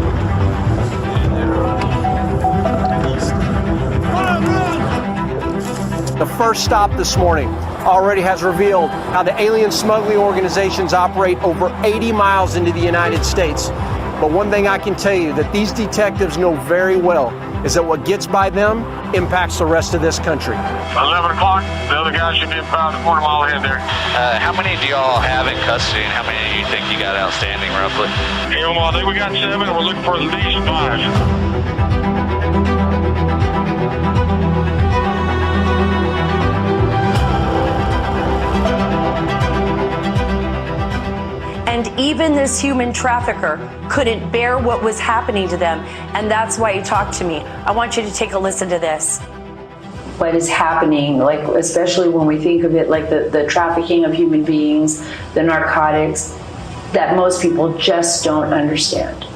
The first stop this morning already has revealed how the alien smuggling organizations operate over 80 miles into the United States. But one thing I can tell you that these detectives know very well is that what gets by them impacts the rest of this country. 11 o'clock, the other guy should be about a quarter mile ahead there. How many do y'all have in custody, and how many do you think you got outstanding roughly? I think we got 7, and we're looking for at least 5. And even this human trafficker couldn't bear what was happening to them. And that's why he talked to me. I want you to take a listen to this. What is happening, like especially when we think of it like the trafficking of human beings, the narcotics, that most people just don't understand.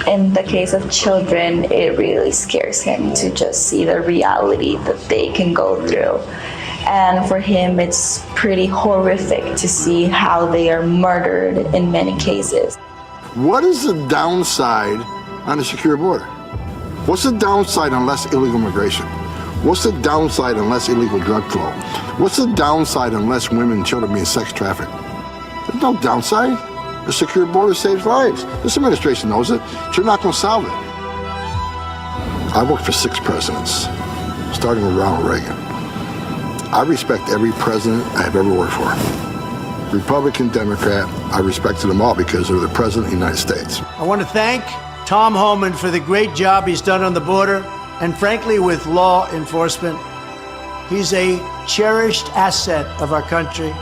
In the case of children, it really scares him to just see the reality that they can go through. And for him, it's pretty horrific to see how they are murdered in many cases. What is the downside on a secure border? What's the downside on less illegal immigration? What's the downside on less illegal drug flow? What's the downside on less women and children being sex trafficked? There's no downside. A secure border saves lives. This administration knows it, so you're not going to solve it. I worked for 6 presidents, starting with Ronald Reagan. I respect every president I have ever worked for. Republican, Democrat, I respected them all because they're the president of the United States. I want to thank Tom Homan for the great job he's done on the border and frankly with law enforcement. He's a cherished asset of our country.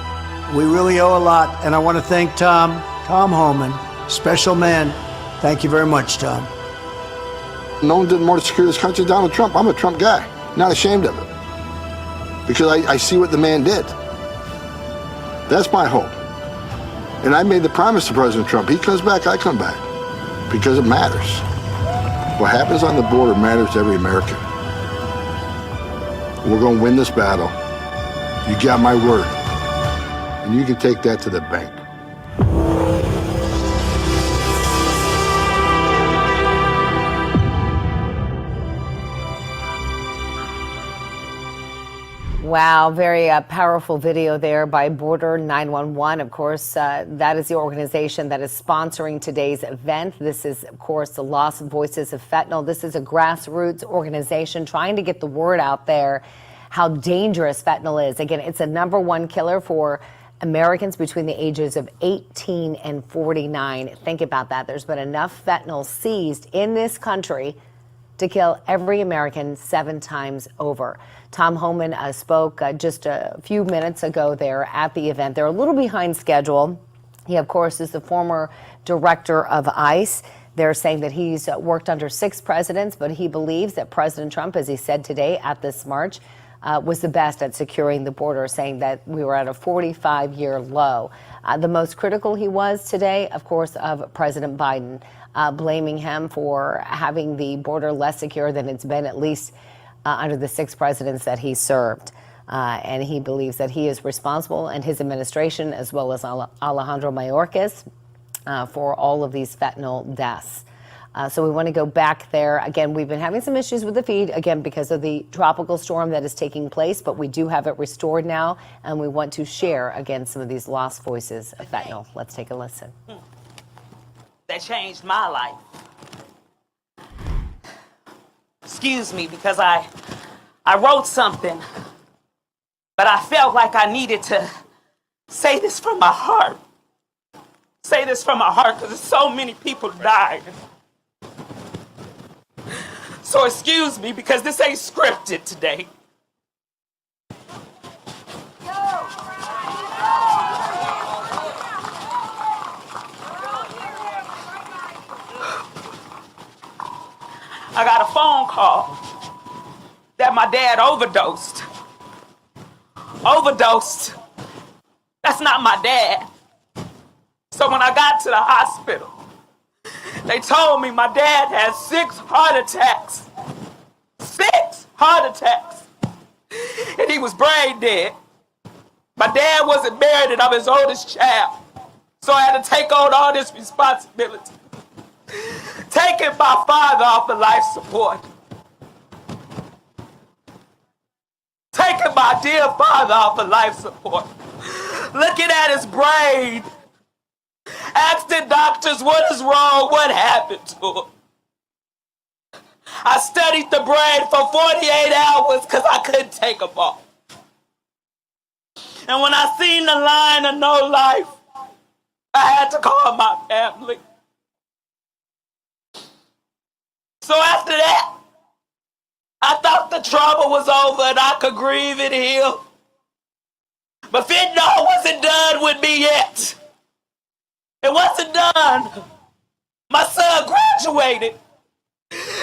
We really owe a lot, and I want to thank Tom Homan, special man. Thank you very much, Tom. No one did more to secure this country than Donald Trump. I'm a Trump guy, not ashamed of it. Because I see what the man did. That's my hope. And I made the promise to President Trump, he comes back, I come back. Because it matters. What happens on the border matters to every American. We're going to win this battle. You got my word. And you can take that to the bank. Wow, very powerful video there by Border 911. Of course, that is the organization that is sponsoring today's event. This is, of course, the Lost Voices of Fentanyl. This is a grassroots organization trying to get the word out there how dangerous fentanyl is. Again, it's a #1 killer for Americans between the ages of 18 and 49. Think about that. There's been enough fentanyl seized in this country to kill every American 7 times over. Tom Homan spoke just a few minutes ago there at the event. They're a little behind schedule. He, of course, is the former director of ICE. They're saying that he's worked under 6 presidents, but he believes that President Trump, as he said today at this march, was the best at securing the border, saying that we were at a 45-year low. The most critical he was today, of course, of President Biden, blaming him for having the border less secure than it's been, at least under the 6 presidents that he served. And he believes that he is responsible, and his administration, as well as Alejandro Mayorkas, for all of these fentanyl deaths. So we want to go back there. Again, we've been having some issues with the feed, again, because of the tropical storm that is taking place, but we do have it restored now, and we want to share, again, some of these lost voices of fentanyl. Let's take a listen. That changed my life. Excuse me, because I wrote something, but I felt like I needed to say this from my heart. Say this from my heart, because so many people died. So excuse me, because this ain't scripted today. I got a phone call that my dad overdosed. Overdosed. That's not my dad. So when I got to the hospital, they told me my dad had 6 heart attacks. 6 heart attacks. And he was brain dead. My dad wasn't married and I'm his oldest child. So I had to take on all this responsibility. Taking my father off of life support. Taking my dear father off of life support. Looking at his brain. Asking doctors what is wrong, what happened to him. I studied the brain for 48 hours because I couldn't take them off. And when I seen the line of no life, I had to call my family. So after that, I thought the trauma was over and I could grieve and heal. But fentanyl wasn't done with me yet. It wasn't done. My son graduated,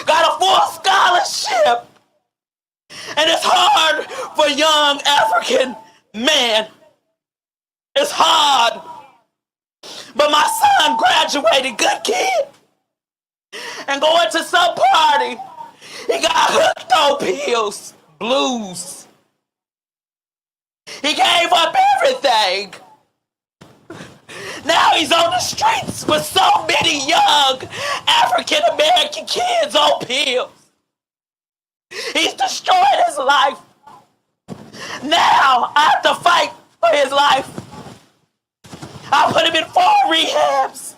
got a full scholarship, and it's hard for young African men. It's hard. But my son graduated, good kid, and going to some party, he got hooked on pills, blues. He gave up everything. Now he's on the streets with so many young African American kids on pills. He's destroyed his life. Now I have to fight for his life. I put him in 4 rehabs,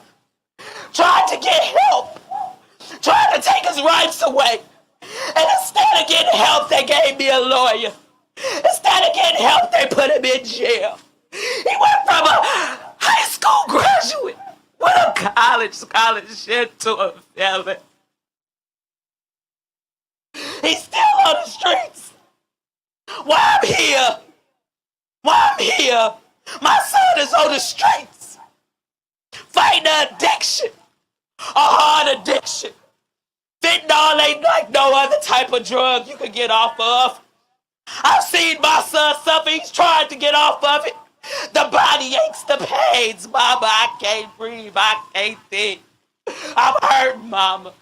trying to get help, trying to take his rights away. And instead of getting help, they gave me a lawyer. Instead of getting help, they put him in jail. He went from a high school graduate with a college scholarship to a felon. He's still on the streets. Why I'm here? Why I'm here? My son is on the streets, fighting an addiction, a hard addiction. Fentanyl ain't like no other type of drug you can get off of. I've seen my son suffer. He's trying to get off of it. The body aches, the pains. Mama, I can't breathe. I can't think. I'm hurting, Mama.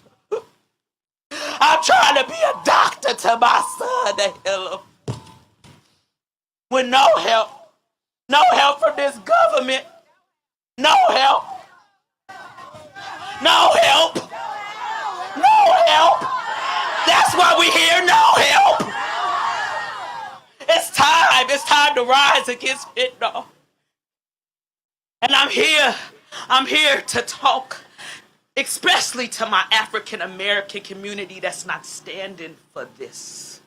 I'm trying to be a doctor to my son to heal him. With no help. No help from this government. No help. No help. No help. That's why we're here. No help. It's time. It's time to rise against fentanyl. And I'm here to talk, especially to my African American community that's not standing for this.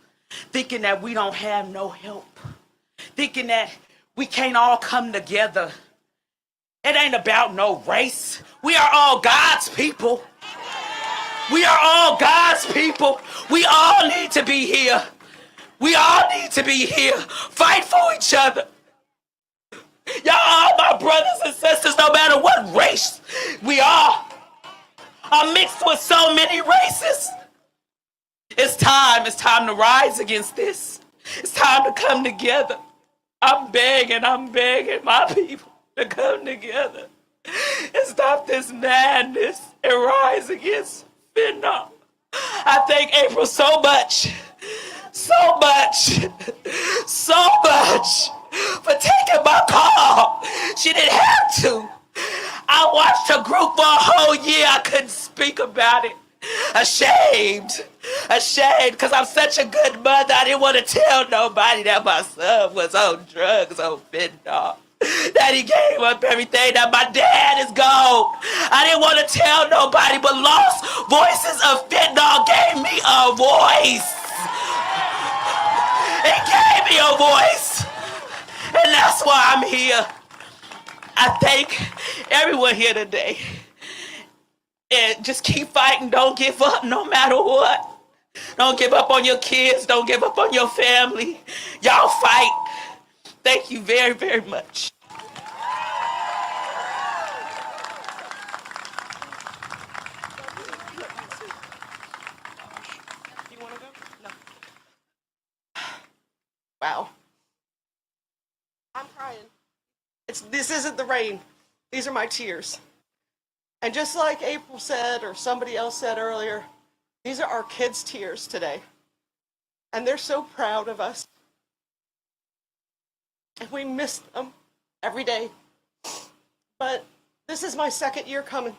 Thinking that we don't have no help. Thinking that we can't all come together. It ain't about no race. We are all God's people. We are all God's people. We all need to be here. We all need to be here. Fight for each other. Y'all are my brothers and sisters, no matter what race we are. I'm mixed with so many races. It's time to rise against this. It's time to come together. I'm begging my people to come together and stop this madness and rise against fentanyl. I thank April so much for taking my call. She didn't have to. I watched her group for a whole year. I couldn't speak about it. Ashamed, because I'm such a good mother. I didn't want to tell nobody that my son was on drugs, on fentanyl. That he gave up everything, that my dad is gone. I didn't want to tell nobody, but Lost Voices of Fentanyl gave me a voice. It gave me a voice. And that's why I'm here. I thank everyone here today. And just keep fighting. Don't give up no matter what. Don't give up on your kids. Don't give up on your family. Y'all fight. Thank you very, very much. You want to go? No. Wow. I'm crying. This isn't the rain. These are my tears. And just like April said, or somebody else said earlier, these are our kids' tears today. And they're so proud of us. And we miss them every day. But this is my second year coming.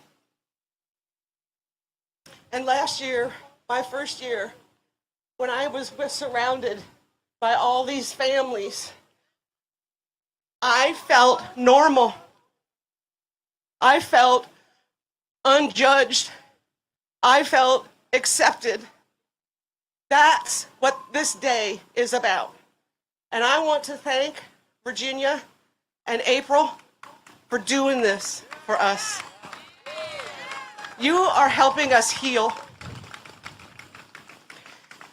And last year, my first year, when I was surrounded by all these families, I felt normal. I felt unjudged. I felt accepted. That's what this day is about. And I want to thank Virginia and April for doing this for us. You are helping us heal.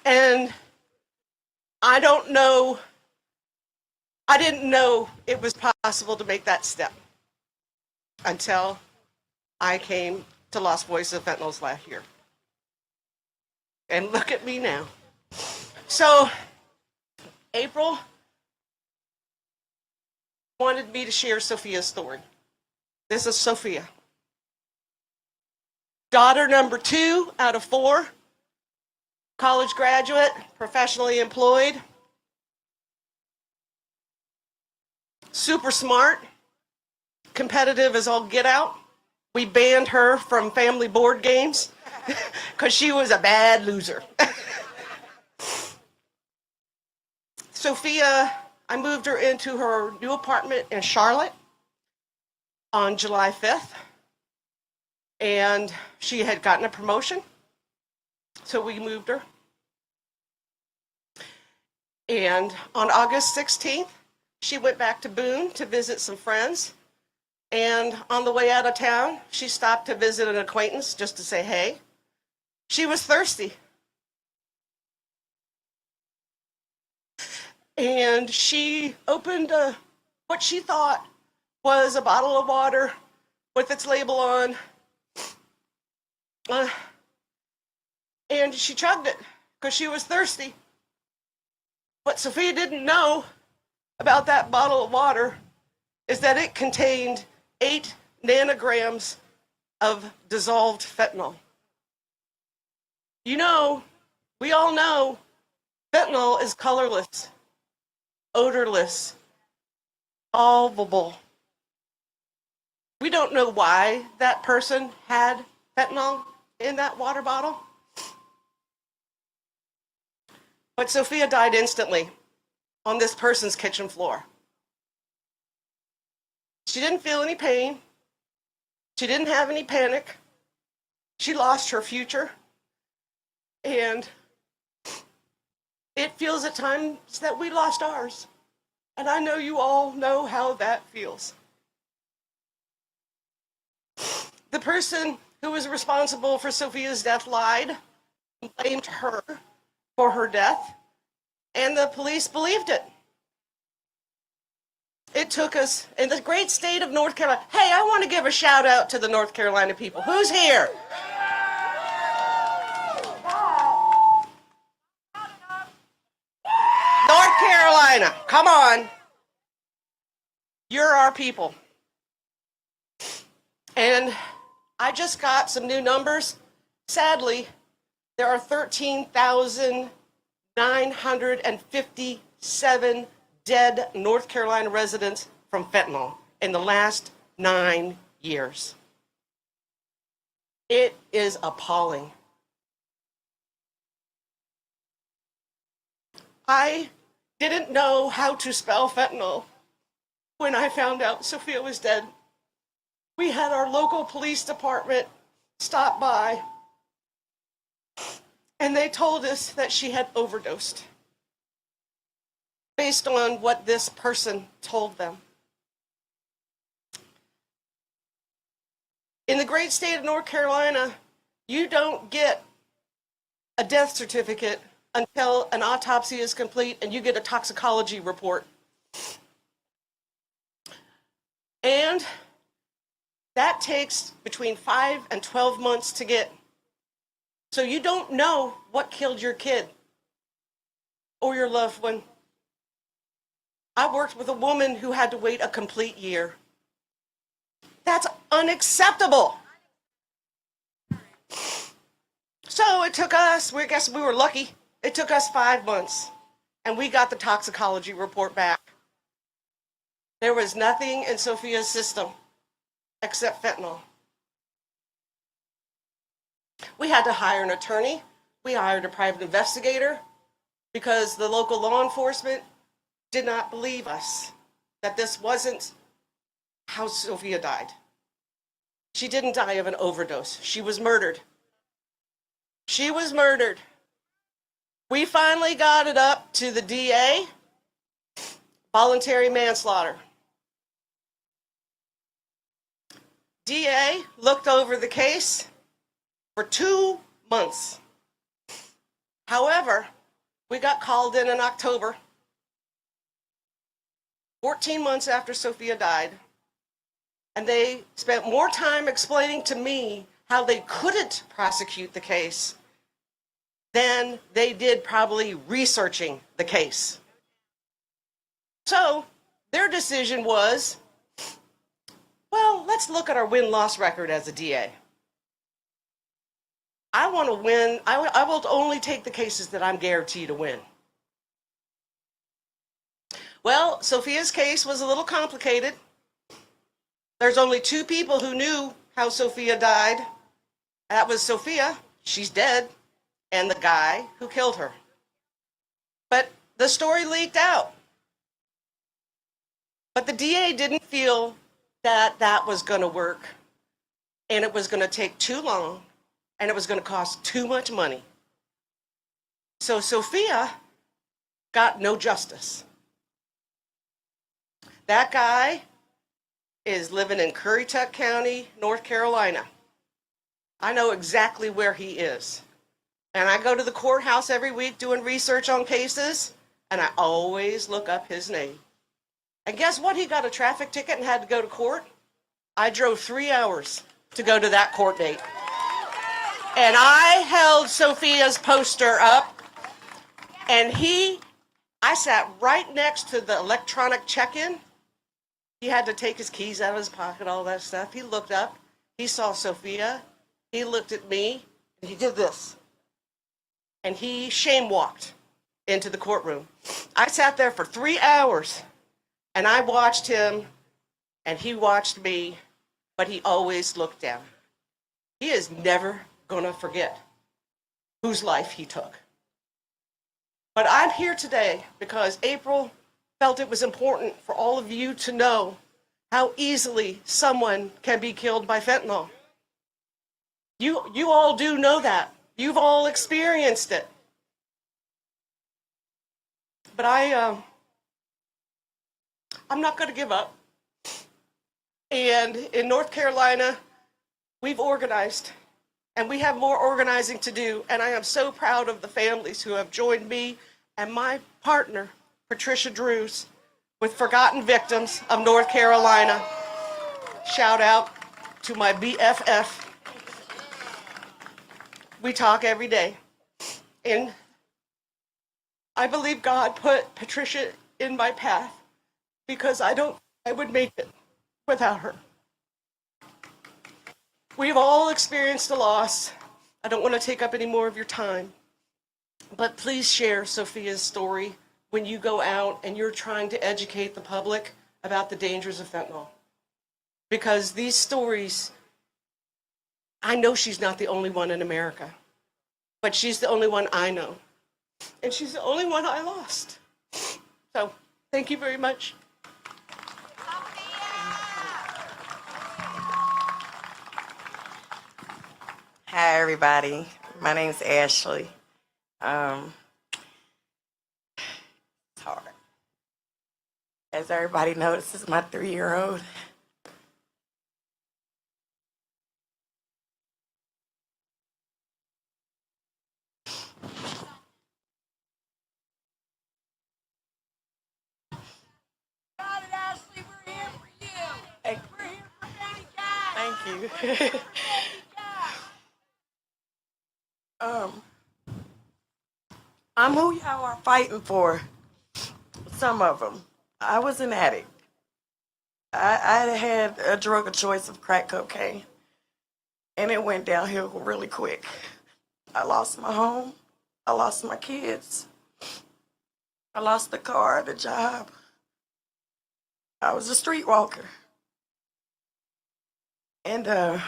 And I didn't know it was possible to make that step until I came to Lost Voices of Fentanyl last year. And look at me now. So, April wanted me to share Sophia's story. This is Sophia. Daughter number 2 out of 4, college graduate, professionally employed, super smart, competitive as all get out. We banned her from family board games because she was a bad loser. Sophia, I moved her into her new apartment in Charlotte on July 5th. And she had gotten a promotion, so we moved her. And on August 16th, she went back to Boone to visit some friends. And on the way out of town, she stopped to visit an acquaintance just to say hey. She was thirsty. And she opened what she thought was a bottle of water with its label on. And she chugged it because she was thirsty. What Sophia didn't know about that bottle of water is that it contained 8 nanograms of dissolved fentanyl. You know, we all know fentanyl is colorless, odorless, solvable. We don't know why that person had fentanyl in that water bottle. But Sophia died instantly on this person's kitchen floor. She didn't feel any pain. She didn't have any panic. She lost her future. And it feels at times that we lost ours. And I know you all know how that feels. The person who was responsible for Sophia's death, lied, blamed her for her death, and the police believed it. It took us, in the great state of North Carolina. Hey, I want to give a shout out to the North Carolina people. Who's here? North Carolina, come on. You're our people. And I just got some new numbers. Sadly, there are 13,957 dead North Carolina residents from fentanyl in the last 9 years. It is appalling. I didn't know how to spell fentanyl when I found out Sophia was dead. We had our local police department stop by, and they told us that she had overdosed based on what this person told them. In the great state of North Carolina, you don't get a death certificate until an autopsy is complete and you get a toxicology report. And that takes between 5 and 12 months to get. So you don't know what killed your kid or your loved one. I worked with a woman who had to wait a complete year. That's unacceptable. So it took us, I guess we were lucky, it took us 5 months, and we got the toxicology report back. There was nothing in Sophia's system except fentanyl. We had to hire an attorney. We hired a private investigator because the local law enforcement did not believe us that this wasn't how Sophia died. She didn't die of an overdose. She was murdered. She was murdered. We finally got it up to the DA, voluntary manslaughter. DA looked over the case for 2 months. However, we got called in October, 14 months after Sophia died, and they spent more time explaining to me how they couldn't prosecute the case than they did probably researching the case. So their decision was, well, let's look at our win-loss record as a DA. I want to win. I will only take the cases that I'm guaranteed to win. Well, Sophia's case was a little complicated. There's only 2 people who knew how Sophia died. That was Sophia, she's dead, and the guy who killed her. But the story leaked out. But the DA didn't feel that that was going to work, and it was going to take too long, and it was going to cost too much money. So Sophia got no justice. That guy is living in Currituck County, North Carolina. I know exactly where he is. And I go to the courthouse every week doing research on cases, and I always look up his name. And guess what? He got a traffic ticket and had to go to court. I drove 3 hours to go to that court date. And I held Sophia's poster up, and I sat right next to the electronic check-in. He had to take his keys out of his pocket, all that stuff. He looked up, he saw Sophia, he looked at me, and he did this. And he shame-walked into the courtroom. I sat there for 3 hours, and I watched him, and he watched me, but he always looked down. He is never going to forget whose life he took. But I'm here today because April felt it was important for all of you to know how easily someone can be killed by fentanyl. You all do know that. You've all experienced it. But I'm not going to give up. And in North Carolina, We've organized, and we have more organizing to do, and I am so proud of the families who have joined me and my partner, Patricia Drews, with Forgotten Victims of North Carolina. Shout out to my BFF. We talk every day. And I believe God put Patricia in my path because I would make it without her. We've all experienced a loss. I don't want to take up any more of your time, but please share Sophia's story when you go out and you're trying to educate the public about the dangers of fentanyl. Because these stories, I know she's not the only one in America, but she's the only one I know. And she's the only one I lost. So, thank you very much. Hi, everybody. My name's Ashley. It's hard. As everybody knows, this is my 3-year-old. Thank you. I'm who y'all are fighting for. Some of them. I was an addict. I had a drug of choice of crack cocaine, and it went downhill really quick. I lost my home. I lost my kids. I lost the car, the job. I was a streetwalker. And for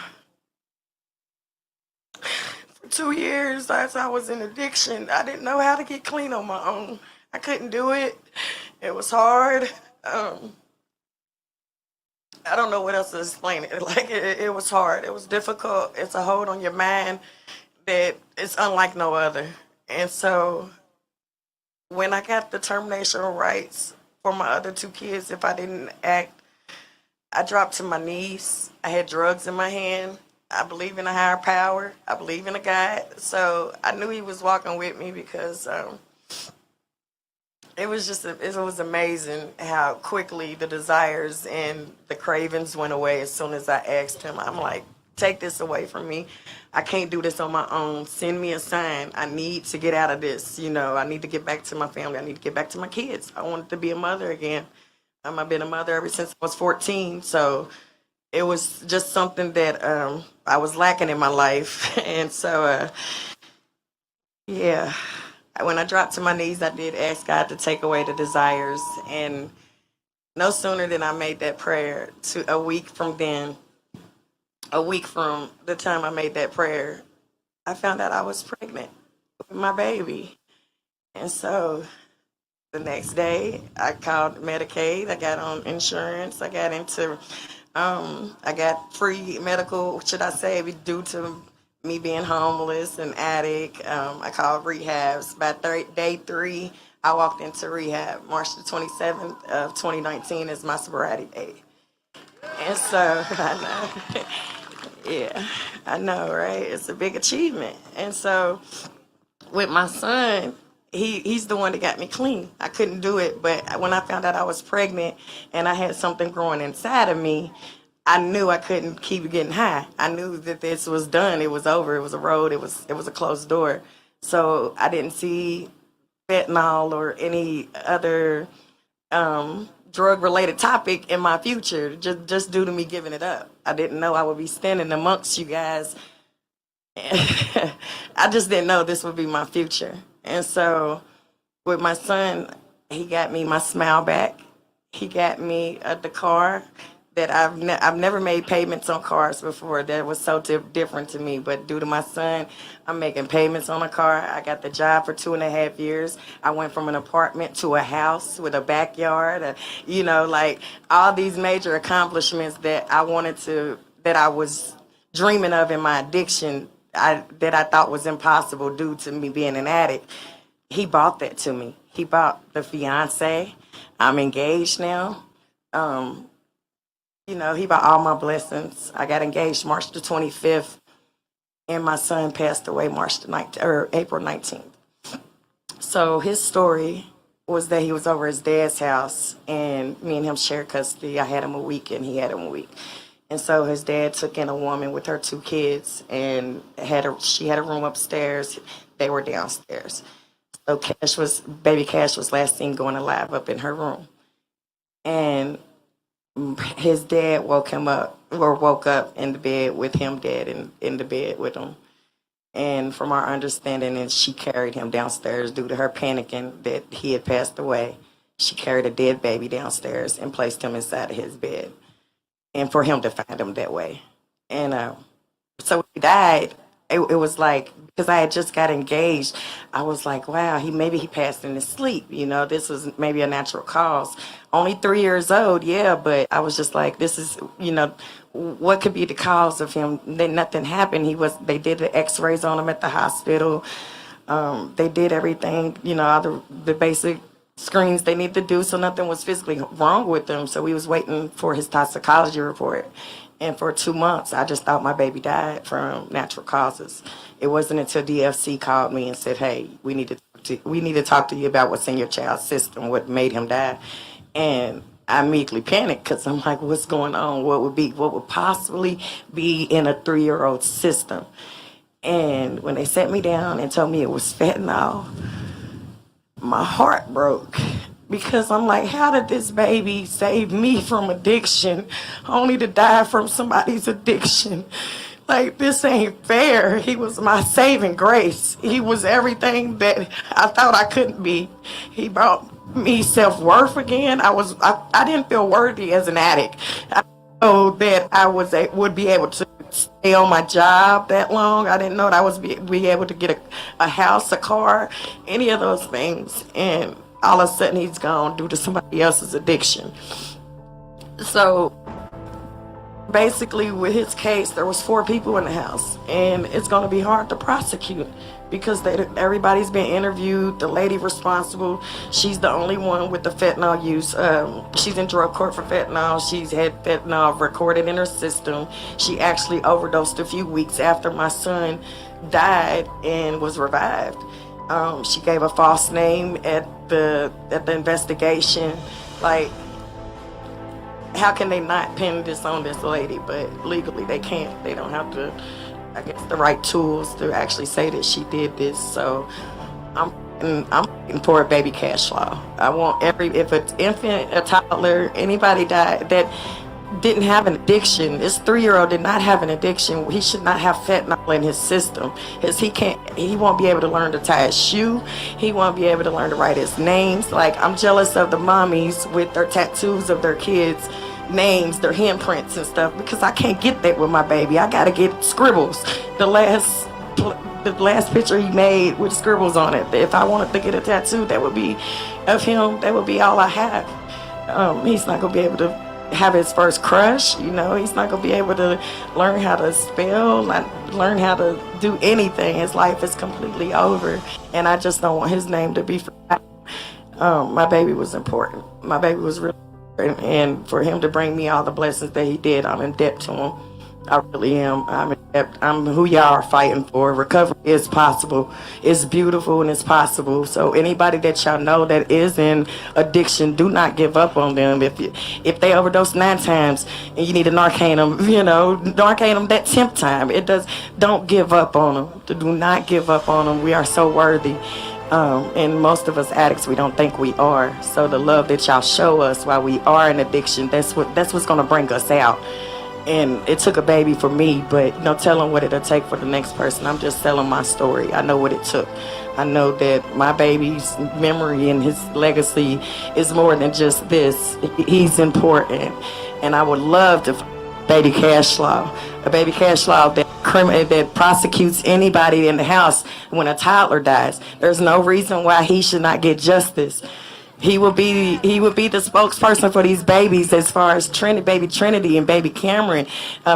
2 years, as I was in addiction, I didn't know how to get clean on my own. I couldn't do it. It was hard. I don't know what else to explain it. Like, it was hard. It was difficult. It's a hold on your mind that is unlike no other. And so when I got the termination rights for my other 2 kids, if I didn't act, I dropped to my knees. I had drugs in my hand. I believe in a higher power. I believe in a God. So I knew he was walking with me because it was amazing how quickly the desires and the cravings went away as soon as I asked him. I'm like, take this away from me. I can't do this on my own. Send me a sign. I need to get out of this. You know, I need to get back to my family. I need to get back to my kids. I wanted to be a mother again. I've been a mother ever since I was 14. So it was just something that I was lacking in my life. And so, yeah. When I dropped to my knees, I did ask God to take away the desires. And no sooner than I made that prayer, to a week from the time I made that prayer, I found out I was pregnant with my baby. And so the next day, I called Medicaid. I got on insurance. I got into, I got free medical, should I say, due to me being homeless and addict. I called rehabs. By day 3, I walked into rehab. March the 27th of 2019 is my sobriety date. And so, I know, yeah, I know, right? It's a big achievement. And so, with my son, he's the one that got me clean. I couldn't do it, but when I found out I was pregnant and I had something growing inside of me, I knew I couldn't keep getting high. I knew that this was done. It was over. It was a road. It was a closed door. So I didn't see fentanyl or any other drug-related topic in my future, just due to me giving it up. I didn't know I would be standing amongst you guys. I just didn't know this would be my future. And so with my son, he got me my smile back. He got me the car that I've never made payments on cars before. That was so different to me. But due to my son, I'm making payments on a car. I got the job for 2.5 years. I went from an apartment to a house with a backyard. You know, like all these major accomplishments that I was dreaming of in my addiction, that I thought was impossible due to me being an addict. He bought that to me. He bought the fiance. I'm engaged now. You know, he bought all my blessings. I got engaged March the 25th, and my son passed away April 19th. So his story was that he was over his dad's house, and me and him shared custody. I had him a week, and he had him a week. And so his dad took in a woman with her 2 kids, and she had a room upstairs. They were downstairs. So baby Cash was last seen going alive up in her room. And his dad woke up in the bed with him dead in the bed with him. And from our understanding, and she carried him downstairs due to her panicking that he had passed away. She carried a dead baby downstairs and placed him inside of his bed. And for him to find him that way. And so when he died, it was like, because I had just got engaged, I was like, wow, maybe he passed in his sleep. You know, this was maybe a natural cause. Only 3 years old, yeah, but I was just like, this is, you know, what could be the cause of him? Then nothing happened. They did the x-rays on him at the hospital. They did everything, you know, all the basic screens they need to do, so nothing was physically wrong with him. So we was waiting for his toxicology report. And for 2 months, I just thought my baby died from natural causes. It wasn't until DFC called me and said, hey, we need to talk to you about what's in your child's system, what made him die. And I immediately panicked because I'm like, what's going on? What would possibly be in a 3-year-old system? And when they sat me down and told me it was fentanyl, my heart broke. Because I'm like, how did this baby save me from addiction only to die from somebody's addiction? Like, this ain't fair. He was my saving grace. He was everything that I thought I couldn't be. He brought me self-worth again. I didn't feel worthy as an addict. I didn't know that I would be able to stay on my job that long. I didn't know that I was be able to get a house, a car, any of those things. And all of a sudden he's gone due to somebody else's addiction. So basically with his case, there was 4 people in the house, and it's going to be hard to prosecute because everybody's been interviewed. The lady responsible, she's the only one with the fentanyl use. She's in drug court for fentanyl. She's had fentanyl recorded in her system. She actually overdosed a few weeks after my son died and was revived. She gave a false name at the investigation. Like, how can they not pin this on this lady? But legally they can't. They don't have the the right tools to actually say that she did this. So I'm fighting for a baby cash law. I want if an infant, a toddler, anybody died that didn't have an addiction, this 3-year-old did not have an addiction, he should not have fentanyl in his system. Because he won't be able to learn to tie his shoe. He won't be able to learn to write his names. Like, I'm jealous of the mommies with their tattoos of their kids' names, their handprints and stuff, because I can't get that with my baby. I gotta get scribbles. The last picture he made with scribbles on it. If I wanted to get a tattoo that would be of him, that would be all I have. He's not gonna be able to have his first crush, you know. He's not gonna be able to learn how to spell, not learn how to do anything. His life is completely over, and I just don't want his name to be forgotten. My baby was important. My baby was really important, and for him to bring me all the blessings that he did, I'm in debt to him. I really am. I'm who y'all are fighting for. Recovery is possible. It's beautiful and it's possible. So anybody that y'all know that is in addiction, do not give up on them. If they overdose 9 times and you need to Narcan them, you know, Narcan them that 10th time. Don't give up on them. Do not give up on them. We are so worthy. And most of us addicts, we don't think we are. So the love that y'all show us while we are in addiction, that's what's gonna bring us out. And it took a baby for me, but no telling what it'll take for the next person. I'm just telling my story. I know what it took. I know that my baby's memory and his legacy is more than just this. He's important. And I would love to baby cash law, a baby cash law that prosecutes anybody in the house when a toddler dies. There's no reason why he should not get justice. He would be the spokesperson for these babies, as far as baby Trinity and baby Cameron,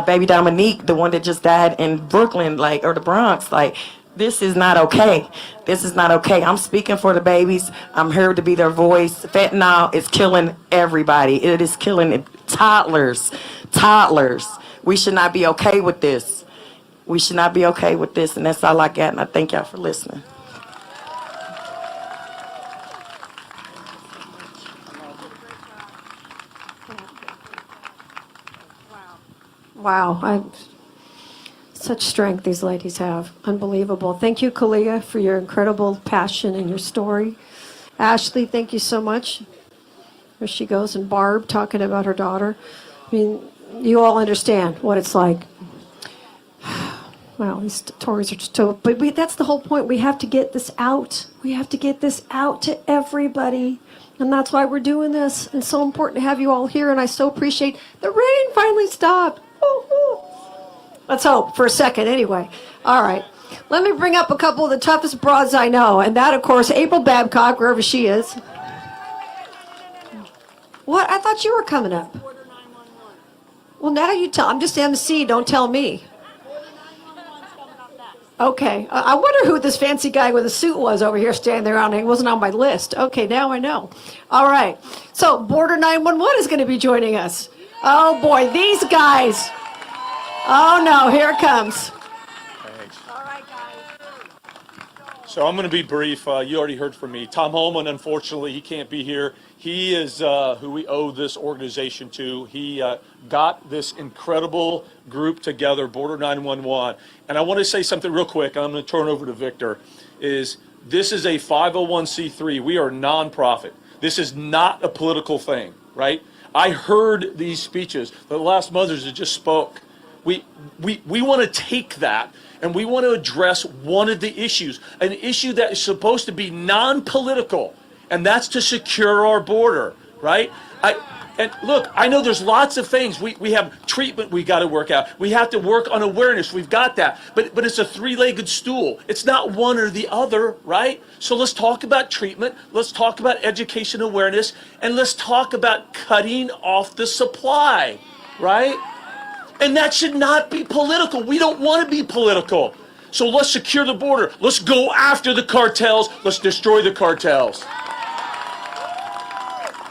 baby Dominique, the one that just died in Brooklyn, or the Bronx. Like, This is not okay. This is not okay. I'm speaking for the babies. I'm here to be their voice. Fentanyl is killing everybody. It is killing toddlers. Toddlers. We should not be okay with this. We should not be okay with this. And that's all I got. And I thank y'all for listening. Wow. Such strength these ladies have. Unbelievable. Thank you, Kalia, for your incredible passion and your story. Ashley, thank you so much. There she goes. And Barb talking about her daughter. I mean, you all understand what it's like. Wow, these stories are just so... But that's the whole point. We have to get this out. We have to get this out to everybody. And that's why we're doing this. And it's so important to have you all here. And I so appreciate... The rain finally stopped. Woo-hoo. Let's hope for a second anyway. All right. Let me bring up a couple of the toughest broads I know. And that, of course, April Babcock, wherever she is. What? I thought you were coming up. Well, now you tell. I'm just MC. Don't tell me. Okay. I wonder who this fancy guy with a suit was over here standing there on. It wasn't on my list. Okay, now I know. All right. So Border 911 is going to be joining us. Oh, boy. These guys. Oh, no. Here it comes. Thanks. All right, guys. So I'm going to be brief. You already heard from me. Tom Holman, unfortunately, he can't be here. He is who we owe this organization to. He got this incredible group together, Border 911. And I want to say something real quick, and I'm going to turn over to Victor, is this is a 501c3. We are a nonprofit. This is not a political thing, right? I heard these speeches. The last mothers that just spoke. We want to take that and we want to address one of the issues, an issue that is supposed to be non-political, and that's to secure our border, right? And look, I know there's lots of things. We have treatment we got to work out. We have to work on awareness. We've got that. But it's a three-legged stool. It's not one or the other, right? So let's talk about treatment. Let's talk about education awareness. And let's talk about cutting off the supply, right? And that should not be political. We don't want to be political. So let's secure the border. Let's go after the cartels. Let's destroy the cartels.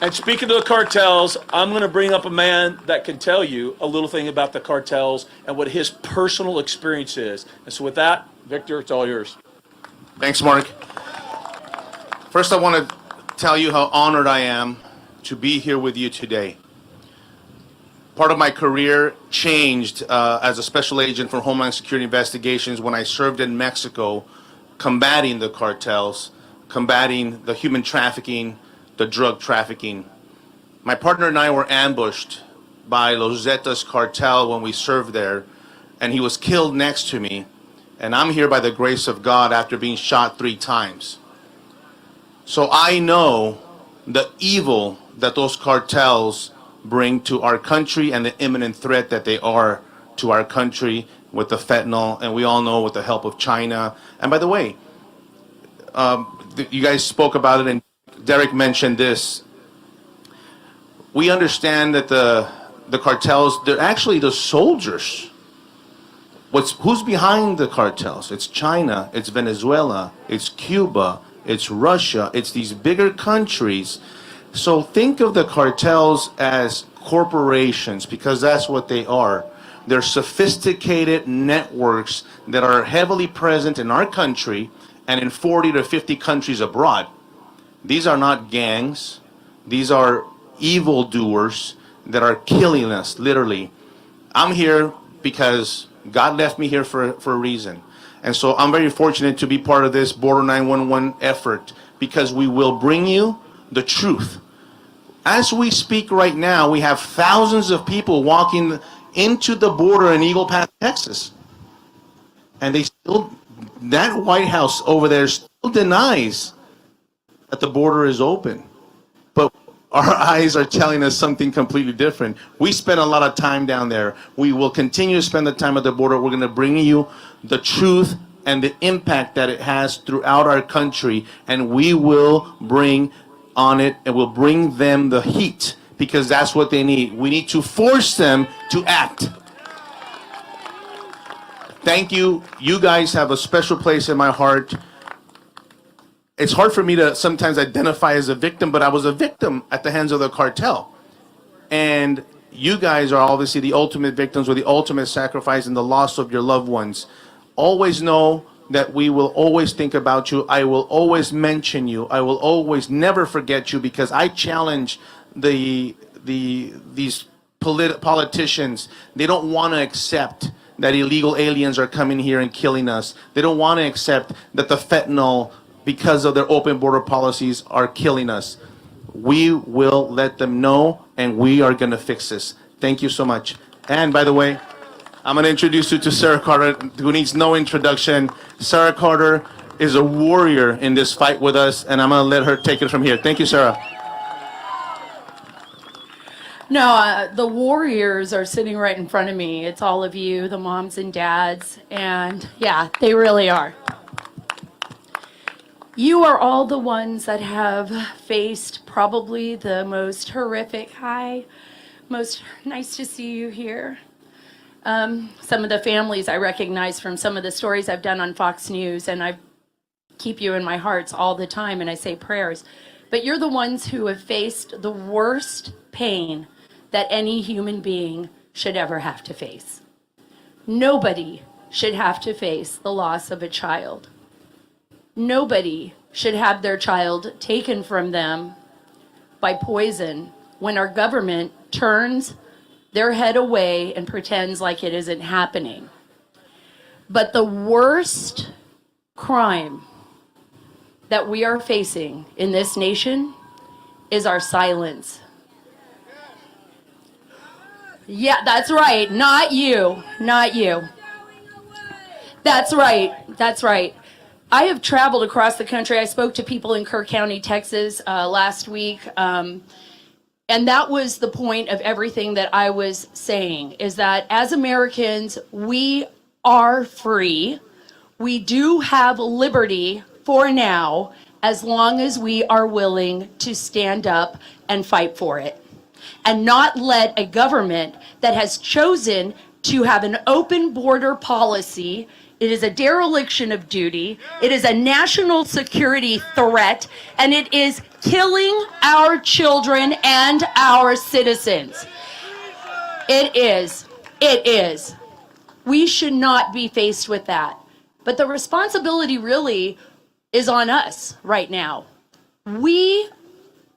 And speaking of the cartels, I'm going to bring up a man that can tell you a little thing about the cartels and what his personal experience is. And so with that, Victor, it's all yours. Thanks, Mark. First, I want to tell you how honored I am to be here with you today. Part of my career changed as a special agent for Homeland Security Investigations when I served in Mexico, combating the cartels, combating the human trafficking, the drug trafficking. My partner and I were ambushed by Los Zetas cartel when we served there, and he was killed next to me. And I'm here by the grace of God after being shot 3 times. So I know the evil that those cartels bring to our country and the imminent threat that they are to our country with the fentanyl, and we all know with the help of China. And by the way, you guys spoke about it and Derek mentioned this. We understand that the cartels, they're actually the soldiers. Who's behind the cartels? It's China, it's Venezuela, it's Cuba, it's Russia, it's these bigger countries. So think of the cartels as corporations, because that's what they are. They're sophisticated networks that are heavily present in our country and in 40 to 50 countries abroad. These are not gangs. These are evildoers that are killing us, literally. I'm here because God left me here for a reason. And so I'm very fortunate to be part of this Border 911 effort, because we will bring you the truth. As we speak right now, we have thousands of people walking into the border in Eagle Pass, Texas. And that White House over there still denies that the border is open. But our eyes are telling us something completely different. We spend a lot of time down there. We will continue to spend the time at the border. We're going to bring you the truth and the impact that it has throughout our country. And we will bring on it, and we'll bring them the heat, because that's what they need. We need to force them to act. Thank you. You guys have a special place in my heart. It's hard for me to sometimes identify as a victim, but I was a victim at the hands of the cartel. And you guys are obviously the ultimate victims with the ultimate sacrifice and the loss of your loved ones. Always know that we will always think about you. I will always mention you. I will always never forget you, because I challenge these politicians. They don't want to accept that illegal aliens are coming here and killing us. They don't want to accept that the fentanyl, because of their open border policies, are killing us. We will let them know, and we are going to fix this. Thank you so much. And by the way, I'm going to introduce you to Sarah Carter, who needs no introduction. Sarah Carter is a warrior in this fight with us, and I'm going to let her take it from here. Thank you, Sarah. No, the warriors are sitting right in front of me. It's all of you, the moms and dads, and yeah, they really are. You are all the ones that have faced probably the most horrific, most nice to see you here. Some of the families I recognize from some of the stories I've done on Fox News, and I keep you in my hearts all the time, and I say prayers. But you're the ones who have faced the worst pain that any human being should ever have to face. Nobody should have to face the loss of a child. Nobody should have their child taken from them by poison when our government turns their head away and pretends like it isn't happening. But the worst crime that we are facing in this nation is our silence. Yeah, that's right. Not you. Not you. That's right. That's right. I have traveled across the country. I spoke to people in Kerr County, Texas last week. And that was the point of everything that I was saying, is that as Americans, we are free. We do have liberty for now, as long as we are willing to stand up and fight for it, and not let a government that has chosen to have an open border policy. It is a dereliction of duty. It is a national security threat, and it is killing our children and our citizens. It is. It is. We should not be faced with that. But the responsibility really is on us right now. We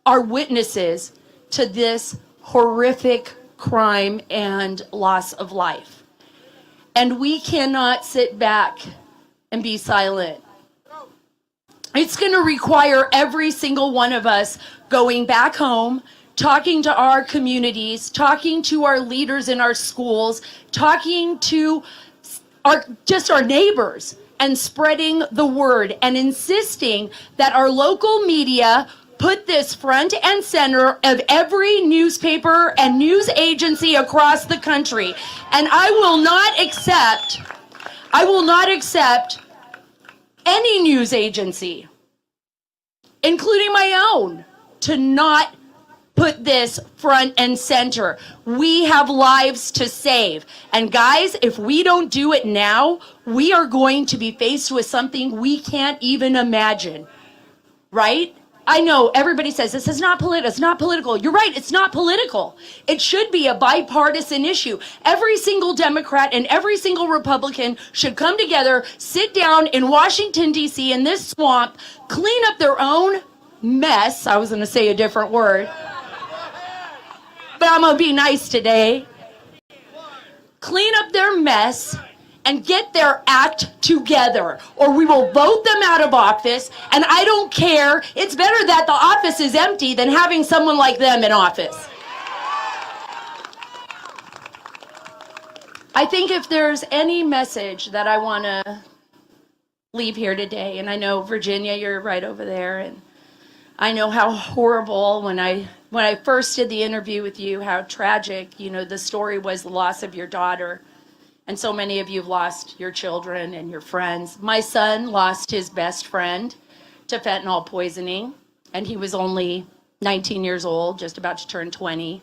are witnesses to this horrific crime and loss of life. And we cannot sit back and be silent. It's going to require every single one of us going back home, talking to our communities, talking to our leaders in our schools, talking to our neighbors, and spreading the word and insisting that our local media put this front and center of every newspaper and news agency across the country. And I will not accept any news agency, including my own, to not put this front and center. We have lives to save. And guys, if we don't do it now, we are going to be faced with something we can't even imagine, right? I know everybody says this is not political. It's not political. You're right. It's not political. It should be a bipartisan issue. Every single Democrat and every single Republican should come together, sit down in Washington, D.C. in this swamp, clean up their own mess. I was going to say a different word, but I'm going to be nice today. Clean up their mess and get their act together, or we will vote them out of office. And I don't care. It's better that the office is empty than having someone like them in office. I think if there's any message that I want to leave here today, and I know, Virginia, you're right over there, and I know how horrible, when I first did the interview with you, how tragic, the story was, the loss of your daughter. And so many of you have lost your children and your friends. My son lost his best friend to fentanyl poisoning, and he was only 19 years old, just about to turn 20.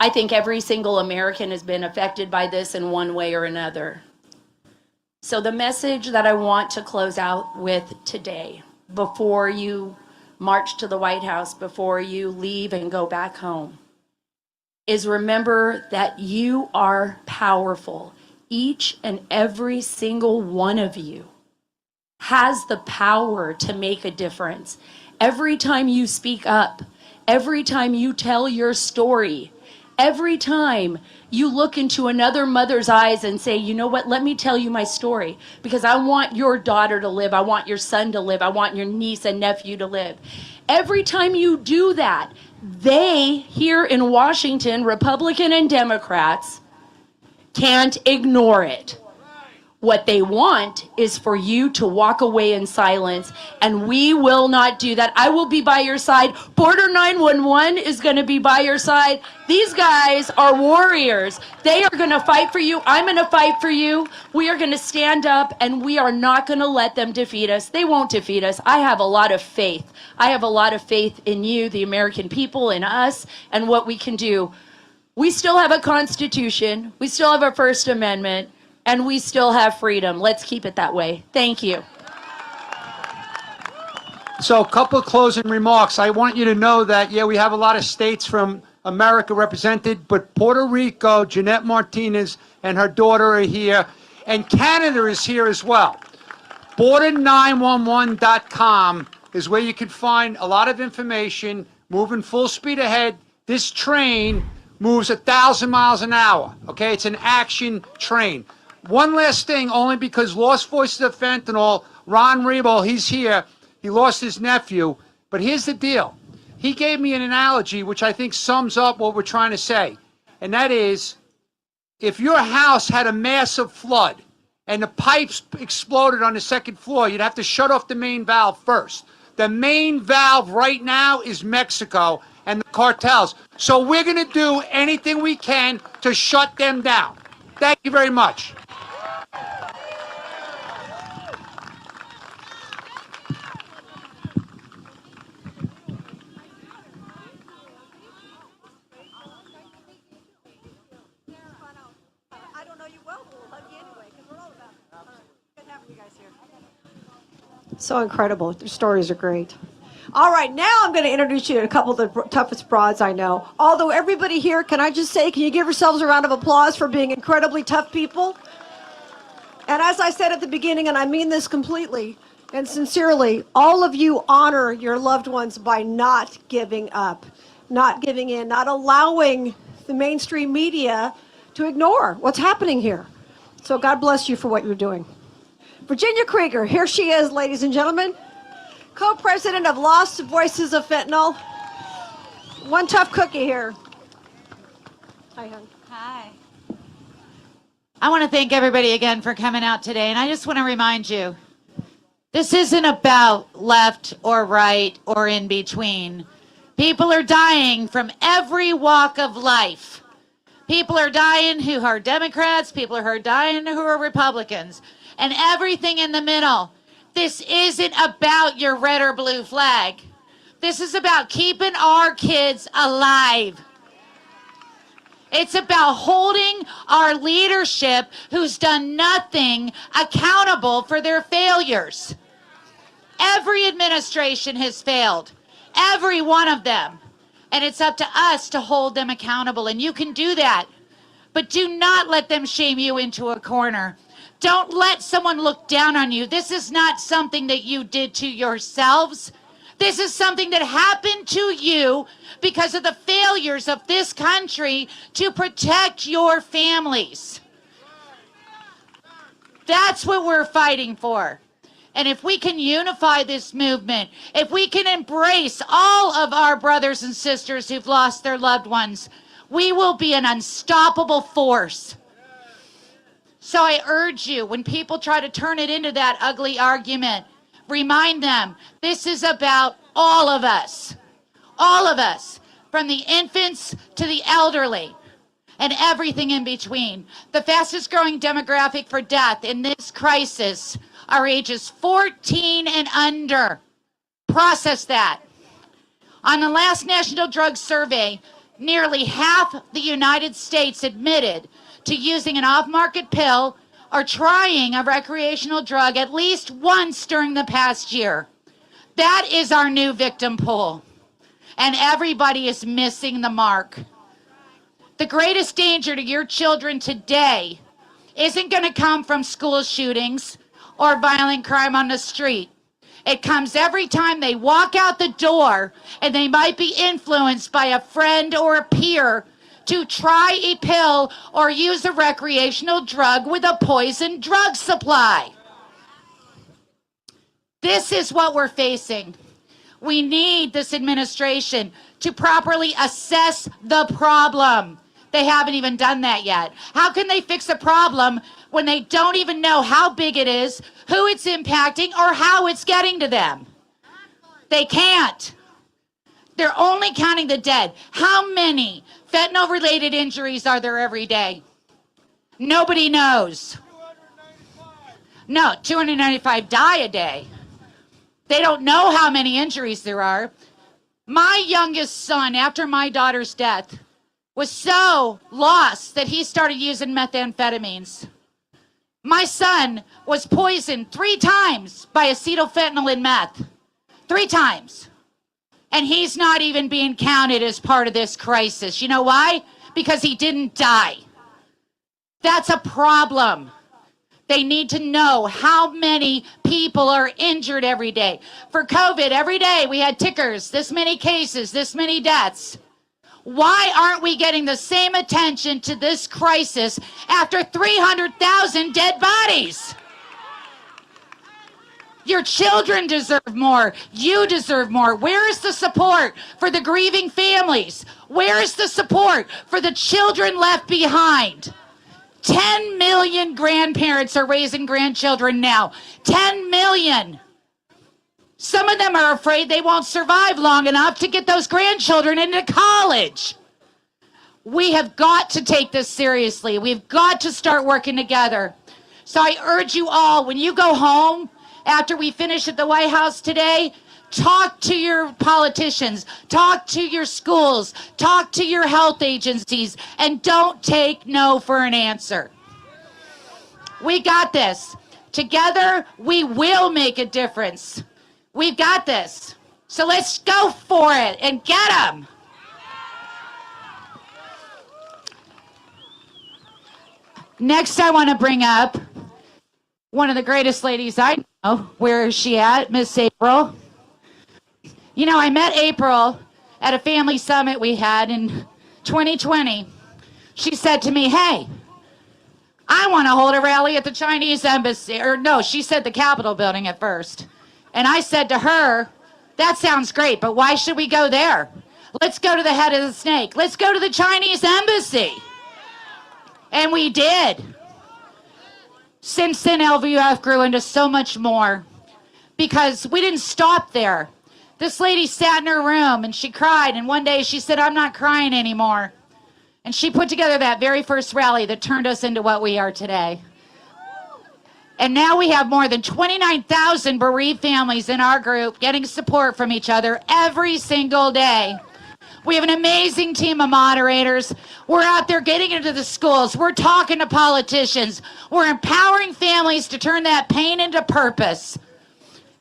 I think every single American has been affected by this in one way or another. So the message that I want to close out with today, before you march to the White House, before you leave and go back home, is remember that you are powerful. Each and every single one of you has the power to make a difference. Every time you speak up, every time you tell your story, every time you look into another mother's eyes and say, you know what, let me tell you my story, because I want your daughter to live, I want your son to live, I want your niece and nephew to live. Every time you do that, they here in Washington, Republican and Democrats, can't ignore it. What they want is for you to walk away in silence, and we will not do that. I will be by your side. Border 911 is going to be by your side. These guys are warriors. They are going to fight for you. I'm going to fight for you. We are going to stand up, and we are not going to let them defeat us. They won't defeat us. I have a lot of faith. I have a lot of faith in you, the American people, in us, and what we can do. We still have a Constitution. We still have a First Amendment. And we still have freedom. Let's keep it that way. Thank you. So a couple of closing remarks. I want you to know that, yeah, we have a lot of states from America represented, but Puerto Rico, Jeanette Martinez and her daughter are here, and Canada is here as well. Border911.com is where you can find a lot of information, moving full speed ahead. This train moves 1,000 miles an hour, okay? It's an action train. One last thing, only because Lost Voices of Fentanyl, Ron Rebo, he's here. He lost his nephew. But here's the deal. He gave me an analogy which I think sums up what we're trying to say. And that is, if your house had a massive flood and the pipes exploded on the second floor, you'd have to shut off the main valve first. The main valve right now is Mexico and the cartels. So we're going to do anything we can to shut them down. Thank you very much. So incredible. Their stories are great. All right, now I'm going to introduce you to a couple of the toughest broads I know. Although everybody here, can I just say, can you give yourselves a round of applause for being incredibly tough people? And as I said at the beginning, and I mean this completely and sincerely, all of you honor your loved ones by not giving up, not giving in, not allowing the mainstream media to ignore what's happening here. So God bless you for what you're doing. Virginia Krieger, here she is, ladies and gentlemen, co-president of Lost Voices of Fentanyl. One tough cookie here. Hi, hon. Hi. I want to thank everybody again for coming out today, and I just want to remind you, this isn't about left or right or in between. People are dying from every walk of life. People are dying who are Democrats, people are dying who are Republicans, and everything in the middle. This isn't about your red or blue flag. This is about keeping our kids alive. It's about holding our leadership who's done nothing accountable for their failures. Every administration has failed, every one of them. And it's up to us to hold them accountable. And you can do that. But do not let them shame you into a corner. Don't let someone look down on you. This is not something that you did to yourselves. This is something that happened to you because of the failures of this country to protect your families. That's what we're fighting for. And if we can unify this movement, if we can embrace all of our brothers and sisters who've lost their loved ones, we will be an unstoppable force. So I urge you, when people try to turn it into that ugly argument, remind them, this is about all of us, from the infants to the elderly and everything in between. The fastest growing demographic for death in this crisis are ages 14 and under. Process that. On the last National Drug Survey, nearly half the United States admitted to using an off-market pill are trying a recreational drug at least once during the past year. That is our new victim pool. And everybody is missing the mark. The greatest danger to your children today isn't going to come from school shootings or violent crime on the street. It comes every time they walk out the door and they might be influenced by a friend or a peer to try a pill or use a recreational drug with a poison drug supply. This is what we're facing. We need this administration to properly assess the problem. They haven't even done that yet. How can they fix a problem when they don't even know how big it is, who it's impacting, or how it's getting to them? They can't. They're only counting the dead. How many fentanyl-related injuries are there every day? Nobody knows. No, 295 die a day. They don't know how many injuries there are. My youngest son, after my daughter's death, was so lost that he started using methamphetamines. My son was poisoned 3 times by acetylfentanyl and meth. 3 times. And he's not even being counted as part of this crisis. You know why? Because he didn't die. That's a problem. They need to know how many people are injured every day. For COVID, every day we had tickers, this many cases, this many deaths. Why aren't we getting the same attention to this crisis after 300,000 dead bodies? Your children deserve more. You deserve more. Where is the support for the grieving families? Where is the support for the children left behind? 10 million grandparents are raising grandchildren now. 10 million. Some of them are afraid they won't survive long enough to get those grandchildren into college. We have got to take this seriously. We've got to start working together. So I urge you all, when you go home after we finish at the White House today, talk to your politicians, talk to your schools, talk to your health agencies, and don't take no for an answer. We got this. Together, we will make a difference. We've got this. So let's go for it and get them. Next, I want to bring up one of the greatest ladies I know. Where is she at? Miss April. You know, I met April at a family summit we had in 2020. She said to me, hey, I want to hold a rally at the Chinese embassy. Or no, she said the Capitol building at first. And I said to her, that sounds great, but why should we go there? Let's go to the head of the snake. Let's go to the Chinese embassy. And we did. Since then, LVUF grew into so much more because we didn't stop there. This lady sat in her room and she cried, and one day she said, I'm not crying anymore. And she put together that very first rally that turned us into what we are today. And now we have more than 29,000 bereaved families in our group getting support from each other every single day. We have an amazing team of moderators. We're out there getting into the schools. We're talking to politicians. We're empowering families to turn that pain into purpose,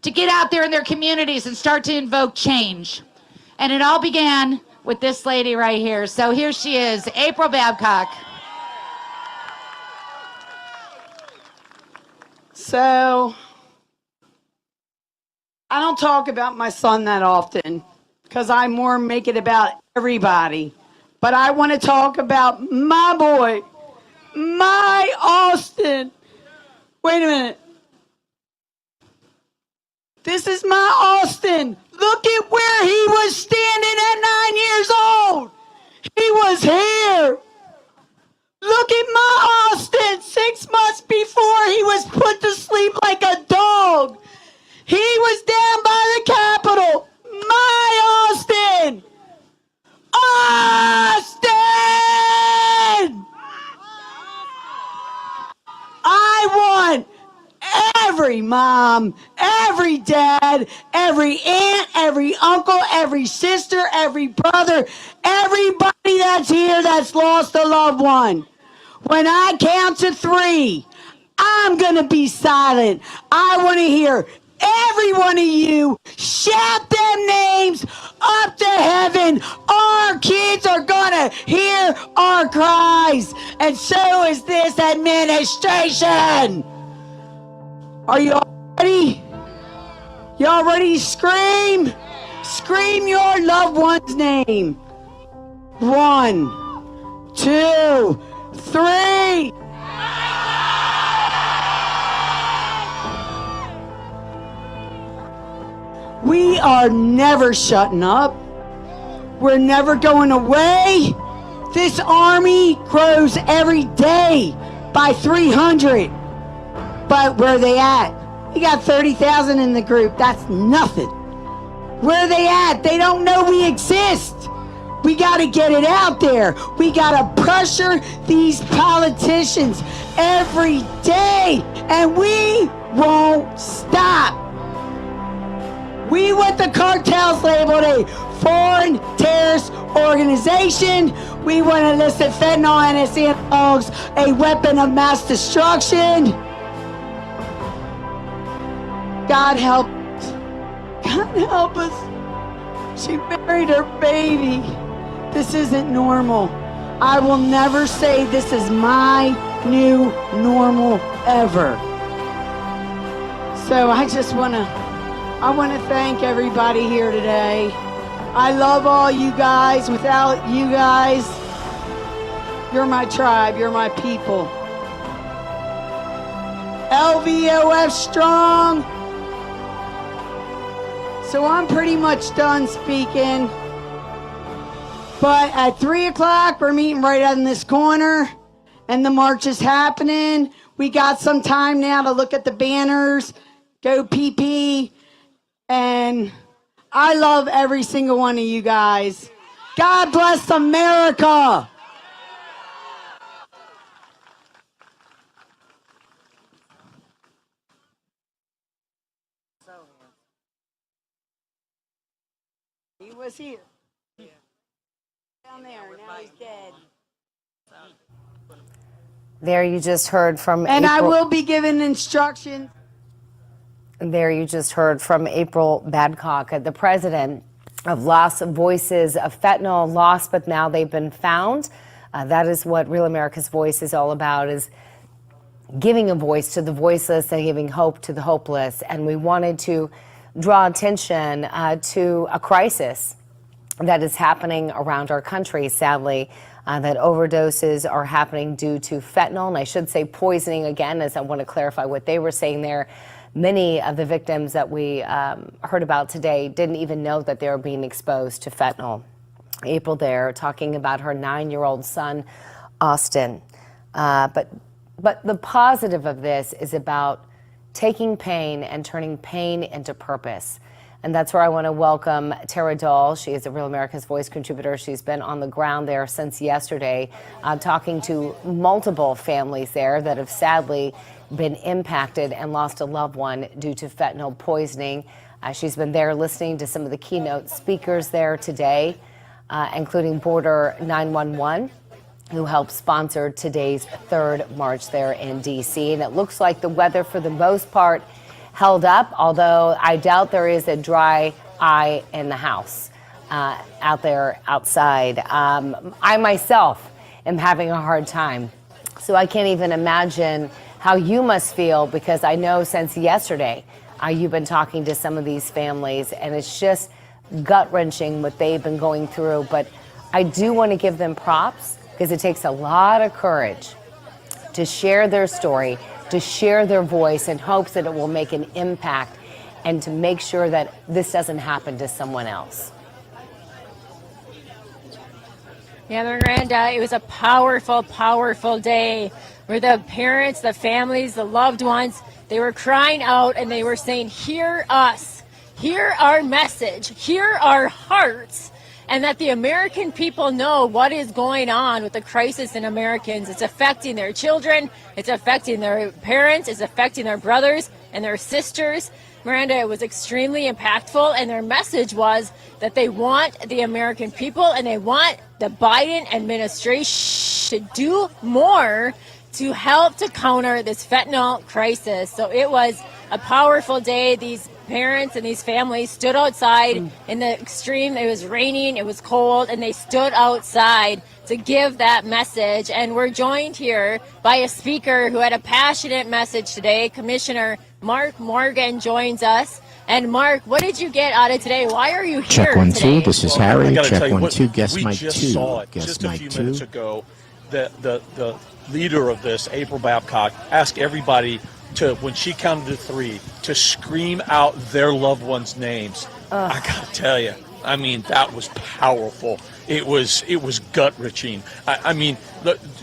to get out there in their communities and start to invoke change. And it all began with this lady right here. So here she is, April Babcock. So, I don't talk about my son that often because I more make it about everybody. But I want to talk about my boy, my Austin. Wait a minute. This is my Austin. Look at where he was standing at 9 years old. He was here. Look at my Austin 6 months before he was put to sleep like a dog. He was down by the Capitol. My Austin. Austin! I want every mom, every dad, every aunt, every uncle, every sister, every brother, everybody that's here that's lost a loved one. When I count to 3, I'm going to be silent. I want to hear every one of you shout them names up to heaven. Our kids are going to hear our cries, and so is this administration. Are you all ready? Y'all ready to scream? Scream your loved one's name. 1, 2, 3. We are never shutting up. We're never going away. This army grows every day by 300. But where are they at? You got 30,000 in the group. That's nothing. Where are they at? They don't know we exist. We got to get it out there. We got to pressure these politicians every day, and we won't stop. We want the cartels labeled a foreign terrorist organization. We want illicit fentanyl and its analogs a weapon of mass destruction. God help us. God help us. She buried her baby. This isn't normal. I will never say this is my new normal ever. So I want to thank everybody here today. I love all you guys. Without you guys, you're my tribe, you're my people. LVOF strong. So I'm pretty much done speaking. But at 3 o'clock, we're meeting right in this corner, and the march is happening. We got some time now to look at the banners, go PP, and I love every single one of you guys. God bless America. He was here. Down there, now he's dead. There you just heard from And I April. will be giving instructions. There you just heard from April Badcock, the president of Lost Voices of Fentanyl, lost, but now they've been found. That is what Real America's Voice is all about, is giving a voice to the voiceless and giving hope to the hopeless. And we wanted to draw attention to a crisis that is happening around our country, sadly, that overdoses are happening due to fentanyl. And I should say poisoning again, as I want to clarify what they were saying there. Many of the victims that we heard about today didn't even know that they were being exposed to fentanyl. April there talking about her 9-year-old son, Austin. But the positive of this is about taking pain and turning pain into purpose. And that's where I want to welcome Tara Dahl. She is a Real America's Voice contributor. She's been on the ground there since yesterday, talking to multiple families there that have sadly been impacted and lost a loved one due to fentanyl poisoning. She's been there listening to some of the keynote speakers there today, including Border 911, who helped sponsor today's third march there in D.C. And it looks like the weather, for the most part, held up, although I doubt there is a dry eye in the house out there outside. I myself am having a hard time, so I can't even imagine how you must feel, because I know since yesterday you've been talking to some of these families, and it's just gut-wrenching what they've been going through. But I do want to give them props, because it takes a lot of courage to share their story, to share their voice in hopes that it will make an impact and to make sure that this doesn't happen to someone else. Yeah, Miranda, it was a powerful, powerful day where the parents, the families, the loved ones, they were crying out and they were saying, hear us, hear our message, hear our hearts. And that the American people know what is going on with the crisis in Americans. It's affecting their children, it's affecting their parents, it's affecting their brothers and their sisters. Miranda, it was extremely impactful, and their message was that they want the American people and they want the Biden administration to do more to help to counter this fentanyl crisis. So it was a powerful day. These parents and these families stood outside in the extreme. It was raining, it was cold, and they stood outside to give that message. And we're joined here by a speaker who had a passionate message today. Commissioner Mark Morgan joins us. And Mark, what did you get out of today? Why are you here Check 1 today? 2. This is Harry. I gotta Check tell you 1 what, 2. Guess we mic just 2. saw it Guess just a mic few 2. minutes ago. The leader of this, April Babcock, asked everybody to, when she counted to 3, to scream out their loved ones' names. I gotta tell you, I mean, that was powerful. It was gut-wrenching. I mean,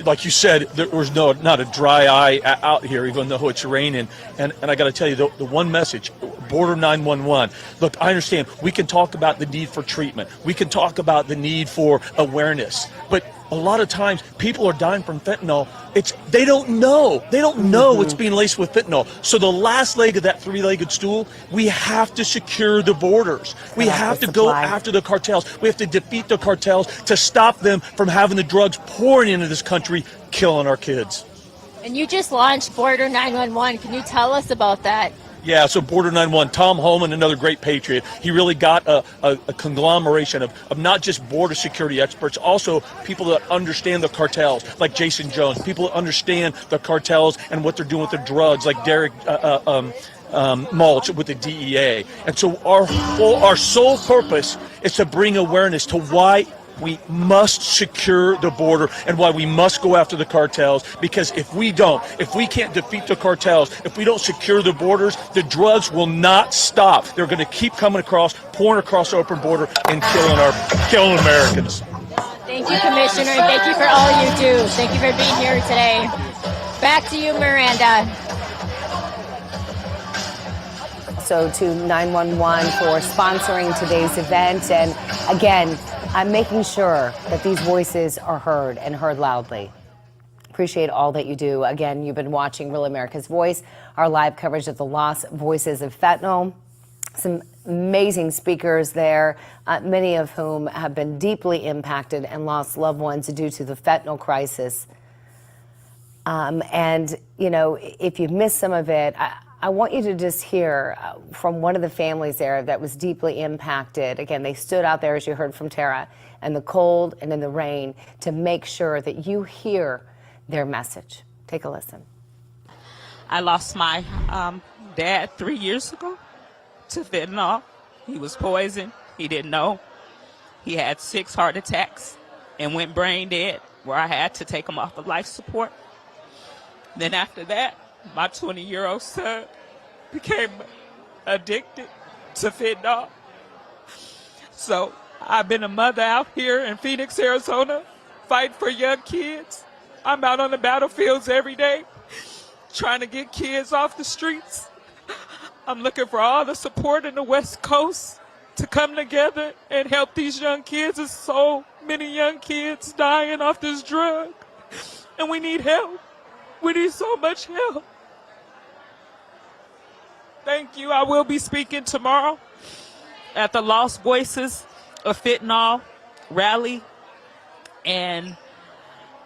like you said, there was not a dry eye out here, even though it's raining. And I got to tell you, the one message, Border 911. Look, I understand we can talk about the need for treatment. We can talk about the need for awareness. But a lot of times, people are dying from fentanyl. They don't know. They don't know it's being laced with fentanyl. So the last leg of that 3-legged stool, we have to secure the borders. We have to go after the cartels. We have to defeat the cartels to stop them from having the drugs pouring into this country, killing our kids. And you just launched Border 911. Can you tell us about that? Yeah, so Border 911, Tom Holman, another great patriot. He really got a conglomeration of not just border security experts, also people that understand the cartels, like Jason Jones, people that understand the cartels and what they're doing with the drugs, like Derek Mulch with the DEA. And so our sole purpose is to bring awareness to why we must secure the border and why we must go after the cartels, because if we can't defeat the cartels, if we don't secure the borders, the drugs will not stop. They're going to keep coming across, pouring across the open border and killing Americans. Thank you, Commissioner, and thank you for all you do. Thank you for being here today. Back to you, Miranda. So to 911 for sponsoring today's event. And again, I'm making sure that these voices are heard and heard loudly. Appreciate all that you do. Again, you've been watching Real America's Voice, our live coverage of the lost voices of fentanyl. Some amazing speakers there, many of whom have been deeply impacted and lost loved ones due to the fentanyl crisis. And, you know, if you missed some of it, I want you to just hear from one of the families there that was deeply impacted. Again, they stood out there, as you heard from Tara, in the cold and in the rain to make sure that you hear their message. Take a listen. I lost my dad 3 years ago to fentanyl. He was poisoned. He didn't know. He had 6 heart attacks and went brain dead, where I had to take him off of life support. Then after that, my 20-year-old son became addicted to fentanyl. So I've been a mother out here in Phoenix, Arizona, fighting for young kids. I'm out on the battlefields every day, trying to get kids off the streets. I'm looking for all the support in the West Coast to come together and help these young kids. There's so many young kids dying off this drug, and we need help. We need so much help. Thank you. I will be speaking tomorrow at the Lost Voices of Fentanyl rally, and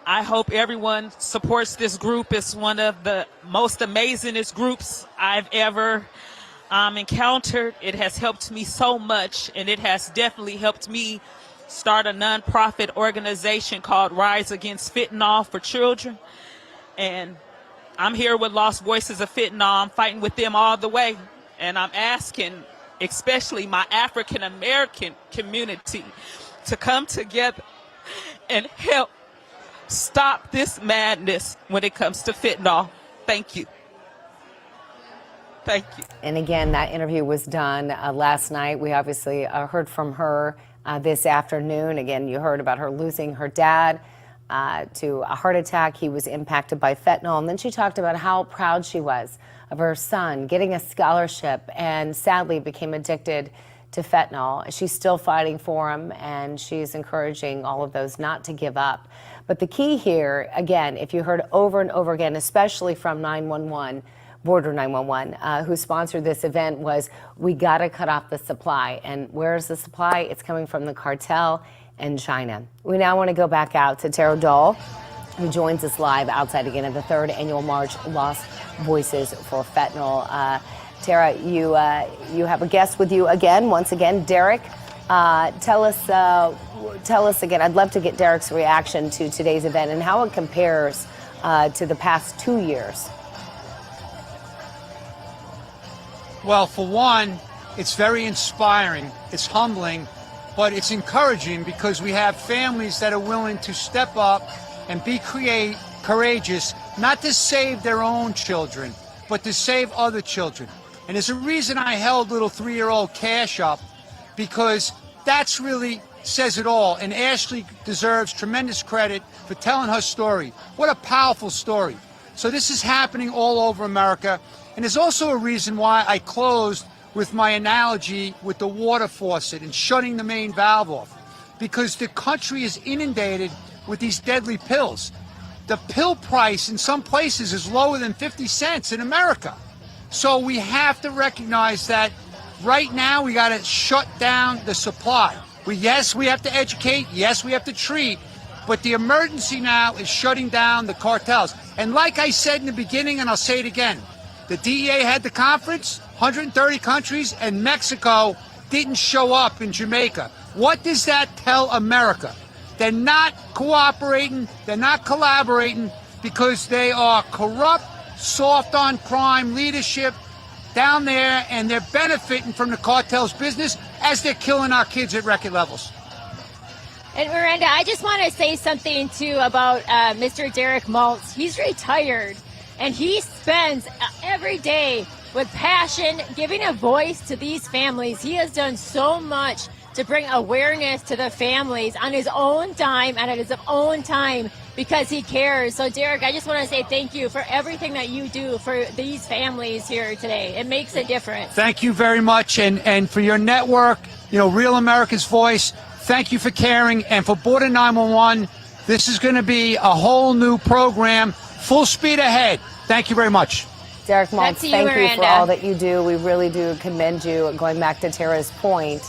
I hope everyone supports this group. It's one of the most amazingest groups I've ever encountered. It has helped me so much, and it has definitely helped me start a nonprofit organization called Rise Against Fentanyl for Children. And I'm here with Lost Voices of Fentanyl. I'm fighting with them all the way. And I'm asking, especially my African American community, to come together and help stop this madness when it comes to fentanyl. Thank you. Thank you. And again, that interview was done last night. We obviously heard from her this afternoon. Again, you heard about her losing her dad to a heart attack. He was impacted by fentanyl. And then she talked about how proud she was of her son getting a scholarship and sadly became addicted to fentanyl. She's still fighting for him, and she's encouraging all of those not to give up. But the key here, again, if you heard over and over again, especially from 911, Border 911, who sponsored this event, was we got to cut off the supply. And where's the supply? It's coming from the cartel in China. We now want to go back out to Tara Dahl, who joins us live outside again at the 3rd annual March Lost Voices for Fentanyl. Tara, you have a guest with you again, once again, Derek. Tell us again. I'd love to get Derek's reaction to today's event and how it compares to the past 2 years. Well, for one, it's very inspiring, it's humbling, but it's encouraging because we have families that are willing to step up and be courageous, not to save their own children, but to save other children. And there's a reason I held little 3-year-old Cash up, because that's really says it all. And Ashley deserves tremendous credit for telling her story. What a powerful story. So this is happening all over America. And there's also a reason why I closed with my analogy with the water faucet and shutting the main valve off. Because the country is inundated with these deadly pills. The pill price in some places is lower than 50 cents in America. So we have to recognize that right now we got to shut down the supply. Yes, we have to educate. Yes, we have to treat. But the emergency now is shutting down the cartels. And like I said in the beginning, and I'll say it again, the DEA had the conference, 130 countries, and Mexico didn't show up in Jamaica. What does that tell America? They're not cooperating, they're not collaborating, because they are corrupt, soft on crime leadership down there, and they're benefiting from the cartel's business as they're killing our kids at record levels. And Miranda, I just want to say something too about Mr. Derek Maltz. He's retired, and he spends every day with passion giving a voice to these families. He has done so much to bring awareness to the families on his own dime and at his own time because he cares. So Derek, I just want to say thank you for everything that you do for these families here today. It makes a difference. Thank you very much. And for your network, Real America's Voice, thank you for caring. And for Border 911, this is going to be a whole new program, full speed ahead. Thank you very much. Derek Maltz, thank you Miranda. for all that you do. We really do commend you. Going back to Tara's point,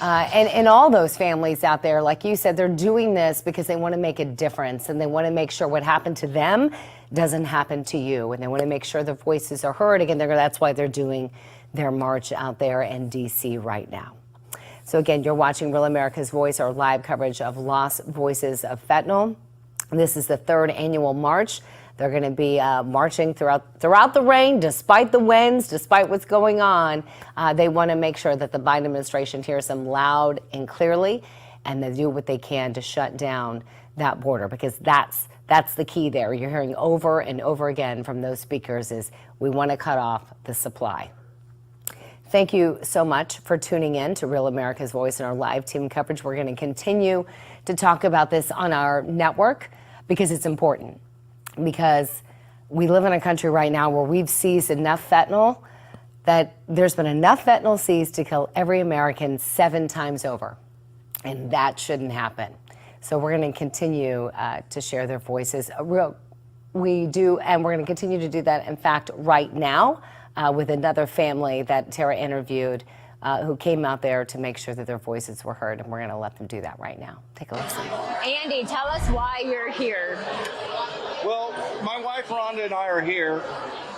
and all those families out there, like you said, they're doing this because they want to make a difference, and they want to make sure what happened to them doesn't happen to you, and they want to make sure their voices are heard. Again, that's why they're doing their march out there in D.C. right now. So again, you're watching Real America's Voice, our live coverage of Lost Voices of Fentanyl. This is the 3rd annual march. They're going to be marching throughout the rain, despite the winds, despite what's going on. They want to make sure that the Biden administration hears them loud and clearly, and they do what they can to shut down that border, because that's the key there. You're hearing over and over again from those speakers is we want to cut off the supply. Thank you so much for tuning in to Real America's Voice and our live team coverage. We're going to continue to talk about this on our network because it's important. Because we live in a country right now where we've seized enough fentanyl that there's been enough fentanyl seized to kill every American 7 times over. And that shouldn't happen. So we're going to continue to share their voices. We do, and we're going to continue to do that, in fact, right now with another family that Tara interviewed who came out there to make sure that their voices were heard. And we're going to let them do that right now. Take a listen. Andy, tell us why you're here. Well, my wife Rhonda and I are here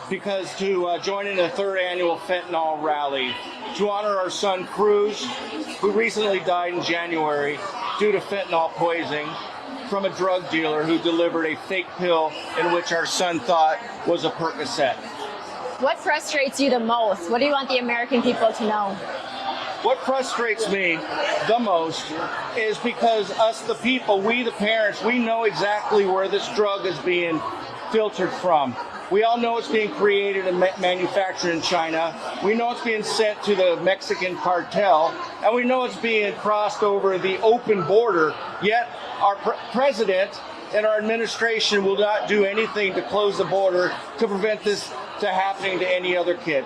because to join in the 3rd annual fentanyl rally to honor our son Cruz, who recently died in January due to fentanyl poisoning from a drug dealer who delivered a fake pill in which our son thought was a Percocet. What frustrates you the most? What do you want the American people to know? What frustrates me the most is because us, the people, we, the parents, we know exactly where this drug is being filtered from. We all know it's being created and manufactured in China. We know it's being sent to the Mexican cartel, and we know it's being crossed over the open border, yet our president and our administration will not do anything to close the border to prevent this to happening to any other kid.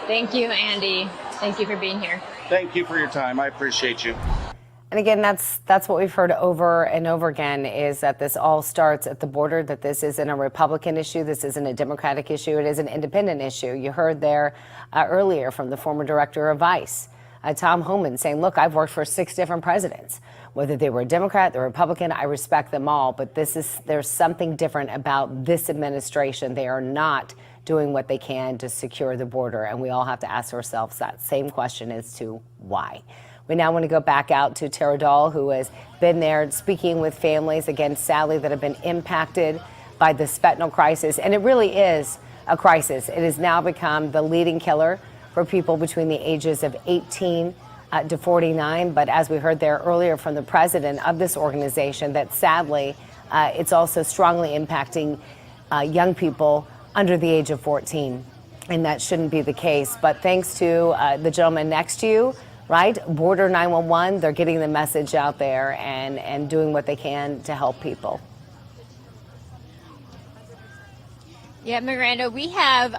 Thank you, Andy. Thank you for being here. Thank you for your time. I appreciate you. And again, that's what we've heard over and over again, is that this all starts at the border, that this isn't a Republican issue, this isn't a Democratic issue, it is an independent issue. You heard there earlier from the former director of ICE Tom Homan saying, look, I've worked for 6 different presidents. Whether they were a Democrat, they're Republican, I respect them all. But there's something different about this administration. They are not doing what they can to secure the border. And we all have to ask ourselves that same question as to why. We now want to go back out to Tara Dahl, who has been there speaking with families, again, sadly, that have been impacted by this fentanyl crisis. And it really is a crisis. It has now become the leading killer for people between the ages of 18 to 49. But as we heard there earlier from the president of this organization, that sadly, it's also strongly impacting young people under the age of 14. And that shouldn't be the case. But thanks to the gentleman next to you, right? Border 911, they're getting the message out there and doing what they can to help people. Yeah, Miranda, we have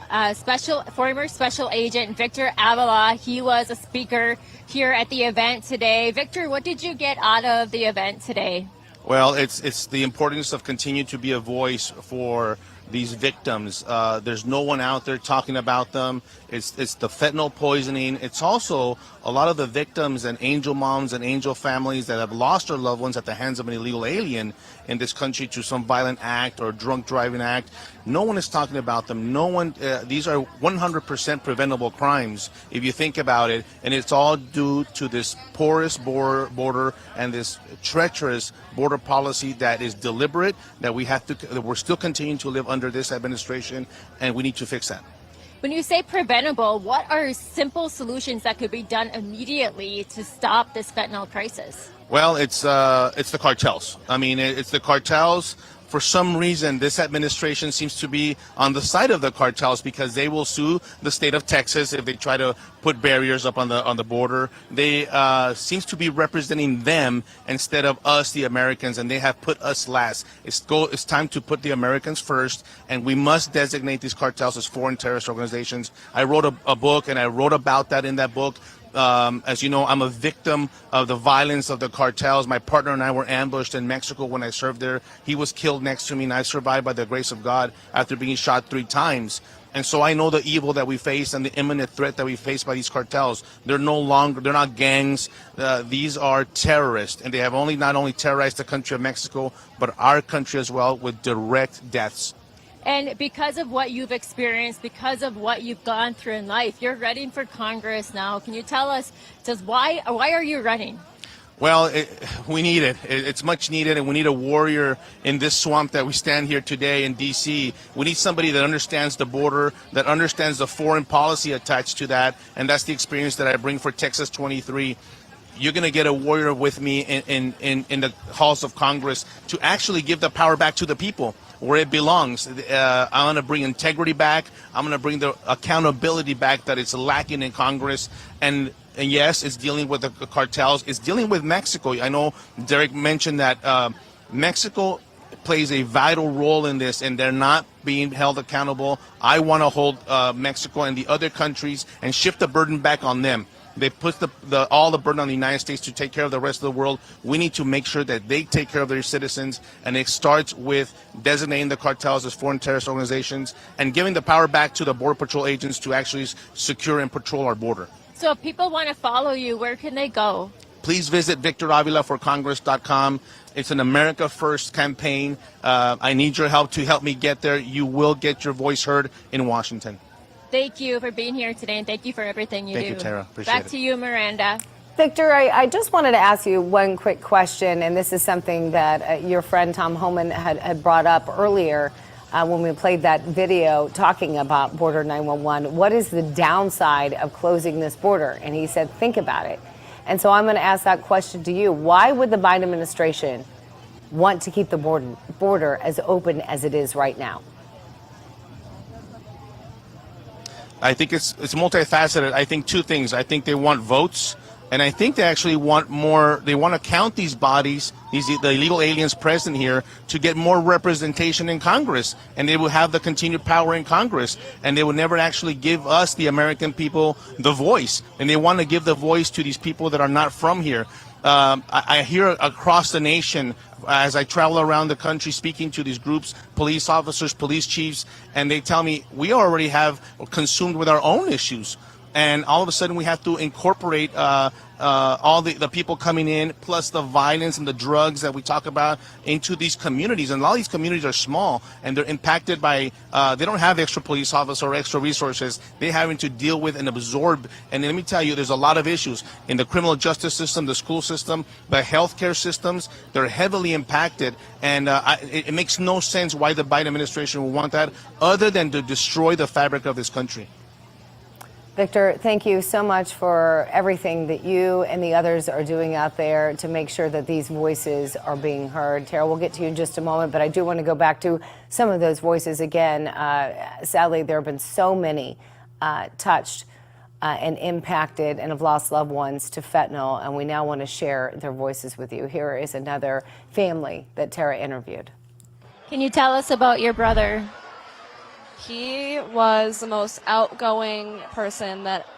former special agent Victor Avila. He was a speaker here at the event today. Victor, what did you get out of the event today? Well, it's the importance of continuing to be a voice for these victims. There's no one out there talking about them. It's the fentanyl poisoning. It's also a lot of the victims and angel moms and angel families that have lost their loved ones at the hands of an illegal alien in this country to some violent act or drunk driving act. No one is talking about them. No one. These are 100% preventable crimes if you think about it, and it's all due to this porous border and this treacherous border policy that is deliberate. That we're still continuing to live under this administration, and we need to fix that. When you say preventable, what are simple solutions that could be done immediately to stop this fentanyl crisis? Well, it's the cartels. I mean, it's the cartels. For some reason, this administration seems to be on the side of the cartels because they will sue the state of Texas if they try to put barriers up on the border. They seems to be representing them instead of us, the Americans, and they have put us last. It's time to put the Americans first, and we must designate these cartels as foreign terrorist organizations. I wrote a book, and I wrote about that in that book. As you know, I'm a victim of the violence of the cartels. My partner and I were ambushed in Mexico when I served there. He was killed next to me, and I survived by the grace of God after being shot 3 times. And so I know the evil that we face and the imminent threat that we face by these cartels. They're not gangs. These are terrorists, and they have not only terrorized the country of Mexico, but our country as well with direct deaths. And because of what you've experienced, because of what you've gone through in life, you're running for Congress now. Can you tell us just why are you running? Well, we need it. It's much needed, and we need a warrior in this swamp that we stand here today in D.C. We need somebody that understands the border, that understands the foreign policy attached to that, and that's the experience that I bring for Texas 23. You're going to get a warrior with me in the halls of Congress to actually give the power back to the people where it belongs. I'm going to bring integrity back. I'm going to bring the accountability back that is lacking in Congress. And yes, it's dealing with the cartels. It's dealing with Mexico. I know Derek mentioned that Mexico plays a vital role in this, and they're not being held accountable. I want to hold Mexico and the other countries and shift the burden back on them. They put all the burden on the United States to take care of the rest of the world. We need to make sure that they take care of their citizens, and it starts with designating the cartels as foreign terrorist organizations and giving the power back to the Border Patrol agents to actually secure and patrol our border. So if people want to follow you, where can they go? Please visit VictorAvilaForCongress.com. It's an America First campaign. I need your help to help me get there. You will get your voice heard in Washington. Thank you for being here today, and thank you for everything you do. Thank you, Tara. Appreciate it. Back to you, Miranda. Victor, I just wanted to ask you one quick question, and this is something that your friend Tom Homan had brought up earlier when we played that video talking about Border 911. What is the downside of closing this border? And he said, think about it. And so I'm going to ask that question to you. Why would the Biden administration want to keep the border as open as it is right now? I think it's multifaceted. I think 2 things. I think they want votes, and I think they actually want more. They want to count these bodies, the illegal aliens present here, to get more representation in Congress, and they will have the continued power in Congress, and they will never actually give us, the American people, the voice, and they want to give the voice to these people that are not from here. I hear across the nation as I travel around the country speaking to these groups, police officers, police chiefs, and they tell me we already have consumed with our own issues. and all of a sudden we have to incorporate all the people coming in, plus the violence and the drugs that we talk about, into these communities. And a lot of these communities are small, and they're impacted by, they don't have extra police officers or extra resources. They're having to deal with and absorb. And let me tell you, there's a lot of issues in the criminal justice system, the school system, the healthcare systems. They're heavily impacted, and it makes no sense why the Biden administration would want that, other than to destroy the fabric of this country. Victor, thank you so much for everything that you and the others are doing out there to make sure that these voices are being heard. Tara, we'll get to you in just a moment, but I do want to go back to some of those voices again. Sadly, there have been so many touched and impacted and have lost loved ones to fentanyl, and we now want to share their voices with you. Here is another family that Tara interviewed. Can you tell us about your brother? He was the most outgoing person that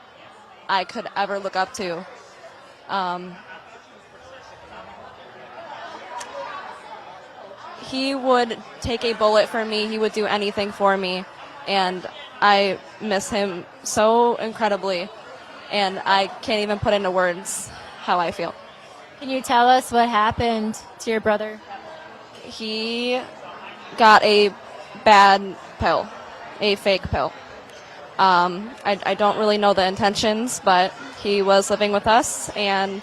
I could ever look up to. He would take a bullet for me. He would do anything for me. And I miss him so incredibly. And I can't even put into words how I feel. Can you tell us what happened to your brother? He got a bad pill. A fake pill. I don't really know the intentions, but he was living with us, and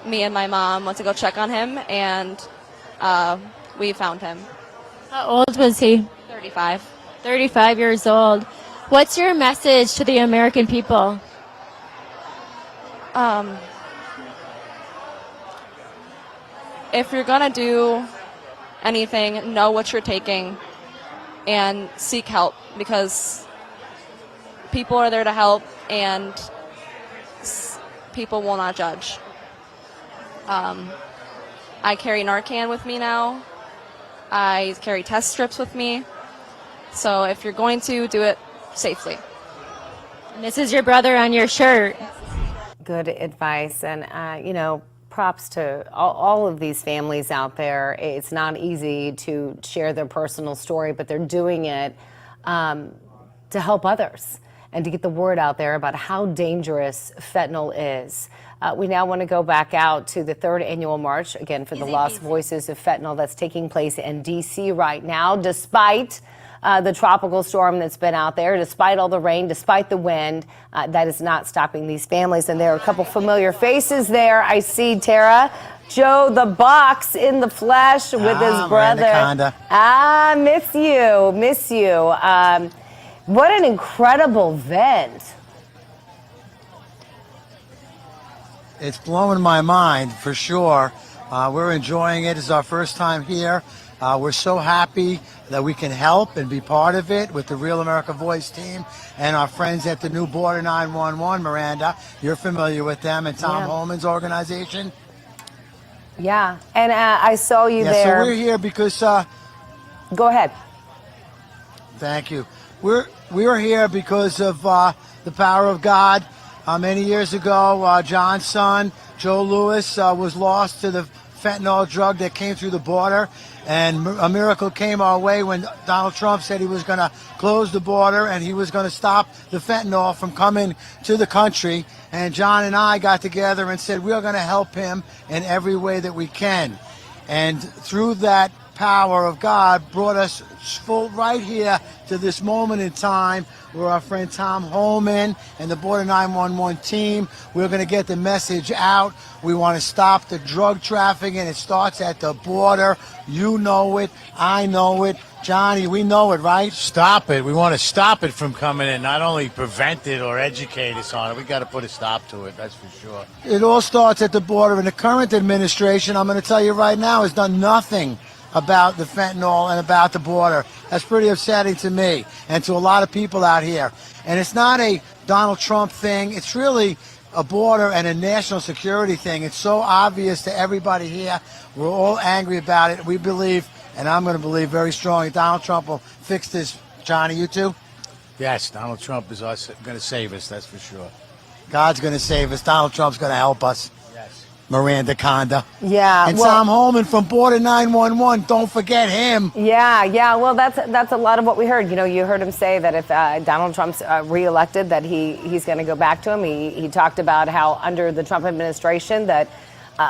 me and my mom went to go check on him, and we found him. How old was he? 35. 35 years old. What's your message to the American people? If you're gonna do anything, know what you're taking. And seek help, because people are there to help, and people will not judge. I carry Narcan with me now. I carry test strips with me. So if you're going to, do it safely. And this is your brother on your shirt. Good advice. And, you know, props to all of these families out there. It's not easy to share their personal story, but they're doing it to help others and to get the word out there about how dangerous fentanyl is. We now want to go back out to the third annual march, again, for the Lost Voices of Fentanyl that's taking place in D.C. right now, despite the tropical storm that's been out there, despite all the rain, despite the wind. That is not stopping these families. And there are a couple familiar faces there. I see Tara, Joe the Box in the flesh with his brother. Miss you. What an incredible event. It's blowing my mind, for sure. We're enjoying it. It's our first time here. We're so happy that we can help and be part of it with the Real America Voice team and our friends at the new Border 911, Miranda. You're familiar with them, and Tom Holman's organization. Yeah, and I saw you there. So we're here because... Go ahead. Thank you. We are here because of the power of God. Many years ago, John's son, Joe Lewis, was lost to the fentanyl drug that came through the border, and a miracle came our way when Donald Trump said he was going to close the border and he was going to stop the fentanyl from coming to the country. And John and I got together and said we are going to help him in every way that we can. And through that power of God brought us full right here to this moment in time where our friend Tom Holman and the Border 911 team, we're going to get the message out. We want to stop the drug trafficking. It starts at the border. You know it. I know it. Johnny, we know it, right? Stop it. We want to stop it from coming in, not only prevent it or educate us on it. We got to put a stop to it, that's for sure. It all starts at the border, and the current administration, I'm going to tell you right now, has done nothing about the fentanyl and about the border. That's pretty upsetting to me and to a lot of people out here. And it's not a Donald Trump thing. It's really a border and a national security thing. It's so obvious to everybody here. We're all angry about it. We believe, and I'm going to believe very strongly, Donald Trump will fix this. Johnny, you too? Yes, Donald Trump is going to save us, that's for sure. God's going to save us. Donald Trump's going to help us. Yes. Miranda Conda. Yeah, And well- Tom Holman from Border 911. Don't forget him. Yeah. Well, that's a lot of what we heard. You know, you heard him say that if Donald Trump's reelected, that he's going to go back to him. He talked about how under the Trump administration that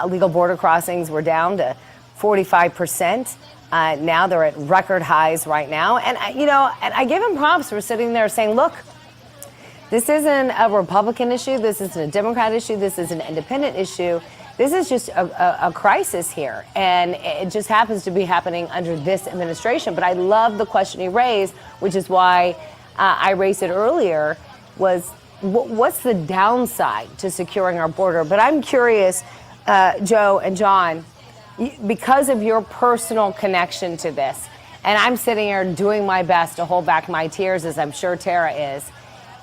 illegal border crossings were down to 45%. Now they're at record highs right now. And and I give him props for sitting there saying, look, this isn't a Republican issue. This isn't a Democrat issue. This is an independent issue. This is just a crisis here, and it just happens to be happening under this administration. But I love the question he raised, which is why I raised it earlier, was what's the downside to securing our border? But I'm curious, Joe and John, because of your personal connection to this, and I'm sitting here doing my best to hold back my tears, as I'm sure Tara is,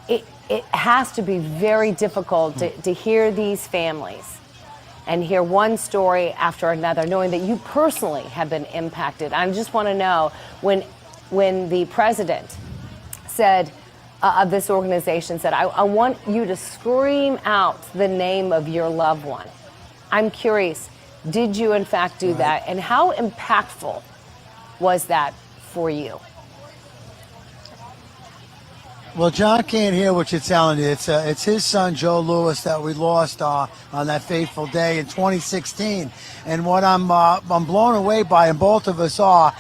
it has to be very difficult to hear these families and hear one story after another, knowing that you personally have been impacted. I just want to know, when the president said, of this organization said, I want you to scream out the name of your loved one. I'm curious, did you in fact do that? And how impactful was that for you? Well, John can't hear what you're telling you. It's his son, Joe Lewis, that we lost on that fateful day in 2016. And what I'm blown away by, and both of us are,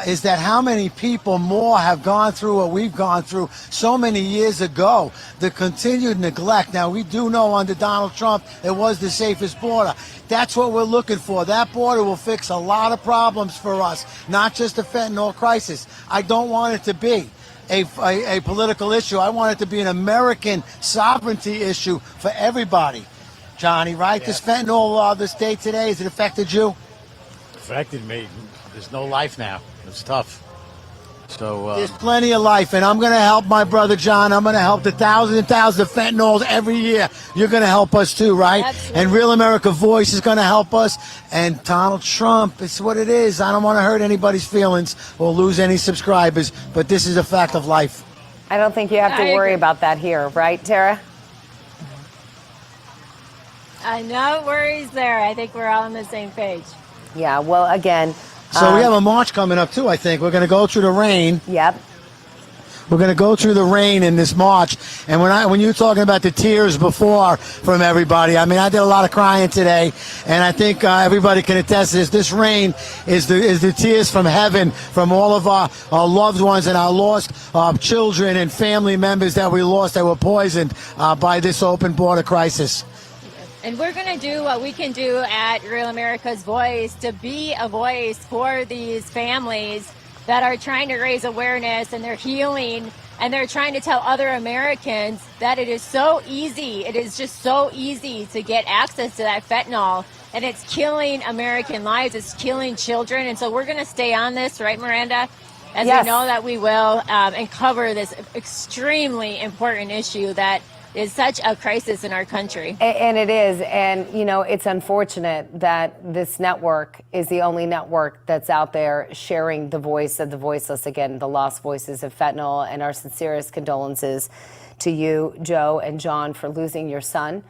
is that how many people more have gone through what we've gone through so many years ago. The continued neglect. Now, we do know under Donald Trump it was the safest border. That's what we're looking for. That border will fix a lot of problems for us, not just the fentanyl crisis. I don't want it to be a political issue. I want it to be an American sovereignty issue for everybody. Johnny, right? Yeah. This fentanyl, this day today, has it affected you? Affected me. There's no life now. It's tough. So There's plenty of life, and I'm going to help my brother John. I'm going to help the thousands and thousands of fentanyls every year. You're going to help us too, right? Absolutely. And Real America Voice is going to help us. And Donald Trump, it's what it is. I don't want to hurt anybody's feelings or lose any subscribers, but this is a fact of life. I don't think you have to I worry agree. about that here, right, Tara? No worries there. I think we're all on the same page. Yeah, well, again. So we have a march coming up too, I think. We're going to go through the rain. Yep. We're going to go through the rain in this march. And when you were talking about the tears before from everybody, I mean, I did a lot of crying today, and I think everybody can attest to this. This rain is the tears from heaven from all of our loved ones and our lost children and family members that we lost that were poisoned by this open border crisis. And we're going to do what we can do at Real America's Voice to be a voice for these families that are trying to raise awareness, and they're healing, and they're trying to tell other Americans that it is so easy. It is just so easy to get access to that fentanyl, and it's killing American lives. It's killing children. And so we're going to stay on this, right, Miranda? As Yes. we know that we will, and cover this extremely important issue that is such a crisis in our country. And it is. And, it's unfortunate that this network is the only network that's out there sharing the voice of the voiceless, again, the lost voices of fentanyl. And our sincerest condolences to you, Joe and John, for losing your son,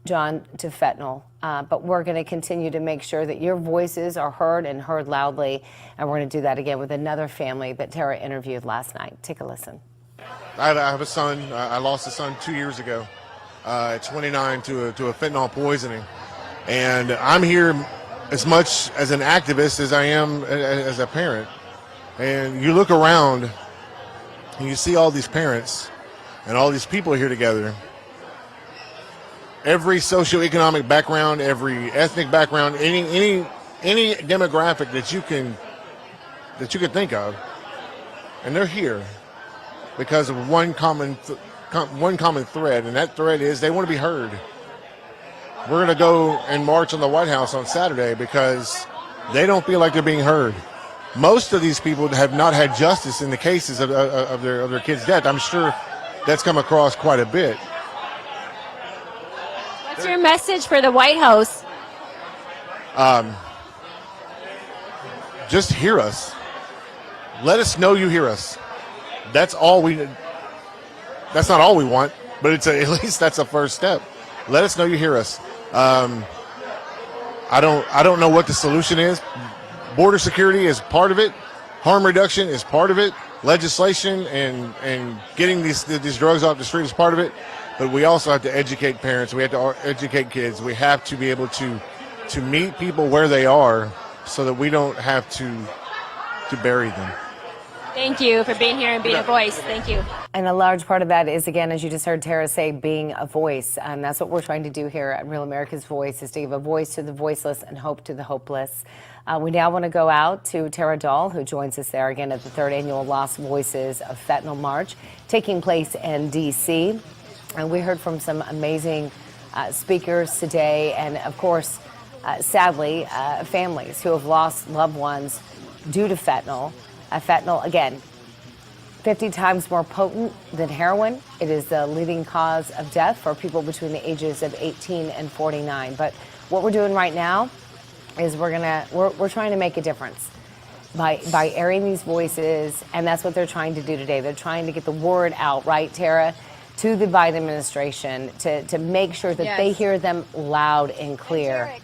John, to fentanyl. But we're going to continue to make sure that your voices are heard and heard loudly. And we're going to do that again with another family that Tara interviewed last night. Take a listen. I have a son. I lost a son 2 years ago, at 29, to a fentanyl poisoning, and I'm here as much as an activist as I am as a parent. And you look around, and you see all these parents and all these people here together. Every socioeconomic background, every ethnic background, any demographic that you can think of, and they're here because of one common thread, and that thread is they want to be heard. We're going to go and march on the White House on Saturday because they don't feel like they're being heard. Most of these people have not had justice in the cases of their kids' death. I'm sure that's come across quite a bit. What's your message for the White House? Just hear us. Let us know you hear us. That's all we. That's not all we want, but at least that's a first step. Let us know you hear us. I don't know what the solution is. Border security is part of it. Harm reduction is part of it. Legislation and getting these drugs off the street is part of it. But we also have to educate parents. We have to educate kids. We have to be able to meet people where they are so that we don't have to bury them. Thank you for being here and being a voice. Thank you. And a large part of that is, again, as you just heard Tara say, being a voice. And that's what we're trying to do here at Real America's Voice, is to give a voice to the voiceless and hope to the hopeless. We now want to go out to Tara Dahl, who joins us there again at the 3rd annual Lost Voices of Fentanyl March, taking place in D.C. And we heard from some amazing speakers today. And, of course, sadly, families who have lost loved ones due to fentanyl. Fentanyl, again, 50 times more potent than heroin. It is the leading cause of death for people between the ages of 18 and 49. But what we're doing right now is we're trying to make a difference by airing these voices, and that's what they're trying to do today. They're trying to get the word out, right, Tara, to the Biden administration to make sure that they hear them loud and clear.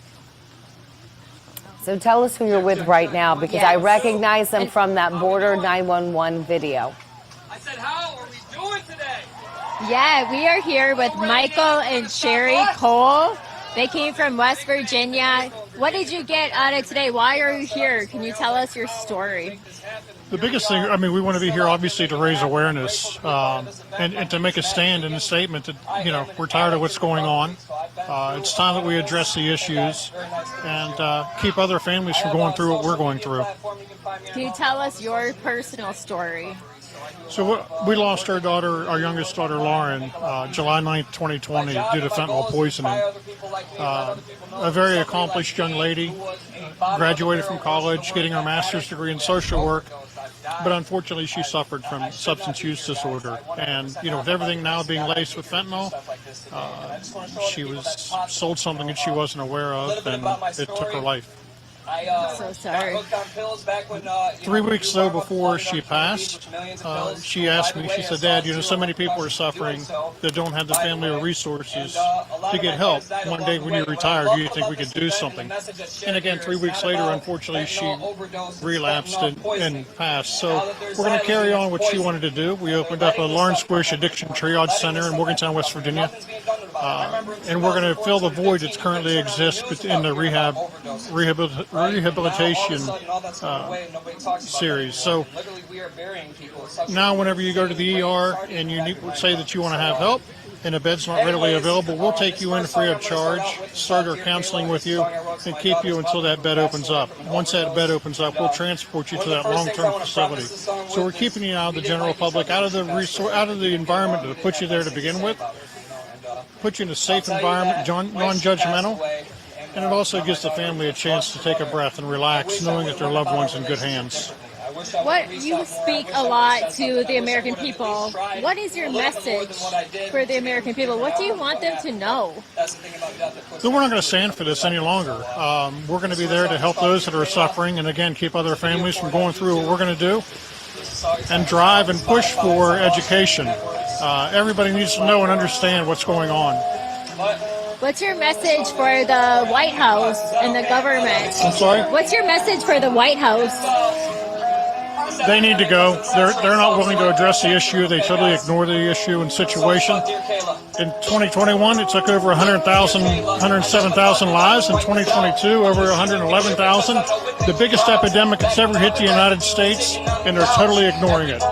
So tell us who you're with right now, because I recognize them from that Border 911 video. I said, how are we doing today? Yeah, we are here with Michael and Sherry Cole. They came from West Virginia. What did you get out of today? Why are you here? Can you tell us your story? The biggest thing, I mean, we want to be here obviously to raise awareness and to make a stand in a statement that, we're tired of what's going on. It's time that we address the issues and keep other families from going through what we're going through. Can you tell us your personal story? So we lost our daughter, our youngest daughter, Lauren, July 9th, 2020, due to fentanyl poisoning. A very accomplished young lady, graduated from college, getting her master's degree in social work, but unfortunately she suffered from substance use disorder. And, with everything now being laced with fentanyl, she was sold something that she wasn't aware of, and it took her life. So sorry. 3 weeks, though, before she passed, she asked me, she said, Dad, so many people are suffering that don't have the family or resources to get help. One day when you retire, do you think we could do something? And again, 3 weeks later, unfortunately, she relapsed and passed. So we're going to carry on what she wanted to do. We opened up a Lawrence Bush Addiction Triage Center in Morgantown, West Virginia. And we're going to fill the void that currently exists in the rehabilitation series. So now whenever you go to the ER and you say that you want to have help and a bed's not readily available, we'll take you in free of charge, start our counseling with you, and keep you until that bed opens up. Once that bed opens up, we'll transport you to that long-term facility. So we're keeping you out of the general public, out of the environment that put you there to begin with, put you in a safe environment, non-judgmental, and it also gives the family a chance to take a breath and relax, knowing that their loved one's in good hands. You speak a lot to the American people. What is your message for the American people? What do you want them to know? So we're not going to stand for this any longer. We're going to be there to help those that are suffering, and again, keep other families from going through what we're going to do, and drive and push for education. Everybody needs to know and understand what's going on. What's your message for the White House and the government? I'm sorry? What's your message for the White House? They need to go. They're not willing to address the issue. They totally ignore the issue and situation. In 2021, it took over 107,000 lives. In 2022, over 111,000. The biggest epidemic that's ever hit the United States, and they're totally ignoring it.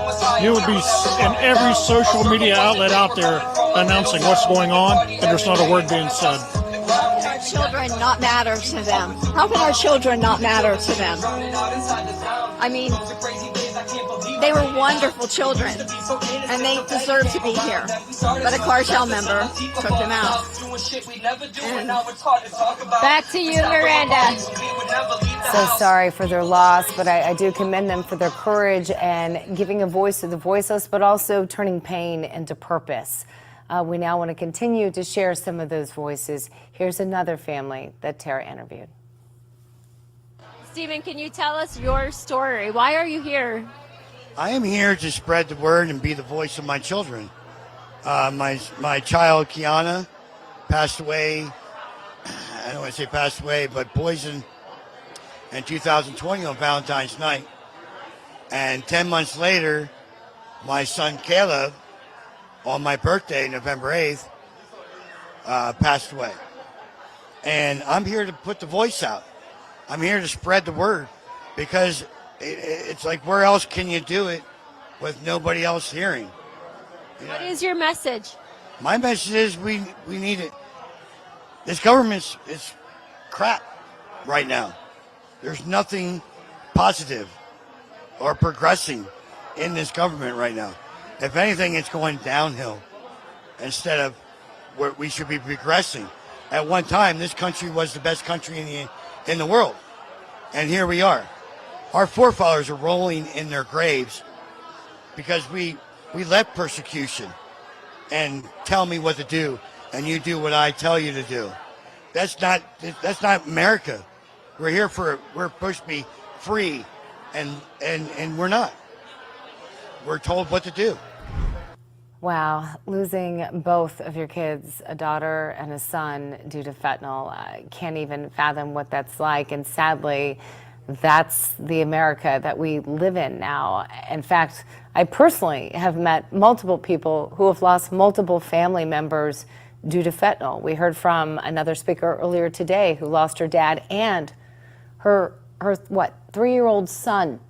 You would be in every social media outlet out there announcing what's going on, and there's not a word being said. Our children not matter to them? How can our children not matter to them? I mean, they were wonderful children, and they deserve to be here. But a cartel member took them out. And back to you, Miranda. So sorry for their loss, but I do commend them for their courage and giving a voice to the voiceless, but also turning pain into purpose. We now want to continue to share some of those voices. Here's another family that Tara interviewed. Stephen, can you tell us your story? Why are you here? I am here to spread the word and be the voice of my children. My child, Kiana, passed away I don't want to say passed away, but poisoned in 2020 on Valentine's night. And 10 months later, my son Caleb, on my birthday, November 8th, passed away. And I'm here to put the voice out. I'm here to spread the word, because it's like, where else can you do it with nobody else hearing? What is your message? My message is we need it. This government is crap right now. There's nothing positive or progressing in this government right now. If anything, it's going downhill instead of where we should be progressing. At one time, this country was the best country in the world. And here we are. Our forefathers are rolling in their graves because we left persecution and tell me what to do, and you do what I tell you to do. That's not America. We're supposed to be free, and we're not. We're told what to do. Wow, losing both of your kids, a daughter and a son, due to fentanyl. I can't even fathom what that's like. And sadly, that's the America that we live in now. In fact, I personally have met multiple people who have lost multiple family members due to fentanyl. We heard from another speaker earlier today who lost her dad and her 3-year-old son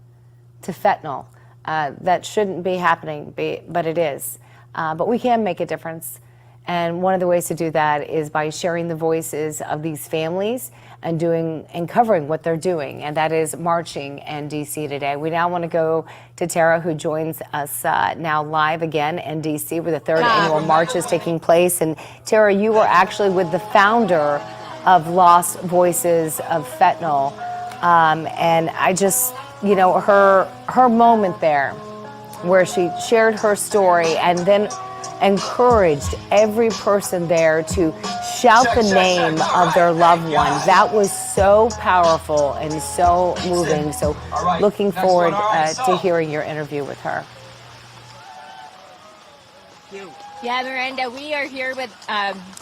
to fentanyl. That shouldn't be happening, but it is. But we can make a difference. And one of the ways to do that is by sharing the voices of these families and covering what they're doing. And that is marching in D.C. today. We now want to go to Tara, who joins us now live again in D.C., where the third annual march is taking place. And Tara, you were actually with the founder of Lost Voices of Fentanyl. And I just, her moment there, where she shared her story and then encouraged every person there to shout the name of their loved one. That was so powerful and so moving. So looking forward to hearing your interview with her. Yeah, Miranda, we are here with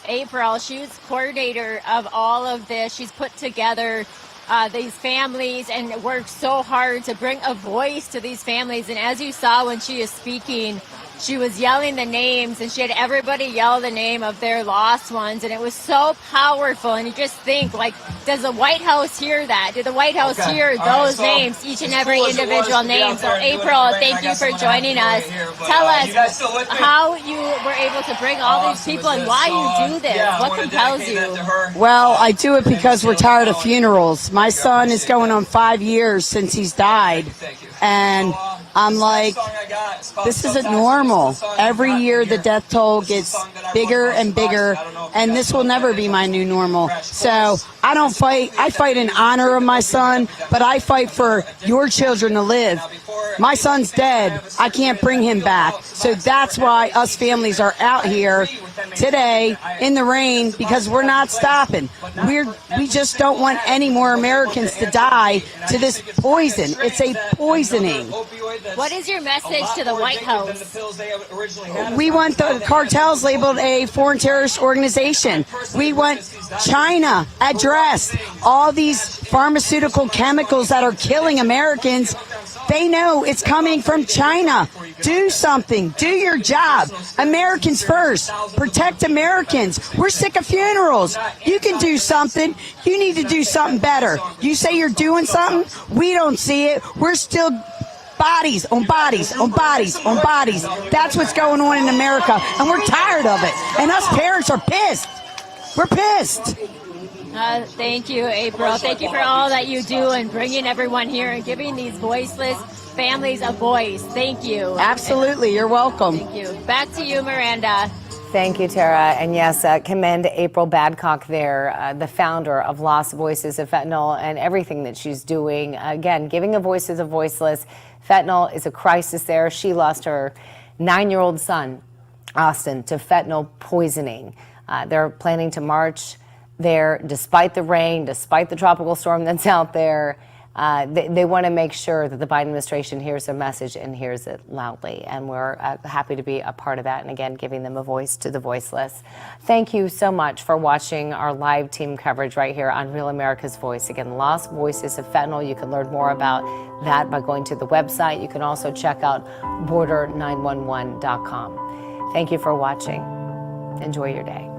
April. She was coordinator of all of this. She's put together these families and worked so hard to bring a voice to these families. And as you saw when she is speaking, she was yelling the names, and she had everybody yell the name of their lost ones, and it was so powerful. And you just think, like, does the White House hear that? Did the White House hear those names, each and every individual name? So April, thank you for joining us. Tell us how you were able to bring all these people and why you do this. What compels you? Well, I do it because we're tired of funerals. My son is going on 5 years since he's died. And I'm like, this isn't normal. Every year the death toll gets bigger and bigger, and this will never be my new normal. So I don't fight. I fight in honor of my son, but I fight for your children to live. My son's dead. I can't bring him back. So that's why us families are out here today in the rain, because we're not stopping. We just don't want any more Americans to die to this poison. It's a poisoning. What is your message to the White House? We want the cartels labeled a foreign terrorist organization. We want China addressed. All these pharmaceutical chemicals that are killing Americans, they know it's coming from China. Do something. Do your job. Americans first. Protect Americans. We're sick of funerals. You can do something. You need to do something better. You say you're doing something. We don't see it. We're still bodies on bodies on bodies on bodies. That's what's going on in America, and we're tired of it. And us parents are pissed. We're pissed. Thank you, April. Thank you for all that you do and bringing everyone here and giving these voiceless families a voice. Thank you. Absolutely. You're welcome. Thank you. Back to you, Miranda. Thank you, Tara. And yes, commend April Badcock there, the founder of Lost Voices of Fentanyl, and everything that she's doing. Again, giving a voice to the voiceless. Fentanyl is a crisis there. She lost her 9-year-old son, Austin, to fentanyl poisoning. They're planning to march there despite the rain, despite the tropical storm that's out there. They want to make sure that the Biden administration hears their message and hears it loudly. And we're happy to be a part of that. And again, giving them a voice to the voiceless. Thank you so much for watching our live team coverage right here on Real America's Voice. Again, Lost Voices of Fentanyl. You can learn more about that by going to the website. You can also check out border911.com. Thank you for watching. Enjoy your day.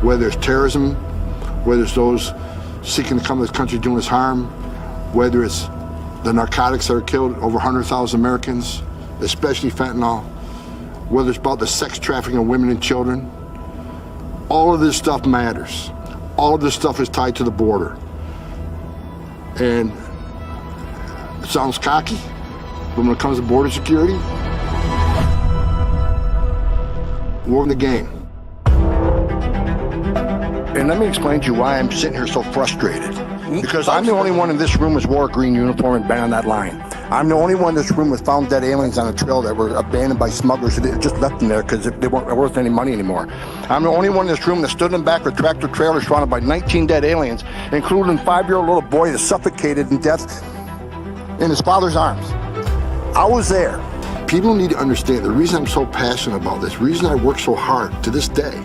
Whether it's terrorism, whether it's those seeking to come to this country doing us harm, whether it's the narcotics that are killed over 100,000 Americans, especially fentanyl, whether it's about the sex trafficking of women and children, all of this stuff matters. All of this stuff is tied to the border. And it sounds cocky, but when it comes to border security, we're in the game. And let me explain to you why I'm sitting here so frustrated. Because I'm the only one in this room who's wore a green uniform and been on that line. I'm the only one in this room who found dead aliens on a trail that were abandoned by smugglers who just left them there because they weren't worth any money anymore. I'm the only one in this room that stood in the back of a tractor trailer surrounded by 19 dead aliens, including a 5-year-old little boy that suffocated in death in his father's arms. I was there. People need to understand the reason I'm so passionate about this, the reason I work so hard to this day,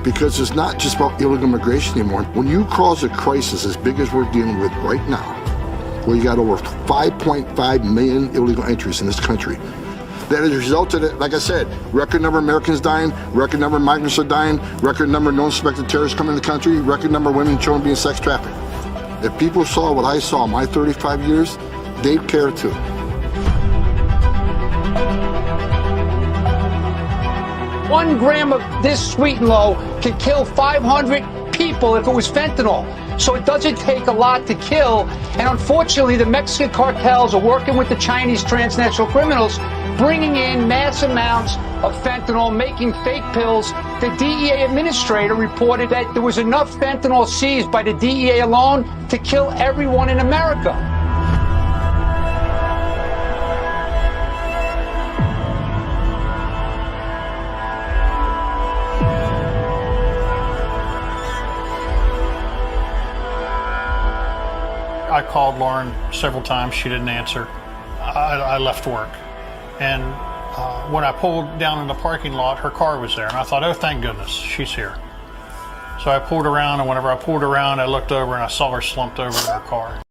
because it's not just about illegal immigration anymore. When you cause a crisis as big as we're dealing with right now, where you got over 5.5 million illegal entries in this country, that has resulted in, like I said, record number of Americans dying, record number of migrants are dying, record number of known suspected terrorists coming in the country, record number of women and children being sex trafficked. If people saw what I saw in my 35 years, they'd care too. 1 gram of this sweet and low can kill 500 people if it was fentanyl. So it doesn't take a lot to kill. And unfortunately, the Mexican cartels are working with the Chinese transnational criminals, bringing in mass amounts of fentanyl, making fake pills. The DEA administrator reported that there was enough fentanyl seized by the DEA alone to kill everyone in America. I called Lauren several times. She didn't answer. I left work. And when I pulled down in the parking lot, her car was there. And I thought, oh, thank goodness, she's here. So I pulled around, and whenever I pulled around, I looked over and I saw her slumped over in her car.